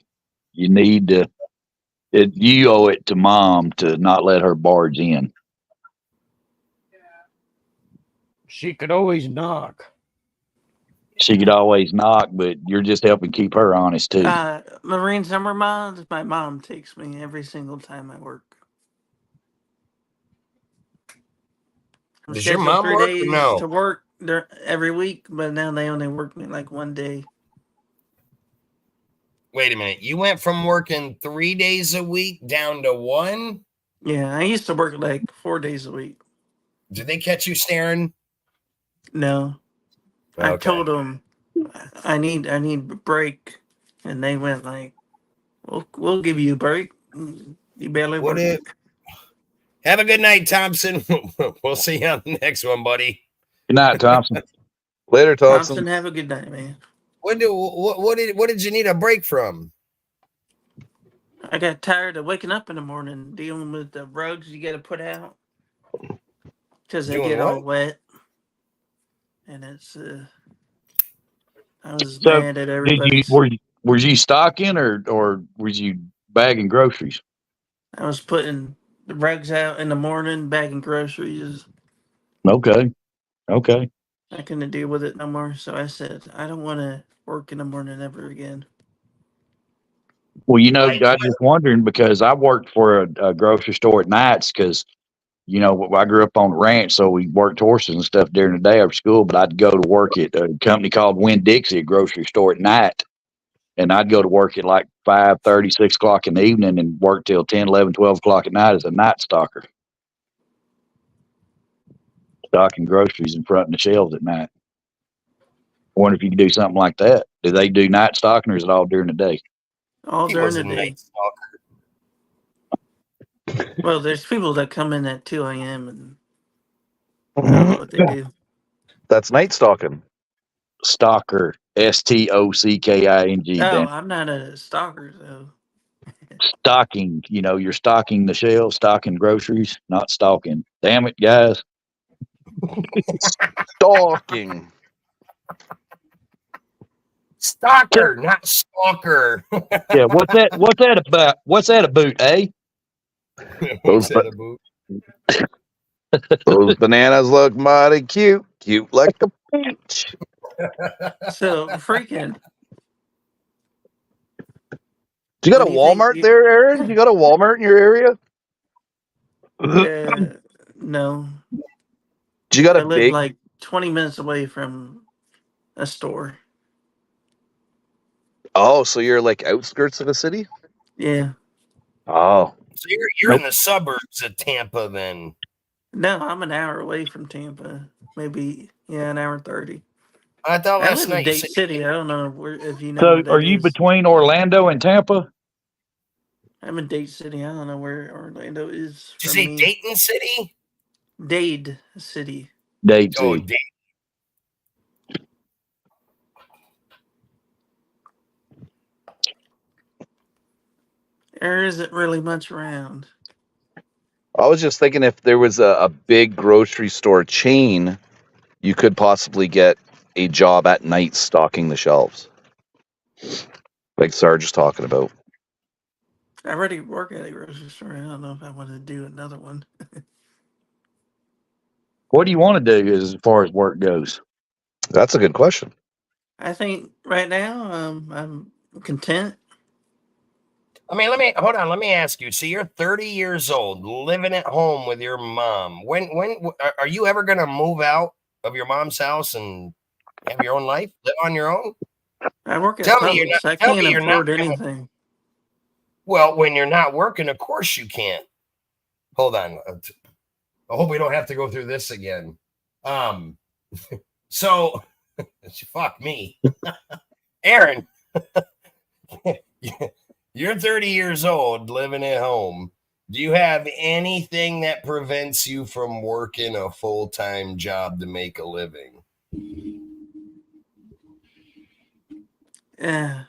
You need to. You owe it to mom to not let her barge in. She could always knock. She could always knock, but you're just helping keep her honest too. Marine Summer Moms, my mom takes me every single time I work. I'm Does your scheduled mom 3 work or days no? to work every week, but now they only work me like 1 day. Wait a minute. You went from working 3 days a week down to one? Yeah, I used to work like 4 days a week. Did they catch you staring? No, I Okay. told them I need a break, and they went like, "We'll give you a break. You barely What work." if? Have a good night, Thompson. We'll see you on the next one, buddy. Good night, Thompson. Later, Thompson, Thompson. have a good night, man. What did you need a break from? I got tired of waking up in the morning dealing with the rugs you got to put out because they Doing get all what? wet, and it's. I was So, mad at did you everybody's. were you stocking or was you bagging groceries? I was putting the rugs out in the morning, bagging groceries. Okay, okay. I couldn't deal with it no more, so I said I don't want to work in the morning ever again. Well, you know, Like, I just wondering because I worked for a grocery store at nights because, you know, I grew up on the ranch, so we worked horses and stuff during the day after school. But I'd go to work at a company called Winn Dixie, a grocery store at night, and I'd go to work at like 5:30, 6 o'clock in the evening and work till 10, 11, 12 o'clock at night as a night stalker, stocking groceries in front of the shelves at night. I wonder if you could do something like that. Do they do night stocking or is it all during the day? All he during was the a day. night stalker. Well, there's people that come in at 2 a.m. and I don't know what they do. That's night stalking. Stalker, STOCKING. Oh, Damn. I'm not a stalker, so Stocking, you know, you're stocking the shelves, stocking groceries, not stalking. Damn it, guys. Stalking. Stalker, not stalker. Yeah, what's that about? What's that about, eh? What's Those, that about? those bananas look mighty cute. Cute like a peach. so freaking. Do you got What a do you think? Walmart there, Aaron? You got a Walmart in your area? No, Do you got I a live big? like 20 minutes away from a store. Oh, so you're like outskirts of the city? Yeah. Oh, So you're in the suburbs of Tampa, then. No, I'm an hour away from Tampa. Maybe, yeah, an hour 30. I thought I last live in night you Date said City. I don't know if you know So where are that you is. between Orlando and Tampa? I'm in Date City. I don't know where Orlando is did you from say me. Dayton City? Dade City. Dade Oh, City. Dayton. There isn't really much around. I was just thinking if there was a big grocery store chain, you could possibly get a job at night stocking the shelves, like Sarge is talking about. I already work at a grocery store. I don't know if I want to do another one. What do you want to do as far as work goes? That's a good question. I think right now I'm content. I mean, let me ask you. So you're 30 years old, living at home with your mom. Are you ever going to move out of your mom's house and have your own life, live on your own? I work at Tell me you're not. Publix. I Tell can't me you're not afford gonna. anything. Well, when you're not working, of course you can't. Hold on. I hope we don't have to go through this again. So fuck me, Aaron. You're 30 years old, living at home. Do you have anything that prevents you from working a full-time job to make a living? Yeah.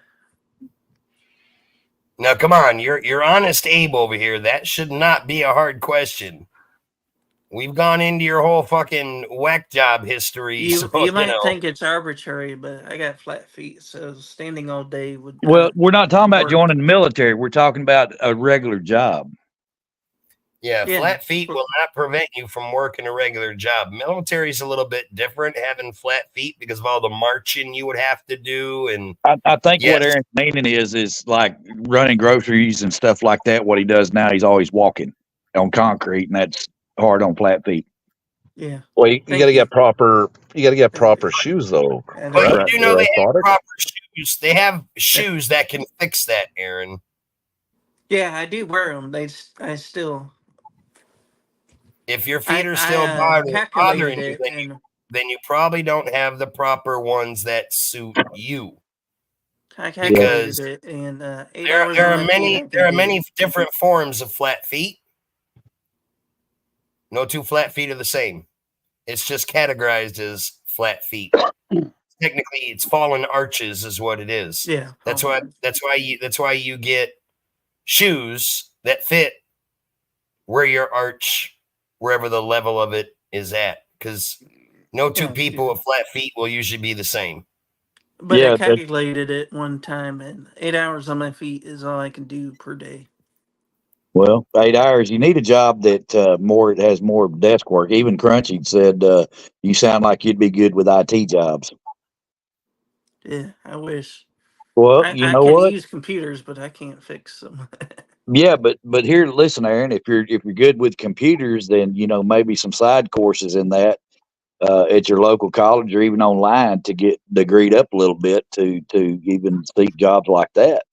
Now, come on, you're honest Abe over here. That should not be a hard question. We've gone into your whole fucking whack job history, so You might think it's arbitrary, but I got flat feet, so standing all day would. Well, we're not talking about work. joining the military. We're talking about a regular job. Yeah, Yeah. flat feet will not prevent you from working a regular job. Military's a little bit different, having flat feet because of all the marching you would have to do. And I think yes, what Aaron's meaning is like running groceries and stuff like that. What he does now, he's always walking on concrete, and that's hard on flat feet. Yeah. Well, you Thank got to you. get proper. You got to get proper shoes, though. And but Correct? you do know Or they have orthotic? proper shoes. They have shoes that can fix that, Aaron. yeah, I do wear them. I still. If your feet are still calculated bothering you, it, and then you probably don't have the proper ones that suit you. I Because calculated it, and 8 hours there on are my feet. there are many different forms of flat feet. No two flat feet are the same. It's just categorized as flat feet. Technically, it's fallen arches, is what it is. Yeah. That's why you get shoes that fit where your arch, wherever the level of it is at, because no two people with flat feet will usually be the same. But Yeah, I calculated it one time, and 8 hours on my feet is all I can do per day. Well, 8 hours. You need a job that has more desk work. Even Crunchy said you sound like you'd be good with IT jobs. Yeah, I wish. Well, you I know can what? use computers, but I can't fix them. Yeah, but here, listen, Aaron. If you're good with computers, then maybe some side courses in that at your local college or even online to get degreed up a little bit to even seek jobs like that.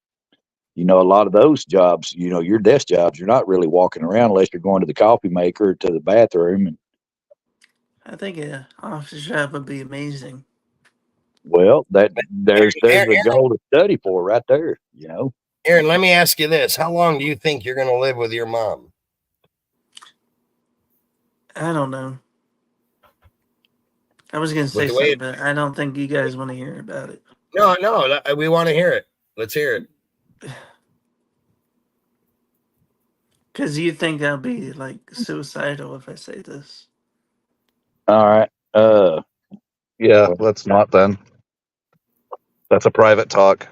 A lot of those jobs, your desk jobs, you're not really walking around unless you're going to the coffee maker or to the bathroom. And I think an office job would be amazing. well, there's Aaron, a goal to study for right there. Aaron, let me ask you this: how long do you think you're going to live with your mom? I don't know. I was going to say something, but I don't think you guys want to hear about it. No, we want to hear it. Let's hear it. Because you think I'll be like suicidal if I say this. All right. Yeah, let's not then. That's a private talk.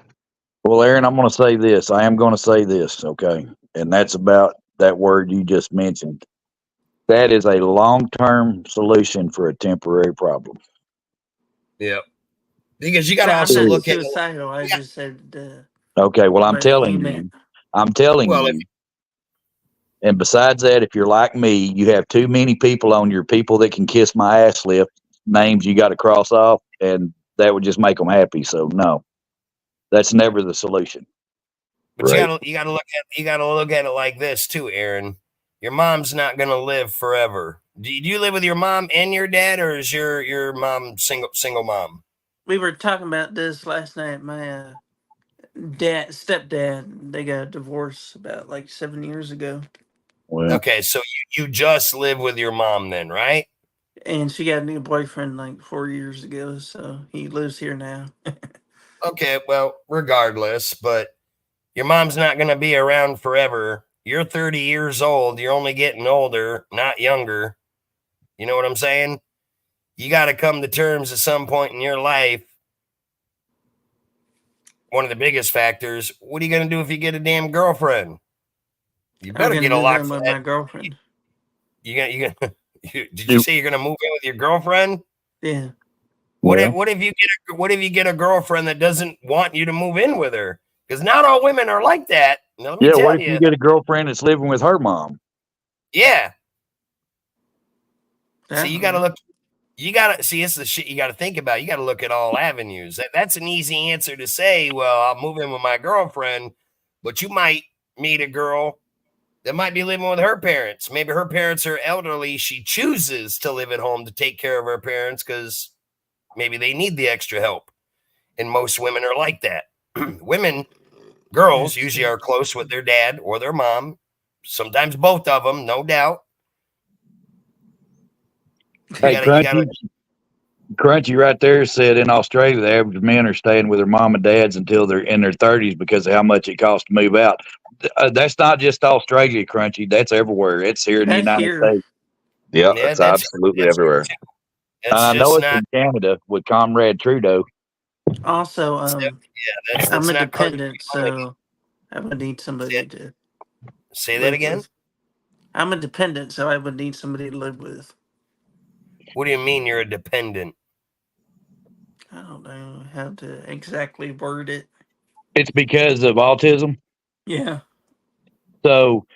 Well, Aaron, I'm going to say this. I am going to say this, okay? And that's about that word you just mentioned. That is a long-term solution for a temporary problem. Yep. Because you got to I'm also not look at. suicidal. I just said. Okay, well, I'm telling amen. you. I'm telling you. And besides that, if you're like me, you have too many people on your people that can kiss my ass list names you got to cross off, and that would just make them happy. So no, that's never the solution. But you gotta look at it like this too, Aaron. Your mom's not gonna live forever. Do you live with your mom and your dad, or is your mom single mom? We were talking about this last night. My stepdad, they got a divorce about like 7 years ago. Well, okay, so you just live with your mom then, right? And she got a new boyfriend like 4 years ago, so he lives here now. Okay, well, regardless, but your mom's not going to be around forever. You're 30 years old. You're only getting older, not younger. You know what I'm saying? You got to come to terms at some point in your life. One of the biggest factors, what are you going to do if you get a damn girlfriend? You better get a lot with for my that. girlfriend. You Did you say you're gonna move in with your girlfriend? Yeah. What if you get a girlfriend that doesn't want you to move in with her? Because not all women are like that. Now, let me tell what if you get a girlfriend that's living with her mom? Yeah. That So you got to look. You got to see. It's the shit you got to think about. You got to look at all avenues. That's an easy answer to say. Well, I'll move in with my girlfriend, but you might meet a girl that might be living with her parents. Maybe her parents are elderly. She chooses to live at home to take care of her parents because maybe they need the extra help. And most women are like that. Girls usually are close with their dad or their mom. Sometimes both of them, no doubt. Hey, Crunchy right there said in Australia, the average men are staying with their mom and dads until they're in their 30s because of how much it costs to move out. That's not just Australia, Crunchy. That's everywhere. It's here in the United States. Yeah, it's absolutely everywhere. I know it's in Canada with Comrade Trudeau. Also, that's I'm a not dependent, so I would need somebody to say that again. With. I'm a dependent, so I would need somebody to live with. What do you mean you're a dependent? I don't know how to exactly word it. It's because of autism. Yeah. So,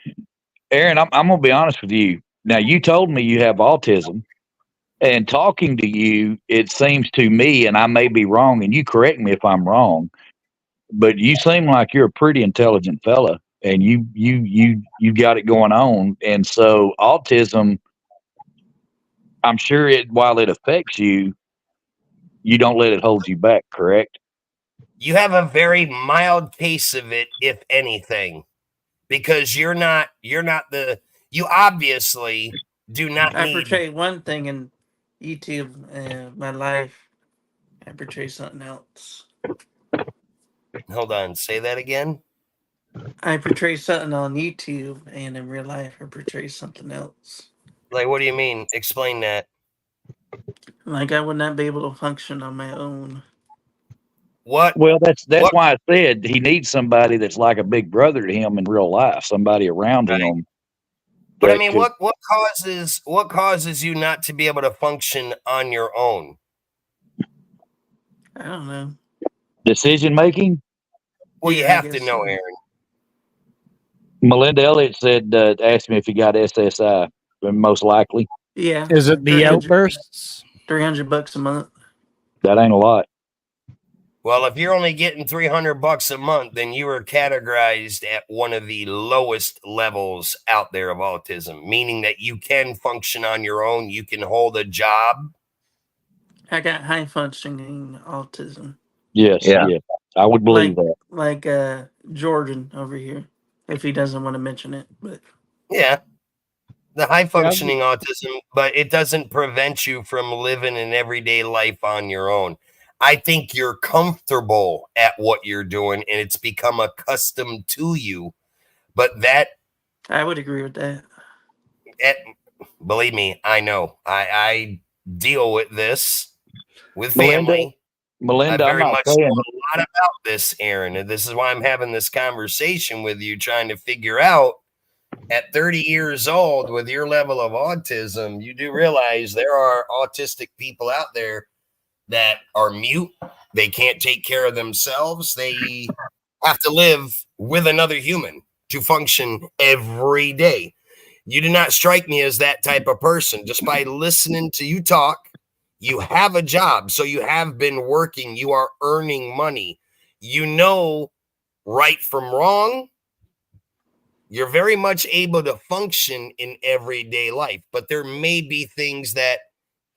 Aaron, I'm going to be honest with you. Now, you told me you have autism, and talking to you, it seems to me, and I may be wrong, and you correct me if I'm wrong, but you seem like you're a pretty intelligent fella, and you got it going on. And so, autism, I'm sure while it affects you, you don't let it hold you back, correct? You have a very mild case of it, if anything, because you obviously do not I need. portray one thing in YouTube, my life. I portray something else. Hold on, say that again. I portray something on YouTube, and in real life, I portray something else. Like, what do you mean? Explain that. Like, I would not be able to function on my own. What? Well, that's why I said he needs somebody that's like a big brother to him in real life, somebody around him. But I mean, what causes you not to be able to function on your own? I don't know. Decision making? Well, you have to know, Aaron. Melinda Elliott said, asked me if he got SSI, most likely. Yeah. Is it the outbursts? $300 a month. That ain't a lot. Well, if you're only getting $300 a month, then you are categorized at one of the lowest levels out there of autism, meaning that you can function on your own. You can hold a job. I got high functioning autism. Yes, yeah. I would believe that. Like Jordan over here, if he doesn't want to mention it, but yeah, the high functioning autism, but it doesn't prevent you from living an everyday life on your own. I think you're comfortable at what you're doing, and it's become accustomed to you. But that, I would agree with that. Believe me, I know. I deal with this with family. Melinda, I very I'm not much know a lot about this, Aaron, and this is why I'm having this conversation with you, trying to figure out at 30 years old with your level of autism, you do realize there are autistic people out there that are mute. They can't take care of themselves. They have to live with another human to function every day. You do not strike me as that type of person. Just by listening to you talk, you have a job, so you have been working. You are earning money. You know right from wrong. You're very much able to function in everyday life, but there may be things that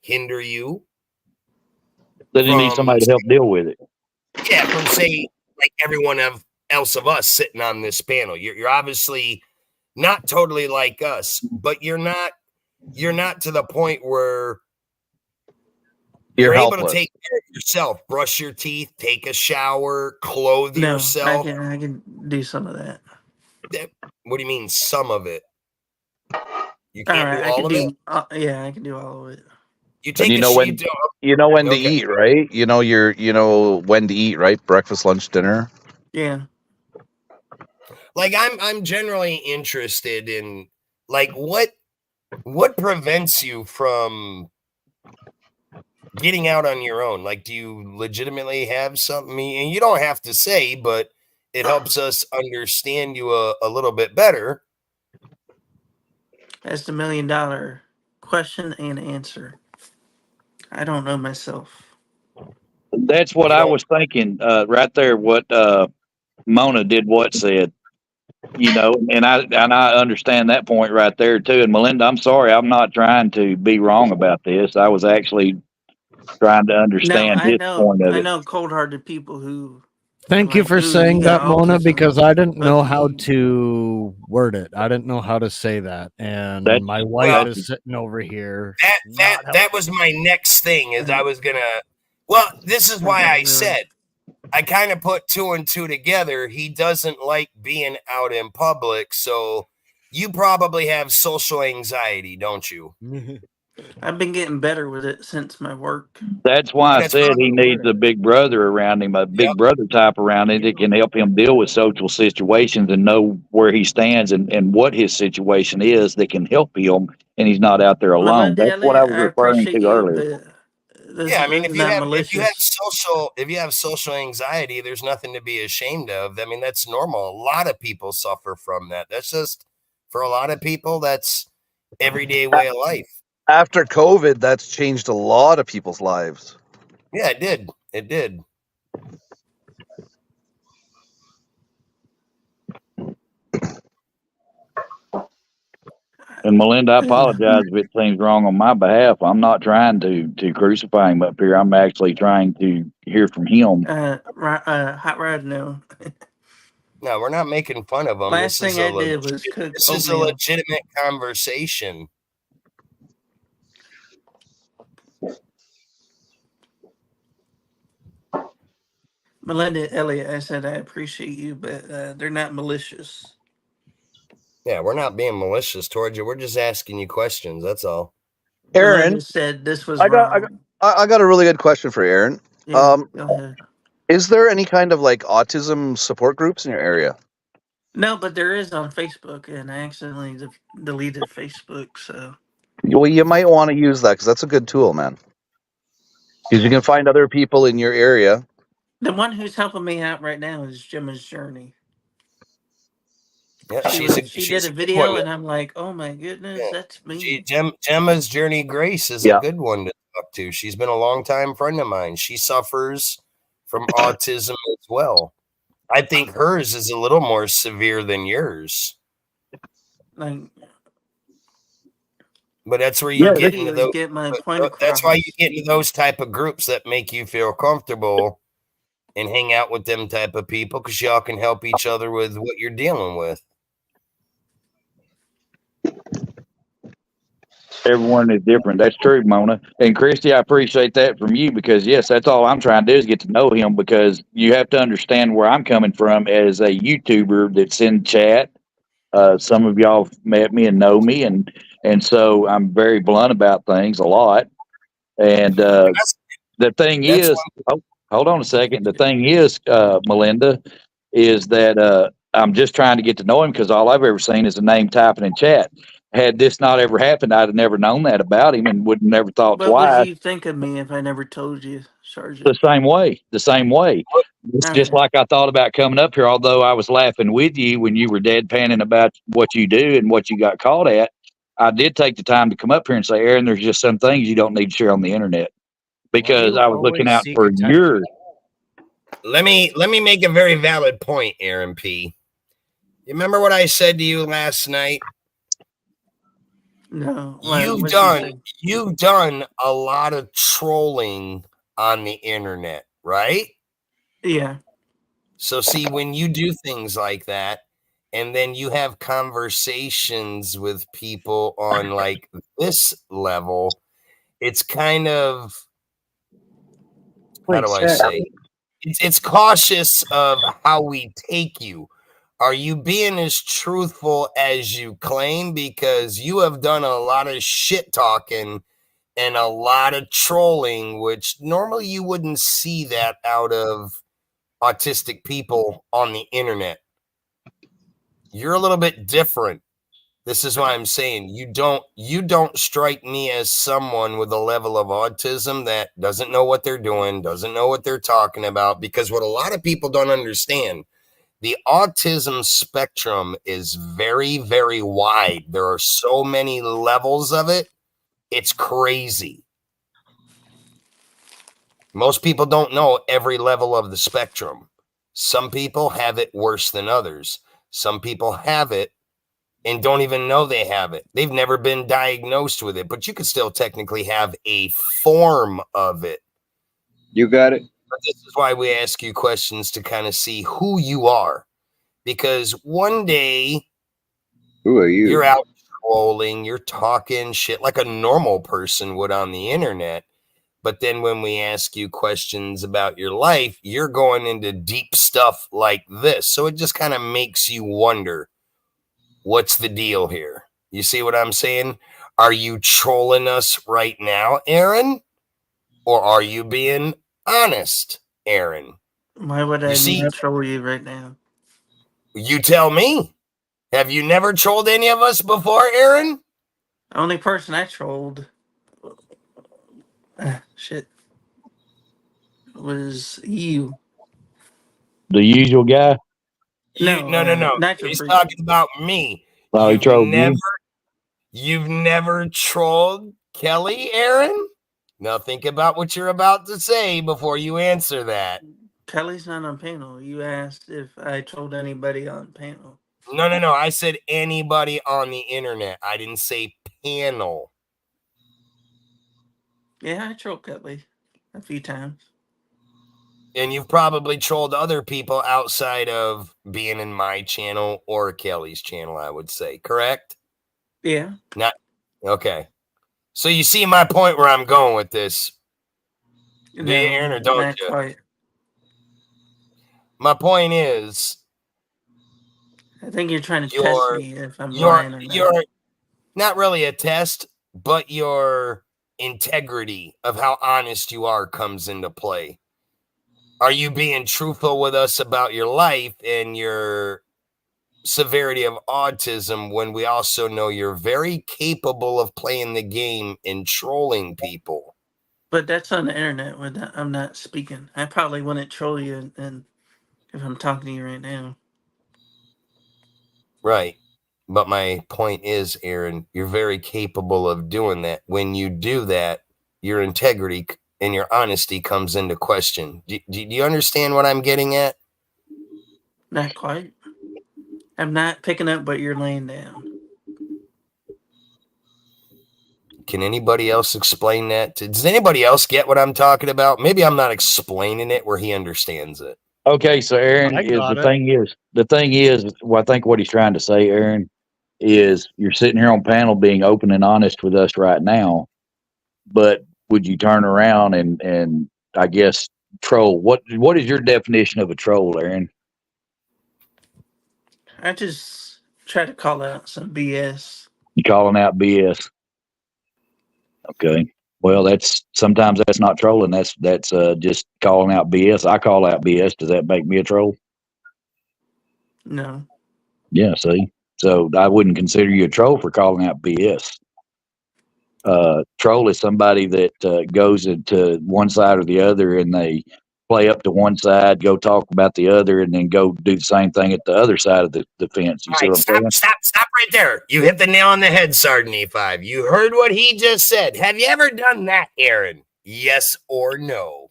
hinder you. That you need somebody to help deal with it. Yeah, from say like everyone else of us sitting on this panel. You're obviously not totally like us, but you're not to the point where you're able to take care of yourself, brush your teeth, take a shower, clothe yourself. I can do some of that. What do you mean some of it? You can't do all of it? Yeah, I can do all of it. You know when to eat, right? You know when to eat, right? Breakfast, lunch, dinner. Yeah. Like I'm generally interested in like what What prevents you from getting out on your own? Like, do you legitimately have something? And you don't have to say, but it helps us understand you a little bit better. That's the $1 million question and answer. I don't know myself. That's what You I don't. was thinking right there. What Mona did, what said, and I understand that point right there too. And Melinda, I'm sorry, I'm not trying to be wrong about this. I was actually trying to No, understand I his know. point of I it. know cold-hearted people who are Thank you like, for "Ooh, you saying got that, Mona, autism," because I didn't but know how to word it. I didn't know how to say that. And That's my wife Well, is sitting over here that that not that helping. was my next thing. Is I was gonna. Well, this is I why gotta I really. said I kind of put two and two together. He doesn't like being out in public, so you probably have social anxiety, don't you? I've been getting better with it since my work. why And I that's said he probably needs a big brother around him, a yep. big brother type around him that can help him deal with social situations and know where he stands and what his situation is that can help him, and he's not out there alone. Melinda That's what I Elliott, was I referring appreciate to you, earlier. but Yeah, I mean, this is not malicious. if you have social anxiety, there's nothing to be ashamed of. I mean, that's normal. A lot of people suffer from that. That's just for a lot of people, that's everyday way of life. After COVID, that's changed a lot of people's lives. Yeah, it did. It did. And Melinda, I apologize if it seems wrong on my behalf. I'm not trying to crucify him up here. I'm actually trying to hear from him. Hot Rod, no. No, we're not making fun of them. Last thing I did was cook This is a oatmeal. legitimate conversation. Melinda Elliott, I said I appreciate you, but they're not malicious. Yeah, we're not being malicious towards you. We're just asking you questions. That's all. Melinda Aaron, said this was I got, I got, wrong. I got a really good question for Aaron. Yeah, go ahead. Is there any kind of like autism support groups in your area? No, but there is on Facebook, and I accidentally deleted Facebook. So Well, you might want to use that because that's a good tool, man. Because you can find other people in your area. the one who's helping me out right now is Gemma's Journey. Yeah, She did she's a a good one. video, and I'm like, oh my goodness, Yeah. that's me. Gemma's Journey Grace is a Yeah. good one to talk to. She's been a long time friend of mine. She suffers from autism as well. I think hers is a little more severe than yours. Like, But that's where my you Yeah, get into videos those. get my point That's why you across. get into those type of groups that make you feel comfortable and hang out with them type of people because y'all can help each other with what you're dealing with. everyone is different. That's true, Mona. And Christy, I appreciate that from you because, yes, that's all I'm trying to do is get to know him because you have to understand where I'm coming from as a YouTuber that's in chat. Some of y'all have met me and know me, and so I'm very blunt about things a lot. And That's the thing that's is, oh, hold on a second. The thing is, Melinda, is that I'm just trying to get to know him because all I've ever seen is a name typing in chat. Had this not ever happened, I'd have never known that about him and would have never thought What would twice. you think of me if I never told you, The Sergeant? same way, the same way. It's All just right. like I thought about coming up here, although I was laughing with you when you were deadpanning about what you do and what you got caught at. I did take the time to come up here and say, Aaron, there's just some things you don't need to share on the internet Why do because you I was looking always out seek for attention? yours. let me make a very valid point, Aaron P. You remember what I said to you last night? No. You've What'd you done say? you've done a lot of trolling on the internet, right? Yeah. So see, when you do things like that, and then you have conversations with people on like this level, it's kind of, how do I say? It's cautious of how we take you. Are you being as truthful as you claim? Because you have done a lot of shit talking and a lot of trolling, which normally you wouldn't see that out of autistic people on the internet. You're a little bit different. This is why I'm saying you don't strike me as someone with a level of autism that doesn't know what they're doing, doesn't know what they're talking about, because what a lot of people don't understand, the autism spectrum is very, very wide. There are so many levels of it. It's crazy. Most people don't know every level of the spectrum. Some people have it worse than others. Some people have it and don't even know they have it. They've never been diagnosed with it, but you could still technically have a form of it. You got it? But this is why we ask you questions to kind of see who you are. Because one day Who are you? you're out trolling, you're talking shit like a normal person would on the internet. But then when we ask you questions about your life, you're going into deep stuff like this. So it just kind of makes you wonder, what's the deal here? You see what I'm saying? Are you trolling us right now, Aaron? Or are you being honest, Aaron? Why would You I see, not troll you right now? you tell me. Have you never trolled any of us before, Aaron? The only person I trolled, shit, was you. The usual guy. No, No. Nitro He's Freak. talking about me. Oh, he trolled you. You've never trolled Kelly, Aaron? Now think about what you're about to say before you answer that. Kelly's not on panel. You asked if I trolled anybody on panel. No. I said anybody on the internet. I didn't say panel. Yeah, I trolled Kelly a few times. And you've probably trolled other people outside of being in my channel or Kelly's channel, I would say. Correct? Yeah. Not okay. So you see my point where I'm going with this. Do you, Aaron, or don't not you? quite. My point is, I think you're trying to test you're me if I'm lying or not. you're not really a test, but your integrity of how honest you are comes into play. Are you being truthful with us about your life and your severity of autism when we also know you're very capable of playing the game and trolling people? But that's on the internet when I'm not speaking. I probably wouldn't troll you and if I'm talking to you right now. Right. But my point is, Aaron, you're very capable of doing that. When you do that, your integrity and your honesty comes into question. Do you understand what I'm getting at? Not quite. I'm not picking up, but you're laying down. Can anybody else explain that? Does anybody else get what I'm talking about? Maybe I'm not explaining it where he understands it. Okay, so Aaron I is got the it. thing is well, I think what he's trying to say, Aaron, is you're sitting here on panel being open and honest with us right now, but would you turn around and I guess troll? What is your definition of a troll, Aaron? I just try to call out some BS. You calling out BS? Okay. Well, sometimes that's not trolling. That's just calling out BS. I call out BS. Does that make me a troll? No. Yeah. See, so I wouldn't consider you a troll for calling out BS. Troll is somebody that goes into one side or the other, and they play up to one side, go talk about the other, and then go do the same thing at the other side of the fence. You All see right, what I'm saying? stop right there. You hit the nail on the head, Sergeant E5. You heard what he just said. Have you ever done that, Aaron? Yes or no?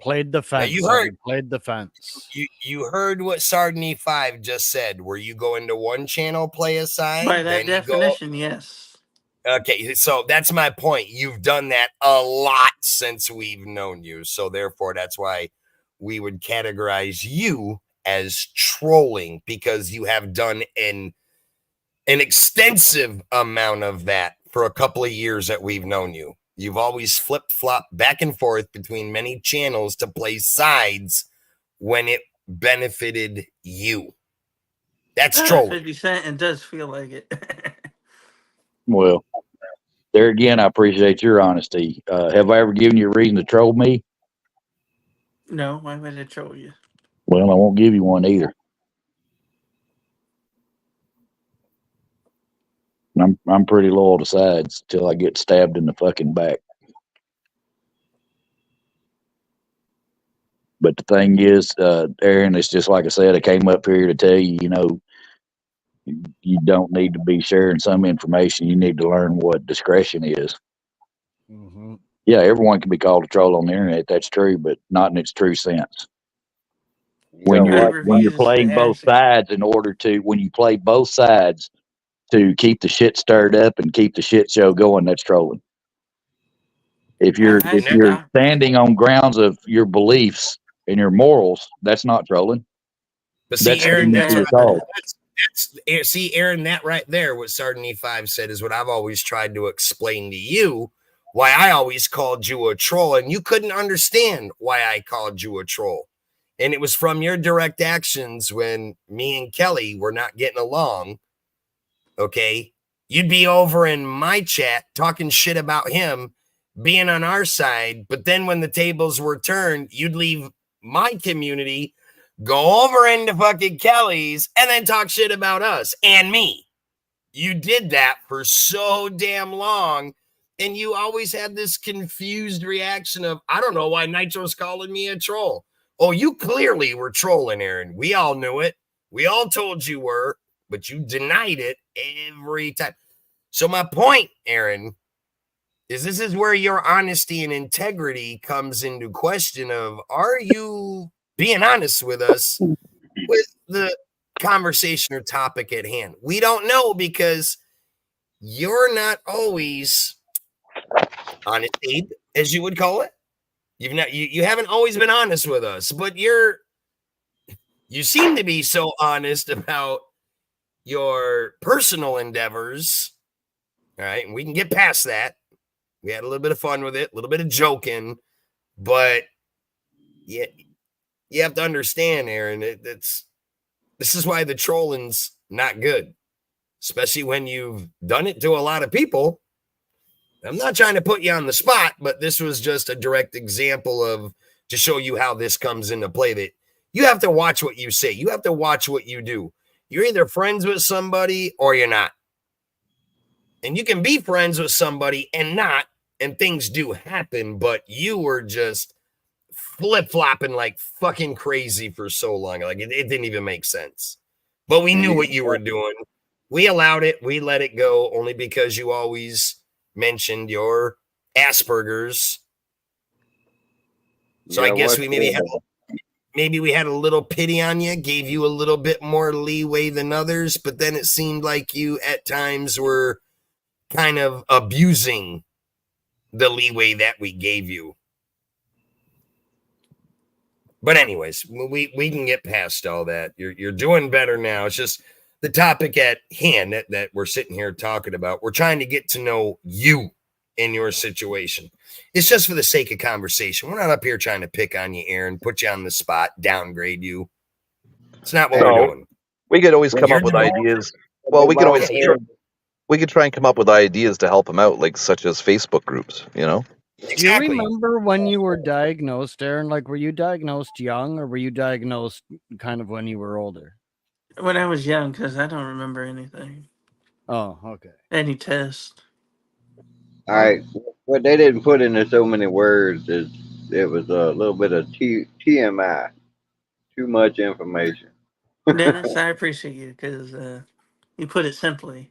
Played the fence. you heard- I played the fence. You heard what Sergeant E5 just said, where you go into one channel, play a side, By that then you go. definition, yes. Okay, so that's my point. You've done that a lot since we've known you. So therefore, that's why we would categorize you as trolling, because you have done an extensive amount of that for a couple of years that we've known you. You've always flip-flopped back and forth between many channels to play sides when it benefited you. That's trolling. 50 Cent, it does feel like it. Well, there again, I appreciate your honesty. Have I ever given you a reason to troll me? No, why would I troll you? Well, I won't give you one either. I'm pretty loyal to sides till I get stabbed in the fucking back. But the thing is, Aaron, it's just like I said, I came up here to tell you, you know, you don't need to be sharing some information. You need to learn what discretion is. Mm-hmm. Yeah, everyone can be called a troll on the internet. That's true, but not in its true sense. When know you're what? I when you're refuse to playing both ask. sides when you play both sides to keep the shit stirred up and keep the shit show going, that's trolling. If you're I if you're stop. standing on grounds of your beliefs and your morals, that's not trolling. But see, That's I do saying Aaron, that that's to what that, your but cause. see, Aaron, that right there, what Sergeant E5 said is what I've always tried to explain to you. Why I always called you a troll, and you couldn't understand why I called you a troll. And it was from your direct actions when me and Kelly were not getting along. Okay, you'd be over in my chat talking shit about him being on our side, but then when the tables were turned, you'd leave my community, go over into fucking Kelly's, and then talk shit about us and me. You did that for so damn long, and you always had this confused reaction of, I don't know why Nitro's calling me a troll. Oh, you clearly were trolling, Aaron. We all knew it. We all told you were, but you denied it every time. So my point, Aaron, is this is where your honesty and integrity comes into question of, are you being honest with us with the conversation or topic at hand? We don't know because you're not always honest, Abe, as you would call it. You haven't always been honest with us, but you seem to be so honest about your personal endeavors. All right, and we can get past that. We had a little bit of fun with it, a little bit of joking, but yeah, you have to understand, Aaron. This is why the trolling's not good, especially when you've done it to a lot of people. I'm not trying to put you on the spot, but this was just a direct example of to show you how this comes into play. That you have to watch what you say. You have to watch what you do. You're either friends with somebody or you're not. And you can be friends with somebody and not, and things do happen, but you were just flip-flopping like fucking crazy for so long. Like it didn't even make sense. But we knew what you were doing. We allowed it. We let it go only because you always mentioned your Asperger's. So I guess we maybe we had a little pity on you, gave you a little bit more leeway than others, but then it seemed like you at times were kind of abusing the leeway that we gave you. But anyways, we can get past all that. You're doing better now. It's just the topic at hand that we're sitting here talking about. We're trying to get to know you in your situation. It's just for the sake of conversation. We're not up here trying to pick on you, Aaron, put you on the spot, downgrade you. It's not what we're doing. We could always come You're up with doing- ideas. Well, we could always Yeah, we could try and come up with ideas to help him out, like such as Facebook groups. You know. Do you exactly. remember when you were diagnosed, Aaron? Like, were you diagnosed young or were you diagnosed kind of when you were older? When I was young, because I don't remember anything, Oh, okay. any test. All right. What they didn't put into so many words is it was a little bit of TMI, too much information. Dennis, I appreciate you because you put it simply.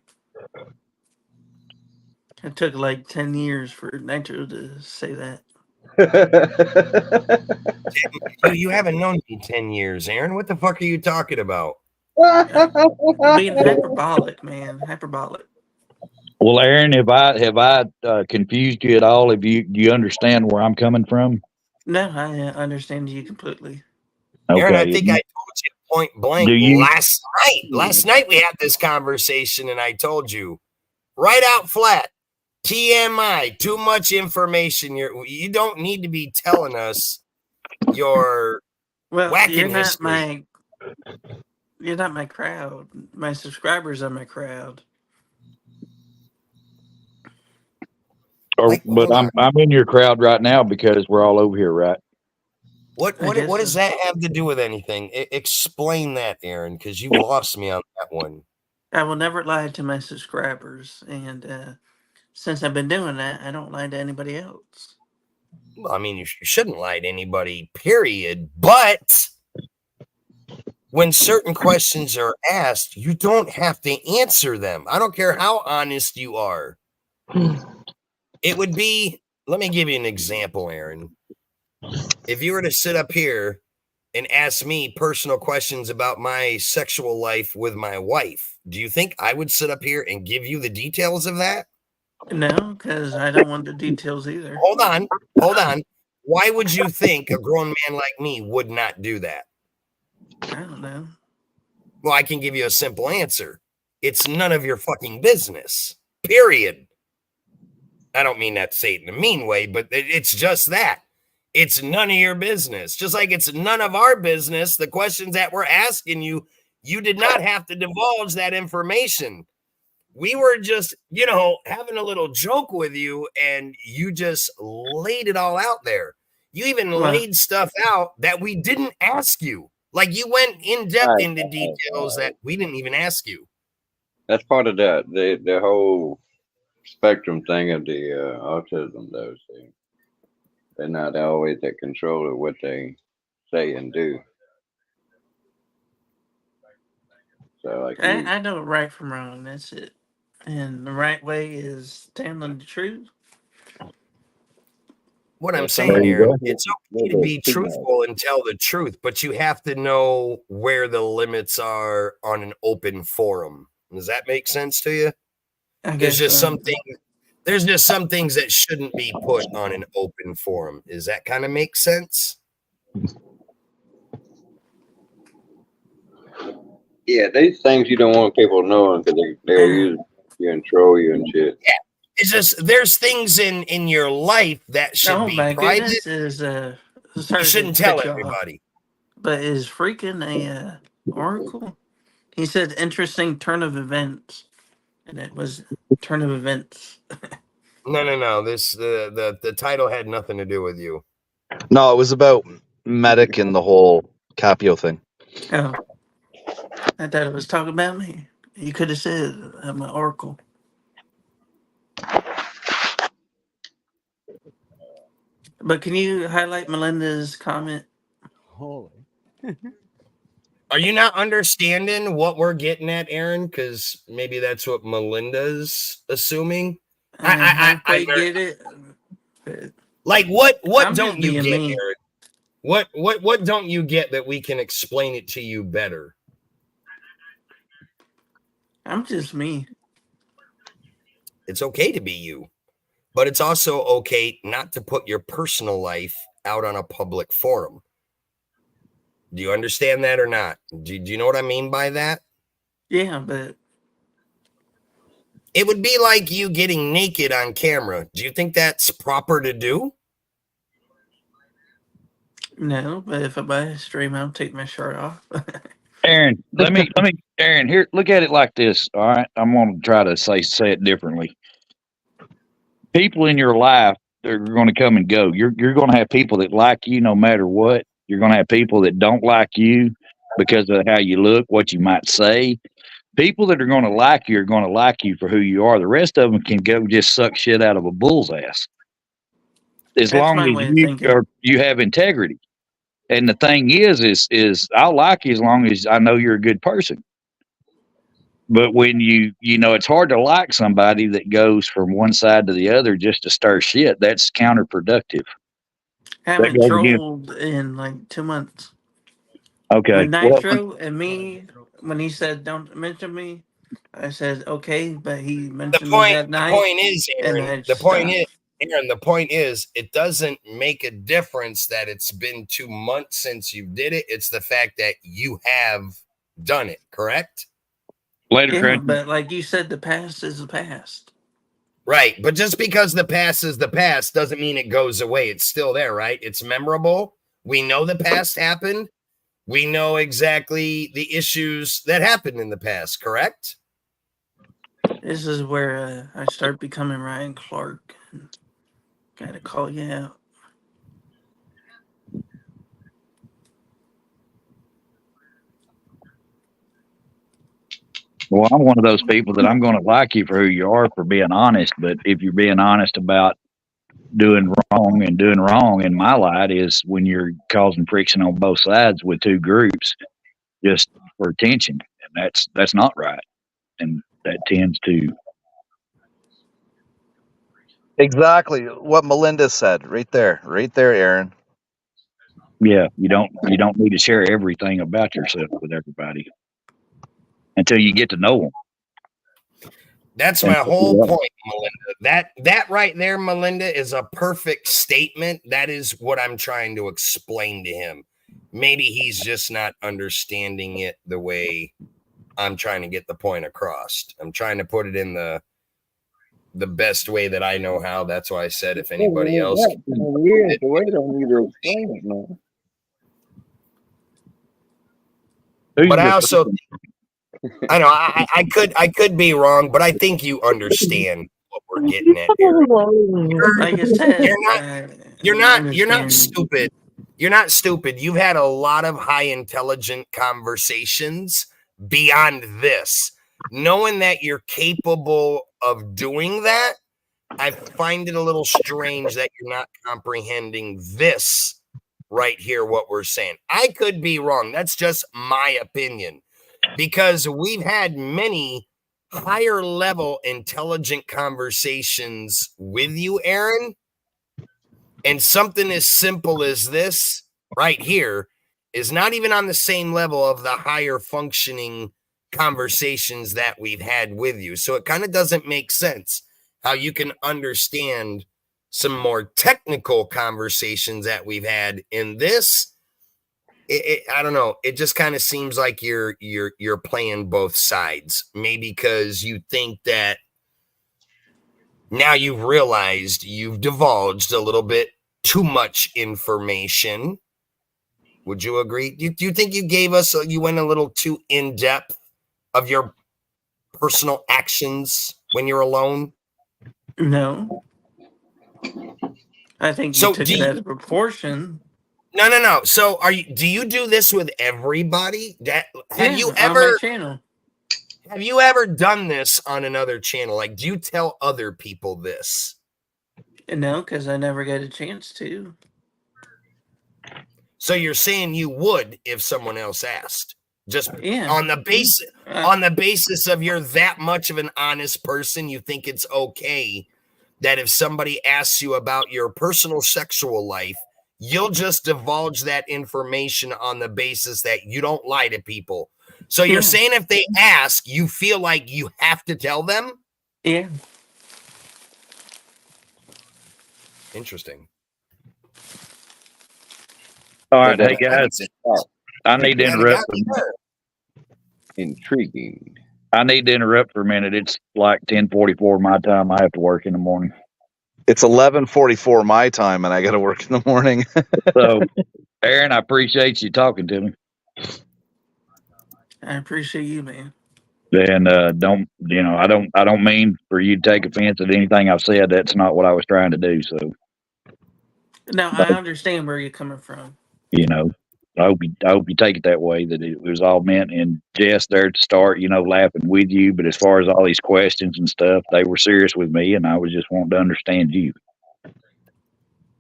It took like 10 years for Nitro to say that. You haven't known me 10 years, Aaron. What the fuck are you talking about? Being hyperbolic, man. Hyperbolic. Well, Aaron, have I confused you at all? Do you understand where I'm coming from? No, I understand you completely. Aaron, I Okay. think I told you point blank Do you? last night. Last night we had this conversation, and I told you right out flat, TMI, too much information. You don't need to be telling us your Well, whacking history. you're not my crowd. My subscribers are my crowd. But I'm in your crowd right now because we're all over here, right? What does that have to do with anything? Explain that, Aaron, because you lost me on that one. I will never lie to my subscribers, and since I've been doing that, I don't lie to anybody else. Well, I mean, you shouldn't lie to anybody, period. But when certain questions are asked, you don't have to answer them. I don't care how honest you are. It would be, let me give you an example, Aaron. If you were to sit up here and ask me personal questions about my sexual life with my wife, do you think I would sit up here and give you the details of that? No, because I don't want the details either. Hold on. Hold on. Why would you think a grown man like me would not do that? I don't know. Well, I can give you a simple answer. It's none of your fucking business. Period. I don't mean that to say it in a mean way, but it's just that. It's none of your business. Just like it's none of our business. The questions that we're asking you, you did not have to divulge that information. We were just, having a little joke with you, and you just laid it all out there. You even laid stuff out that we didn't ask you. Like you went in depth into details that we didn't even ask you. That's part of that. The whole spectrum thing of the autism, though. See, they're not always at control of what they say and do. So, like I know right from wrong. That's it. And the right way is telling the truth. What I'm some of saying, Aaron, them it's okay to little be too much. truthful and tell the truth, but you have to know where the limits are on an open forum. Does that make sense to you? I There's guess just some things that shouldn't be put on an open forum. Does that kind of make sense? Yeah, these things you don't want people knowing because they'll use you and troll you and shit. Yeah. It's just there's things in your life that should Oh be my private. goodness! Is You sorry to shouldn't tell cut you off, everybody. but is freaking a oracle? He said interesting turn of events, and it was turn of events. No. This the title had nothing to do with you. No, it was about medic and the whole Capio thing. Oh, I thought it was talking about me. You could have said I'm an oracle. But can you highlight Melinda's comment? Holy. Are you not understanding what we're getting at, Aaron? Because maybe that's what Melinda's assuming. I halfway get it. But Like what I'm don't just you being get, me. Aaron? What don't you get that we can explain it to you better? I'm just me. It's okay to be you, but it's also okay not to put your personal life out on a public forum. Do you understand that or not? Do you know what I mean by that? Yeah, but It would be like you getting naked on camera. Do you think that's proper to do? no. But if I buy a stream, I'll take my shirt off. Aaron, Aaron, here, look at it like this. All right. I'm going to try to say it differently. People in your life, they're going to come and go. You're going to have people that like you no matter what. You're going to have people that don't like you because of how you look, what you might say. People that are going to like you are going to like you for who you are. The rest of them can go just suck shit out of a bull's ass. As That's long my as way of thinking. you have integrity. And the thing is I'll like you as long as I know you're a good person. But when it's hard to like somebody that goes from one side to the other just to stir shit. That's counterproductive. That Haven't goes against. trolled in like 2 months. Okay. With Well, Nitro and me, when he said don't mention me, I said okay, but he The mentioned me point that the night, point is, and Aaron, I stopped. the point is it doesn't make a difference that it's been 2 months since you did it. It's the fact that you have done it, correct? later, Yeah, Crunchy. but like you said, the past is the past. Right. But just because the past is the past doesn't mean it goes away. It's still there, right? It's memorable. We know the past happened. We know exactly the issues that happened in the past, correct? This is where I start becoming Ryan Clark. Gotta call you out. Well, I'm one of those people that I'm going to like you for who you are for being honest. But if you're being honest about doing wrong, and doing wrong in my light is when you're causing friction on both sides with two groups just for attention, and that's not right, and that tends to. Exactly what Melinda said, right there, Aaron. Yeah, you don't need to share everything about yourself with everybody until you get to know them. That's my whole point, Melinda. That right there, Melinda, is a perfect statement. That is what I'm trying to explain to him. Maybe he's just not understanding it the way I'm trying to get the point across. I'm trying to put it in the best way that I know how. That's why I said if anybody else the way don't need to explain it, man. But I also, I know I could be wrong, but I think you understand what we're getting at here. Like I said, You're not stupid. You're not stupid. You've had a lot of high intelligent conversations beyond this. Knowing that you're capable of doing that, I find it a little strange that you're not comprehending this right here, what we're saying. I could be wrong. That's just my opinion, because we've had many higher level intelligent conversations with you, Aaron. And something as simple as this right here is not even on the same level of the higher functioning conversations that we've had with you. So it kind of doesn't make sense how you can understand some more technical conversations that we've had in this. I don't know. It just kind of seems like you're playing both sides. Maybe because you think that now you've realized you've divulged a little bit too much information. Would you agree? Do you think you went a little too in depth of your personal actions when you're alone? no. I think you took it out of proportion. No. So do you do this with everybody? Have you on my channel? Have you ever done this on another channel? Like, do you tell other people this? No, because I never got a chance to. So you're saying you would if someone else asked, just Yeah. on the basis of you're that much of an honest person, you think it's okay that if somebody asks you about your personal sexual life, you'll just divulge that information on the basis that you don't lie to people. So you're saying if they ask, you feel like you have to tell them? Yeah. Interesting. All right, hey guys, I need to interrupt. Intriguing. I need to interrupt for a minute. It's like 10:44 my time. I have to work in the morning. It's 11:44 my time, and I got to work in the morning. So, Aaron, I appreciate you talking to me. I appreciate you, man. And I don't mean for you to take offense at anything I've said. That's not what I was trying to do. So, No, I understand where you're coming from. I hope you take it that way, that it was all meant in jest there to start, laughing with you. But as far as all these questions and stuff, they were serious with me, and I was just wanting to understand you.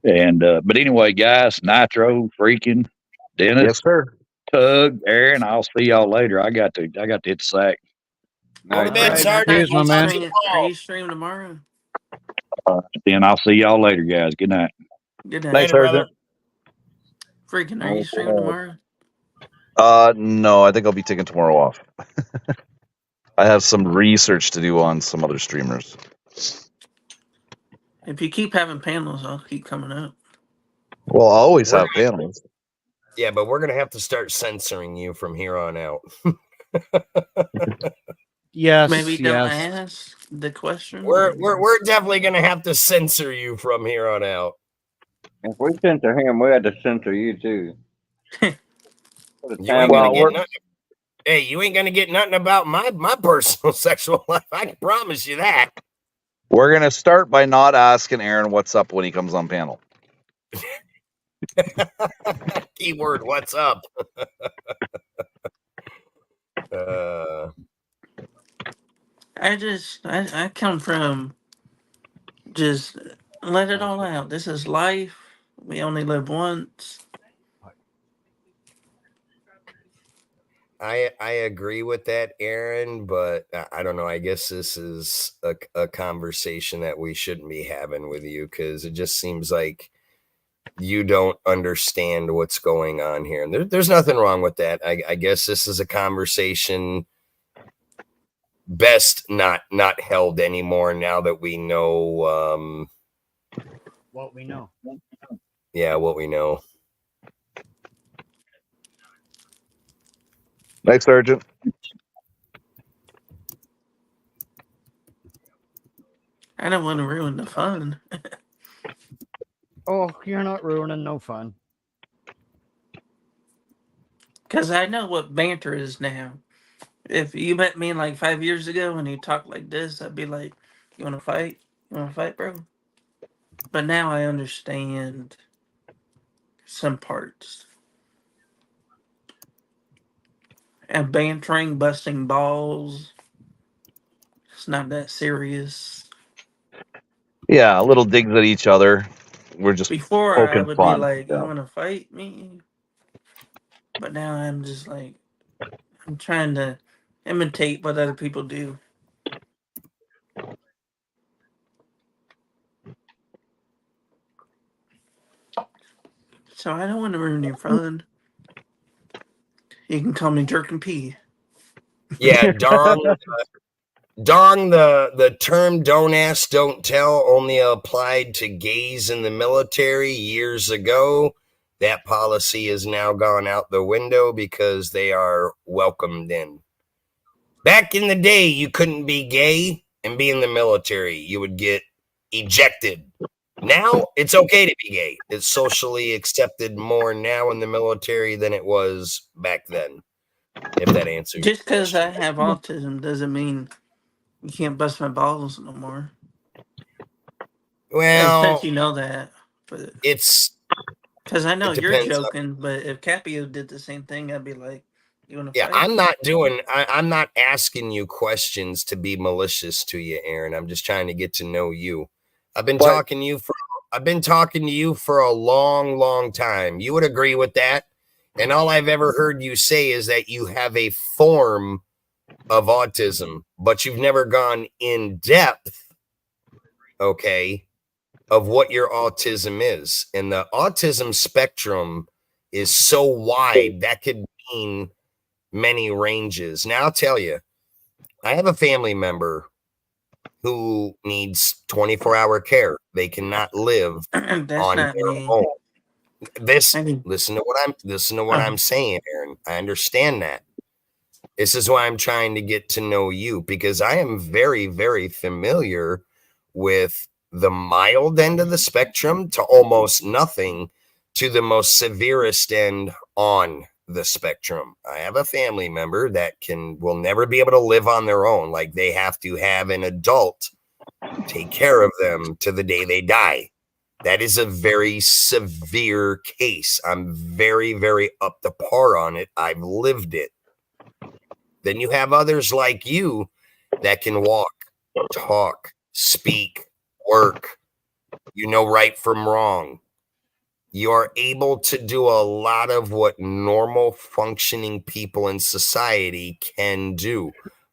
And but anyway, guys, Nitro, freaking Dennis, Yes, sir. Tug, Aaron, I'll see y'all later. I got to hit the sack. Go to bed, Sergeant. Cheers, my man. Are you streaming tomorrow? Then I'll see y'all later, guys. Good night. Good night. Thanks, Sergeant. Freaking, are you streaming tomorrow? No, I think I'll be taking tomorrow off. I have some research to do on some other streamers. If you keep having panels, I'll keep coming up. Well, I'll always have panels. Yeah, but we're going to have to start censoring you from here on out. Yes. Maybe don't ask the question. We're definitely going to have to censor you from here on out. If we censor him, we had to censor you too. You ain't gonna get nothing about my personal sexual life. I can promise you that. We're gonna start by not asking Aaron what's up when he comes on panel. Keyword, what's up? I come from just let it all out. This is life. We only live once. I agree with that, Aaron, but I don't know. I guess this is a conversation that we shouldn't be having with you because it just seems like you don't understand what's going on here. And there's nothing wrong with that. I guess this is a conversation best not held anymore now that we know What we know. yeah, what we know. Night, Sergeant. I don't want to ruin the fun. Oh, you're not ruining no fun. Because I know what banter is now. If you met me like 5 years ago and you talked like this, I'd be like, "You want to fight? You want to fight, bro?" But now I understand some parts. And bantering, busting balls, it's not that serious. Yeah, little digs at each other. We're just Before I poking would be fun. like, "You Yeah. want to fight me?" But now I'm just like, I'm trying to imitate what other people do. So I don't want to ruin your fun. You can call me Jerk and P. Yeah, Dong, the term "don't ask, don't tell" only applied to gays in the military years ago. That policy has now gone out the window because they are welcomed in. Back in the day, you couldn't be gay and be in the military. You would get ejected. Now it's okay to be gay. It's socially accepted more now in the military than it was back then. If that answers Just your because I question. have autism doesn't mean you can't bust my balls no more. And since Well, you know that, but it's because I know it you're depends. joking, but if Capio did the same thing, I'd be like, "You want to Yeah, fight?" I'm not asking you questions to be malicious to you, Aaron. I'm just trying to get to know you. I've been But talking to you for I've been talking to you for a long, long time. You would agree with that. And all I've ever heard you say is that you have a form of autism, but you've never gone in depth, okay, of what your autism is. And the autism spectrum is so wide that could mean many ranges. Now, I'll tell you, I have a family member who needs 24-hour care. They cannot live That's on not their me. own. I mean, Listen to what I'm saying, Aaron. I understand that. This is why I'm trying to get to know you because I am very, very familiar with the mild end of the spectrum to almost nothing to the most severest end on the spectrum. I have a family member that will never be able to live on their own. Like they have to have an adult take care of them to the day they die. That is a very severe case. I'm very, very up to par on it. I've lived it. Then you have others like you that can walk, talk, speak, work. You know right from wrong. You are able to do a lot of what normal functioning people in society can do,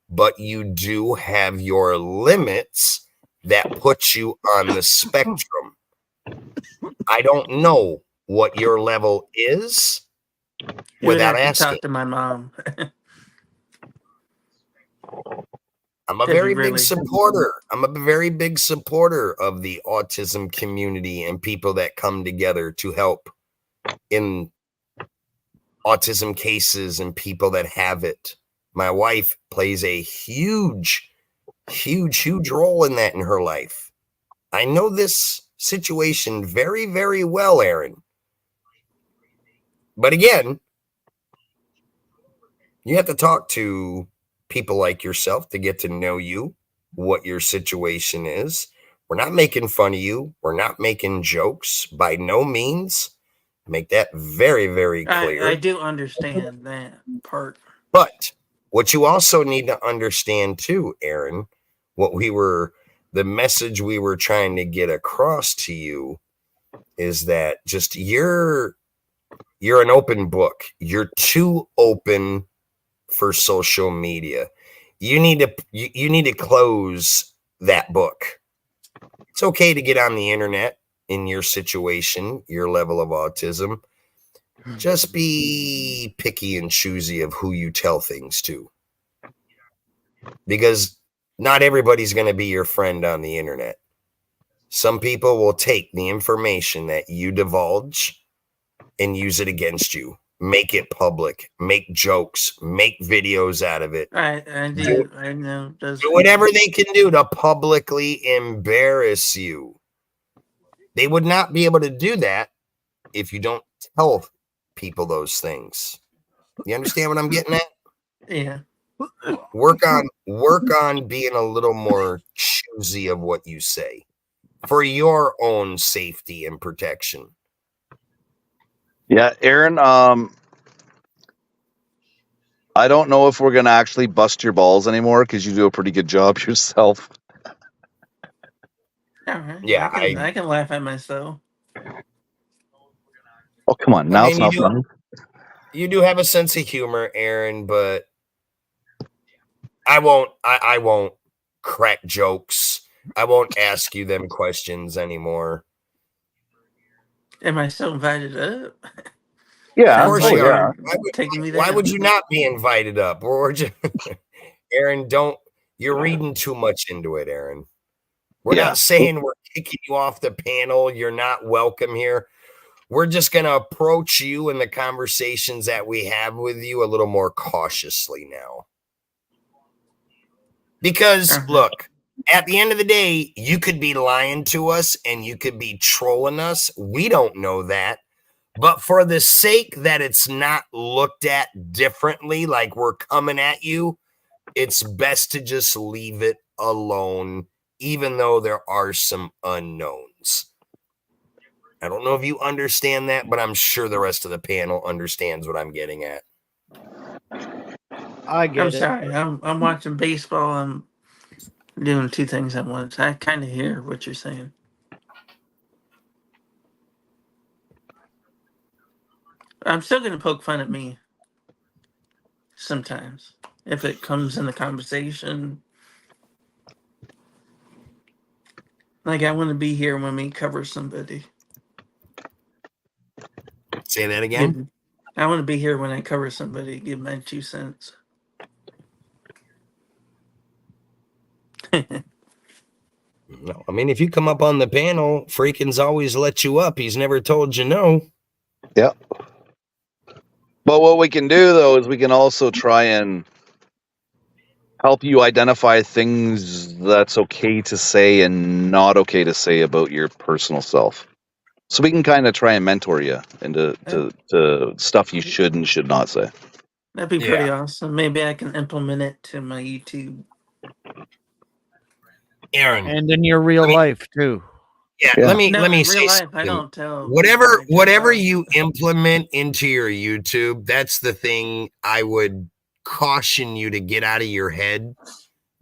but you do have your limits that put you on the spectrum. I don't know what your level is you would without have to asking. talk to my mom. I'm a Because you very big really, supporter. I'm a very big supporter of the autism community and people that come together to help in autism cases and people that have it. My wife plays a huge, huge, huge role in that in her life. I know this situation very, very well, Aaron. But again, you have to talk to people like yourself to get to know you, what your situation is. We're not making fun of you. We're not making jokes by no means. Make that very, very I clear. do understand that part. But what you also need to understand too, Aaron, the message we were trying to get across to you is that just you're an open book. You're too open for social media. You need to close that book. It's okay to get on the internet in your situation, your level of autism. Just be picky and choosy of who you tell things to. Because not everybody's going to be your friend on the internet. Some people will take the information that you divulge and use it against you. Make it public. Make jokes. Make videos out of it. I know. Do whatever they can do to publicly embarrass you. They would not be able to do that if you don't tell people those things. You understand what I'm getting at? Yeah. Work on being a little more choosy of what you say for your own safety and protection. Yeah, Aaron, I don't know if we're going to actually bust your balls anymore because you do a pretty good job yourself. All right. Yeah, I can laugh at myself. Oh, come on. Now it's not funny. You do have a sense of humor, Aaron, but I won't crack jokes. I won't ask you them questions anymore. Am I still invited up? Yeah. Of course you are. Why would you not be invited up? We're just, Aaron, you're reading too much into it, Aaron. We're not saying we're kicking you off the panel. You're not welcome here. We're just going to approach you and the conversations that we have with you a little more cautiously now. Because, look, at the end of the day, you could be lying to us and you could be trolling us. We don't know that. But for the sake that it's not looked at differently, like we're coming at you, it's best to just leave it alone, even though there are some unknowns. I don't know if you understand that, but I'm sure the rest of the panel understands what I'm getting at. I get I'm it. sorry. I'm watching baseball. I'm doing two things at once. I kind of hear what you're saying. I'm still going to poke fun at me sometimes if it comes in the conversation. Like, I want to be here when we cover somebody. Say that again? I want to be here when I cover somebody, give my 2 cents. No, I mean, if you come up on the panel, Freakin's always let you up. He's never told you no. Yeah. But what we can do, though, is we can also try and help you identify things that's okay to say and not okay to say about your personal self. So we can kind of try and mentor you into to stuff you should and should not say. That'd be pretty awesome. Maybe I can implement it to my YouTube. Aaron. And in your real life, too. Yeah, let me say life, I don't tell whatever you implement into your YouTube, that's the thing I would caution you to get out of your head.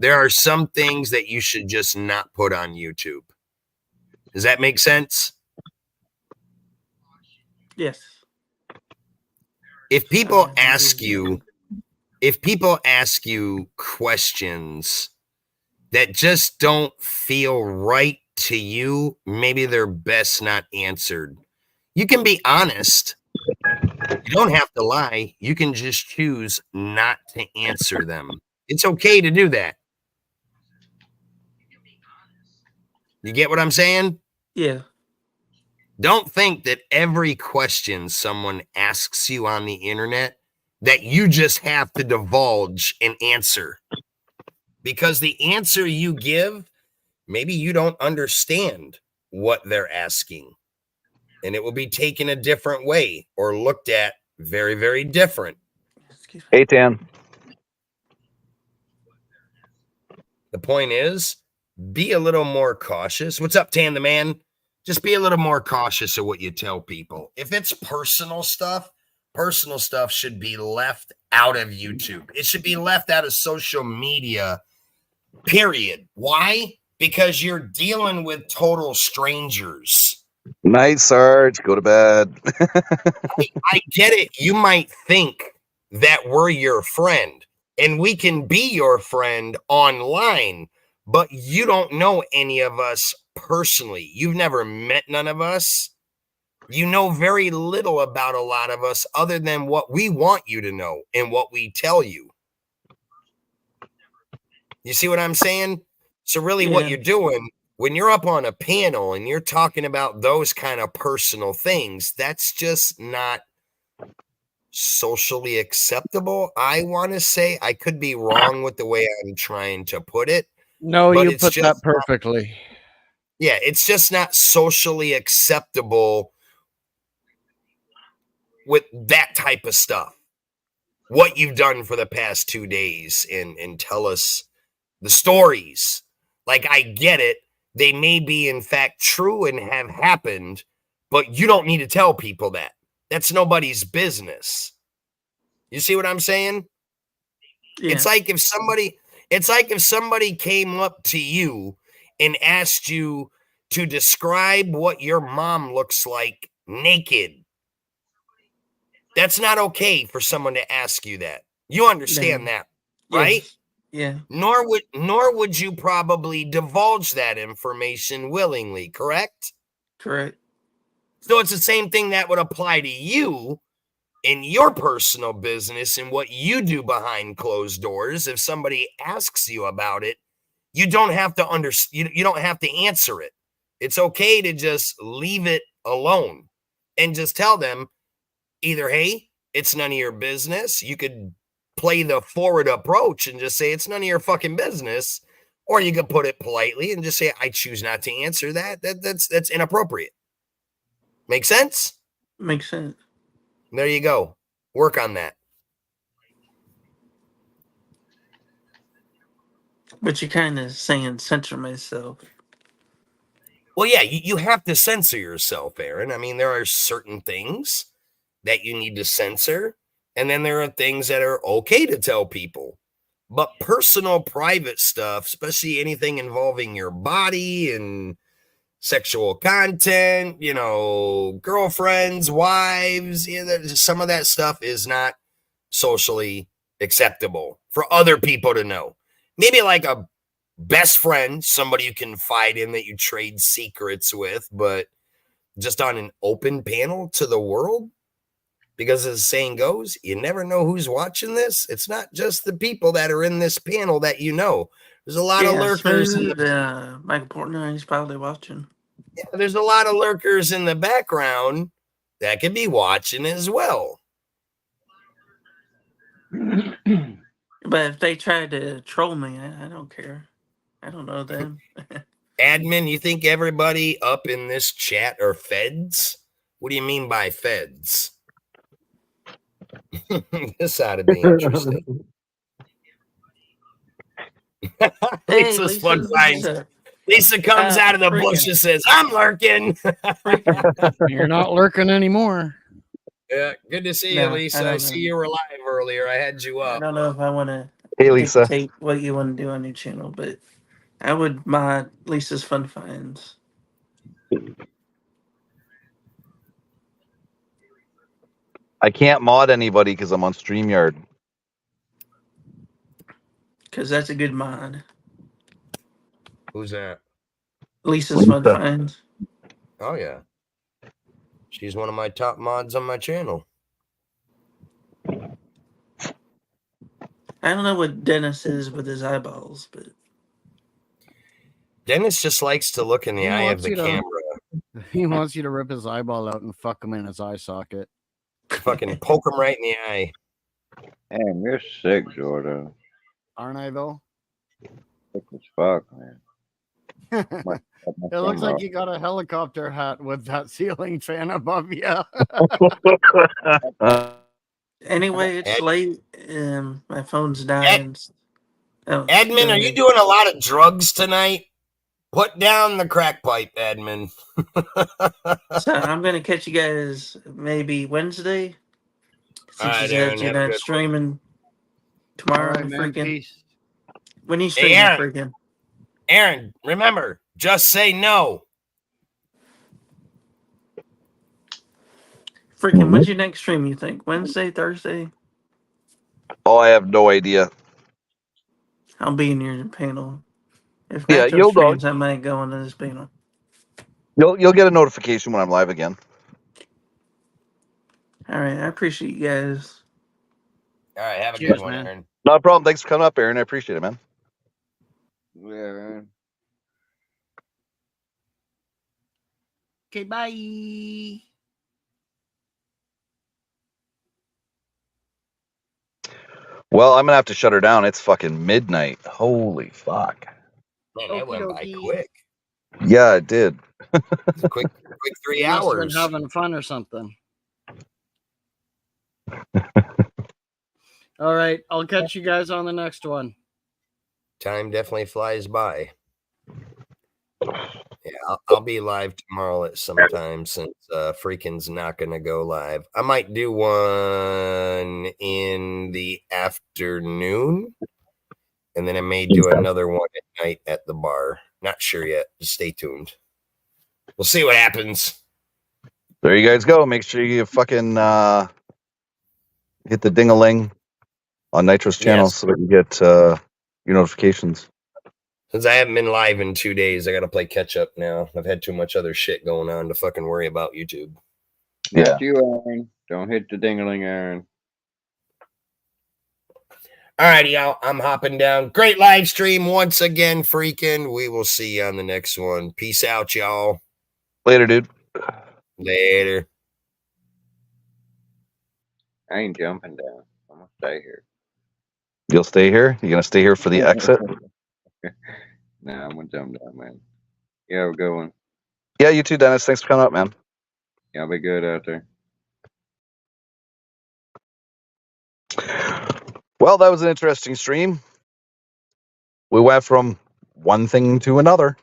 There are some things that you should just not put on YouTube. Does that make sense? Yes. If people ask you questions that just don't feel right to you, maybe they're best not answered. You can be honest. You don't have to lie. You can just choose not to answer them. It's okay to do that. You get what I'm saying? Yeah. Don't think that every question someone asks you on the internet that you just have to divulge and answer. Because the answer you give, maybe you don't understand what they're asking. And it will be taken a different way or looked at very, very different. Hey, Tan. The point is, be a little more cautious. What's up, Tan the man? Just be a little more cautious of what you tell people. If it's personal stuff should be left out of YouTube. It should be left out of social media Period. Why? Because you're dealing with total strangers. Night, Sarge. Go to bed. I get it. You might think that we're your friend and we can be your friend online, but you don't know any of us personally. You've never met none of us. You know very little about a lot of us other than what we want you to know and what we tell you. You see what I'm saying? So really what you're doing when you're up on a panel and you're talking about those kind of personal things, that's just not socially acceptable. I want to say, I could be wrong with the way I'm trying to put it. No, but you it's put just that perfectly. Yeah, it's just not socially acceptable with that type of stuff. What you've done for the past 2 days and tell us the stories. Like, I get it. They may be in fact true and have happened, but you don't need to tell people that. That's nobody's business. You see what I'm saying? Yeah. It's like if somebody came up to you and asked you to describe what your mom looks like naked. That's not okay for someone to ask you that. You understand that, right? Yes. Yeah. Nor would you probably divulge that information willingly, correct? Correct. So it's the same thing that would apply to you in your personal business and what you do behind closed doors. If somebody asks you about it, you don't have to you don't have to answer it. It's okay to just leave it alone and just tell them either, hey, it's none of your business. You could play the forward approach and just say it's none of your fucking business, or you could put it politely and just say I choose not to answer that. That's inappropriate. Make sense? Makes sense. There you go. Work on that. But you're kind of saying censor myself. Well, yeah, you have to censor yourself, Aaron. I mean, there are certain things that you need to censor, and then there are things that are okay to tell people. But personal, private stuff, especially anything involving your body and sexual content, girlfriends, wives, some of that stuff is not socially acceptable for other people to know. Maybe like a best friend, somebody you confide in that you trade secrets with, but just on an open panel to the world, because as the saying goes, you never know who's watching this. It's not just the people that are in this panel that you know. There's a lot of lurkers. Michael Portnoy's probably watching. Yeah, there's a lot of lurkers in the background that could be watching as well. But if they try to troll me, I don't care. I don't know them. Admin, you think everybody up in this chat are feds? What do you mean by feds? This ought to be interesting. Lisa's fun finds. Lisa comes out of the bush and says, I'm lurking. You're not lurking anymore. Yeah, good to see you, Lisa. I see you were live earlier. I had you up. I don't know if I want to Hey, Lisa. dictate what you want to do on your channel, but I would mod Lisa's Fun Finds. I can't mod anybody because I'm on StreamYard. Because that's a good mod. Who's that? Lisa's Fun Finds. Oh, yeah. She's one of my top mods on my channel. I don't know what Dennis is with his eyeballs, but Dennis just likes to look in the eye of the camera. He wants you to rip his eyeball out and fuck him in his eye socket. Fucking poke him right in the eye. Damn, you're sick, Jordan. Aren't I, though? Sick as fuck, man. It looks like you got a helicopter hat with that ceiling fan above you. anyway, it's late. My phone's dying. Admin, are you doing a lot of drugs tonight? Put down the crack pipe, Admin. So I'm going to catch you guys maybe Wednesday. Since All right, you Aaron, said you're not streaming tomorrow. All right, man, peace. When you Hey, stream, Aaron. freaking. Aaron, remember, just say no. Freaking, when's your next stream, you think? Wednesday, Thursday? Oh, I have no idea. I'll be in your panel. If Yeah, Nacho you'll know. streams, I might go into this panel. You'll get a notification when I'm live again. All right, I appreciate you guys. All right, have a Cheers, good one, man. Aaron. Not a problem. Thanks for coming up, Aaron. I appreciate it, man. Yeah, man. Okay, bye. Well, I'm gonna have to shut her down. It's fucking midnight. Holy fuck. Man, that went by Okey-dokey. quick. Yeah, it did. It's a quick 3 You must have been hours. having fun or something. All right, I'll catch you guys on the next one. Time definitely flies by. Yeah, I'll be live tomorrow at some time since Freakin's not going to go live. I might do one in the afternoon, and then I may do another one at night at the bar. Not sure yet. Just stay tuned. We'll see what happens. There you guys go. Make sure you fucking hit the ding-a-ling on Nitro's channel Yes. so that you get your notifications. Since I haven't been live in 2 days, I got to play catch up now. I've had too much other shit going on to fucking worry about YouTube. Yeah. Not you, Aaron. Don't hit the dingling, Aaron. All righty, y'all. I'm hopping down. Great live stream once again, Freakin'. We will see you on the next one. Peace out, y'all. Later, dude. Later. I ain't jumping down. I'm gonna stay here. You'll stay here? You gonna stay here for the exit? Nah, I'm gonna jump down, man. Yeah, we're going. Yeah, you too, Dennis. Thanks for coming up, man. Y'all be good out there. Well, that was an interesting stream. We went from one thing to another.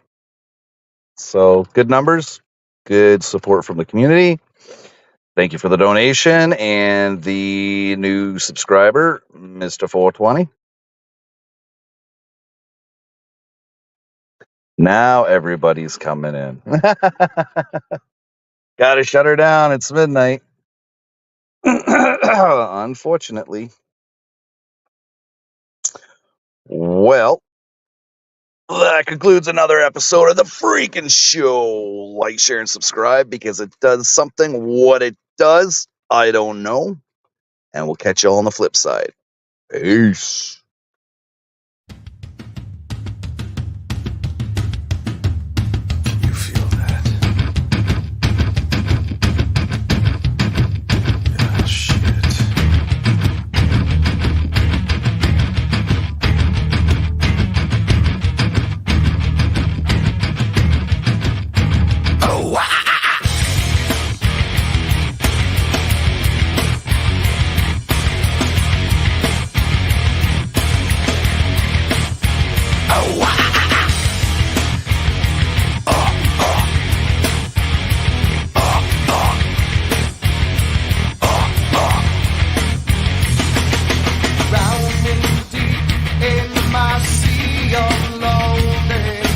So, good numbers, good support from the community. Thank you for the donation and the new subscriber, Mr. 420. Now everybody's coming in. Gotta shut her down. It's midnight. Unfortunately. Well, that concludes another episode of the freaking show. Like, share, and subscribe because it does something. What it does, I don't know. And we'll catch y'all on the flip side. Peace. You feel that? Ah, shit. Oh, wow. Oh, wow. Drowning deep in my sea of loathing,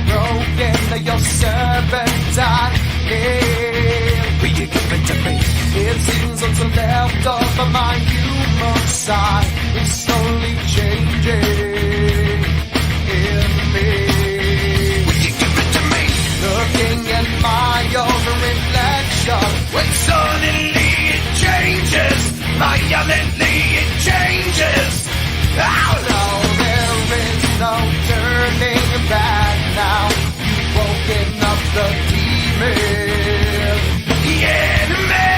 broken your serpentine. Will you give it to me? It seems what's left of my human side is slowly changing in me. Will you give it to me? Looking at my own reflection, when suddenly it changes, violently it changes. Oh no, there is no turning back now. You've woken up the demon, the enemy.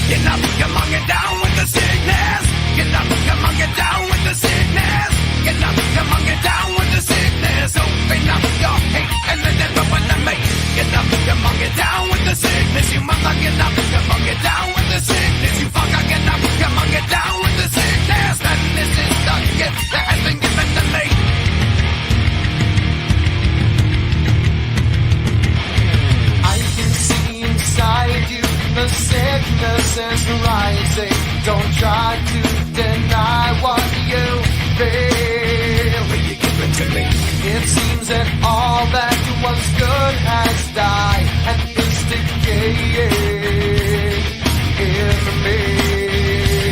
Get up, come on, get down with the sickness. Get up, come on, get down with the sickness. Get up, come on, get down with the sickness. Open up your hate and let it open the mate. Get up, come on, get down with the sickness. You mother, get up, come on, get down with the sickness. You fucker, get up, come on, get down with the sickness. And this is the gift that has been given to me. I can see inside you, the sickness is rising. Don't try to deny what you feel. seems that all that was good has died and is decaying in me.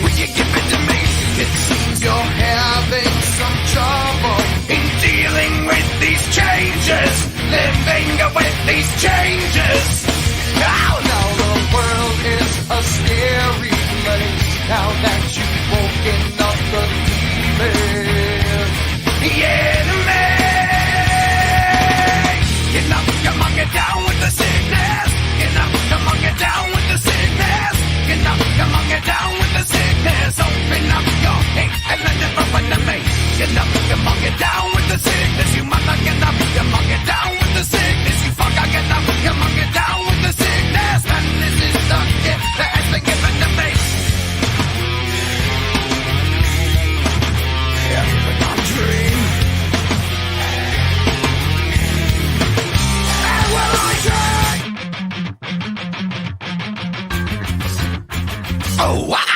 Will you give it to me? It seems you're having some trouble in dealing with these changes, living with these changes. Now the world is a scary place, now that you've woken up the demon. Enemy! Get up, come on, get down with the sickness. Get up, come on, get down with the sickness. Get up, come on, get down with the sickness. Open up your hate and let it open to me. Get up, come on, get down with the sickness. You mother, get up, come on, get down with the sickness. You fucker, get up, come on, get down with the sickness. And this is the gift that has been given to me. Every dream. And will I drink? Oh, wow.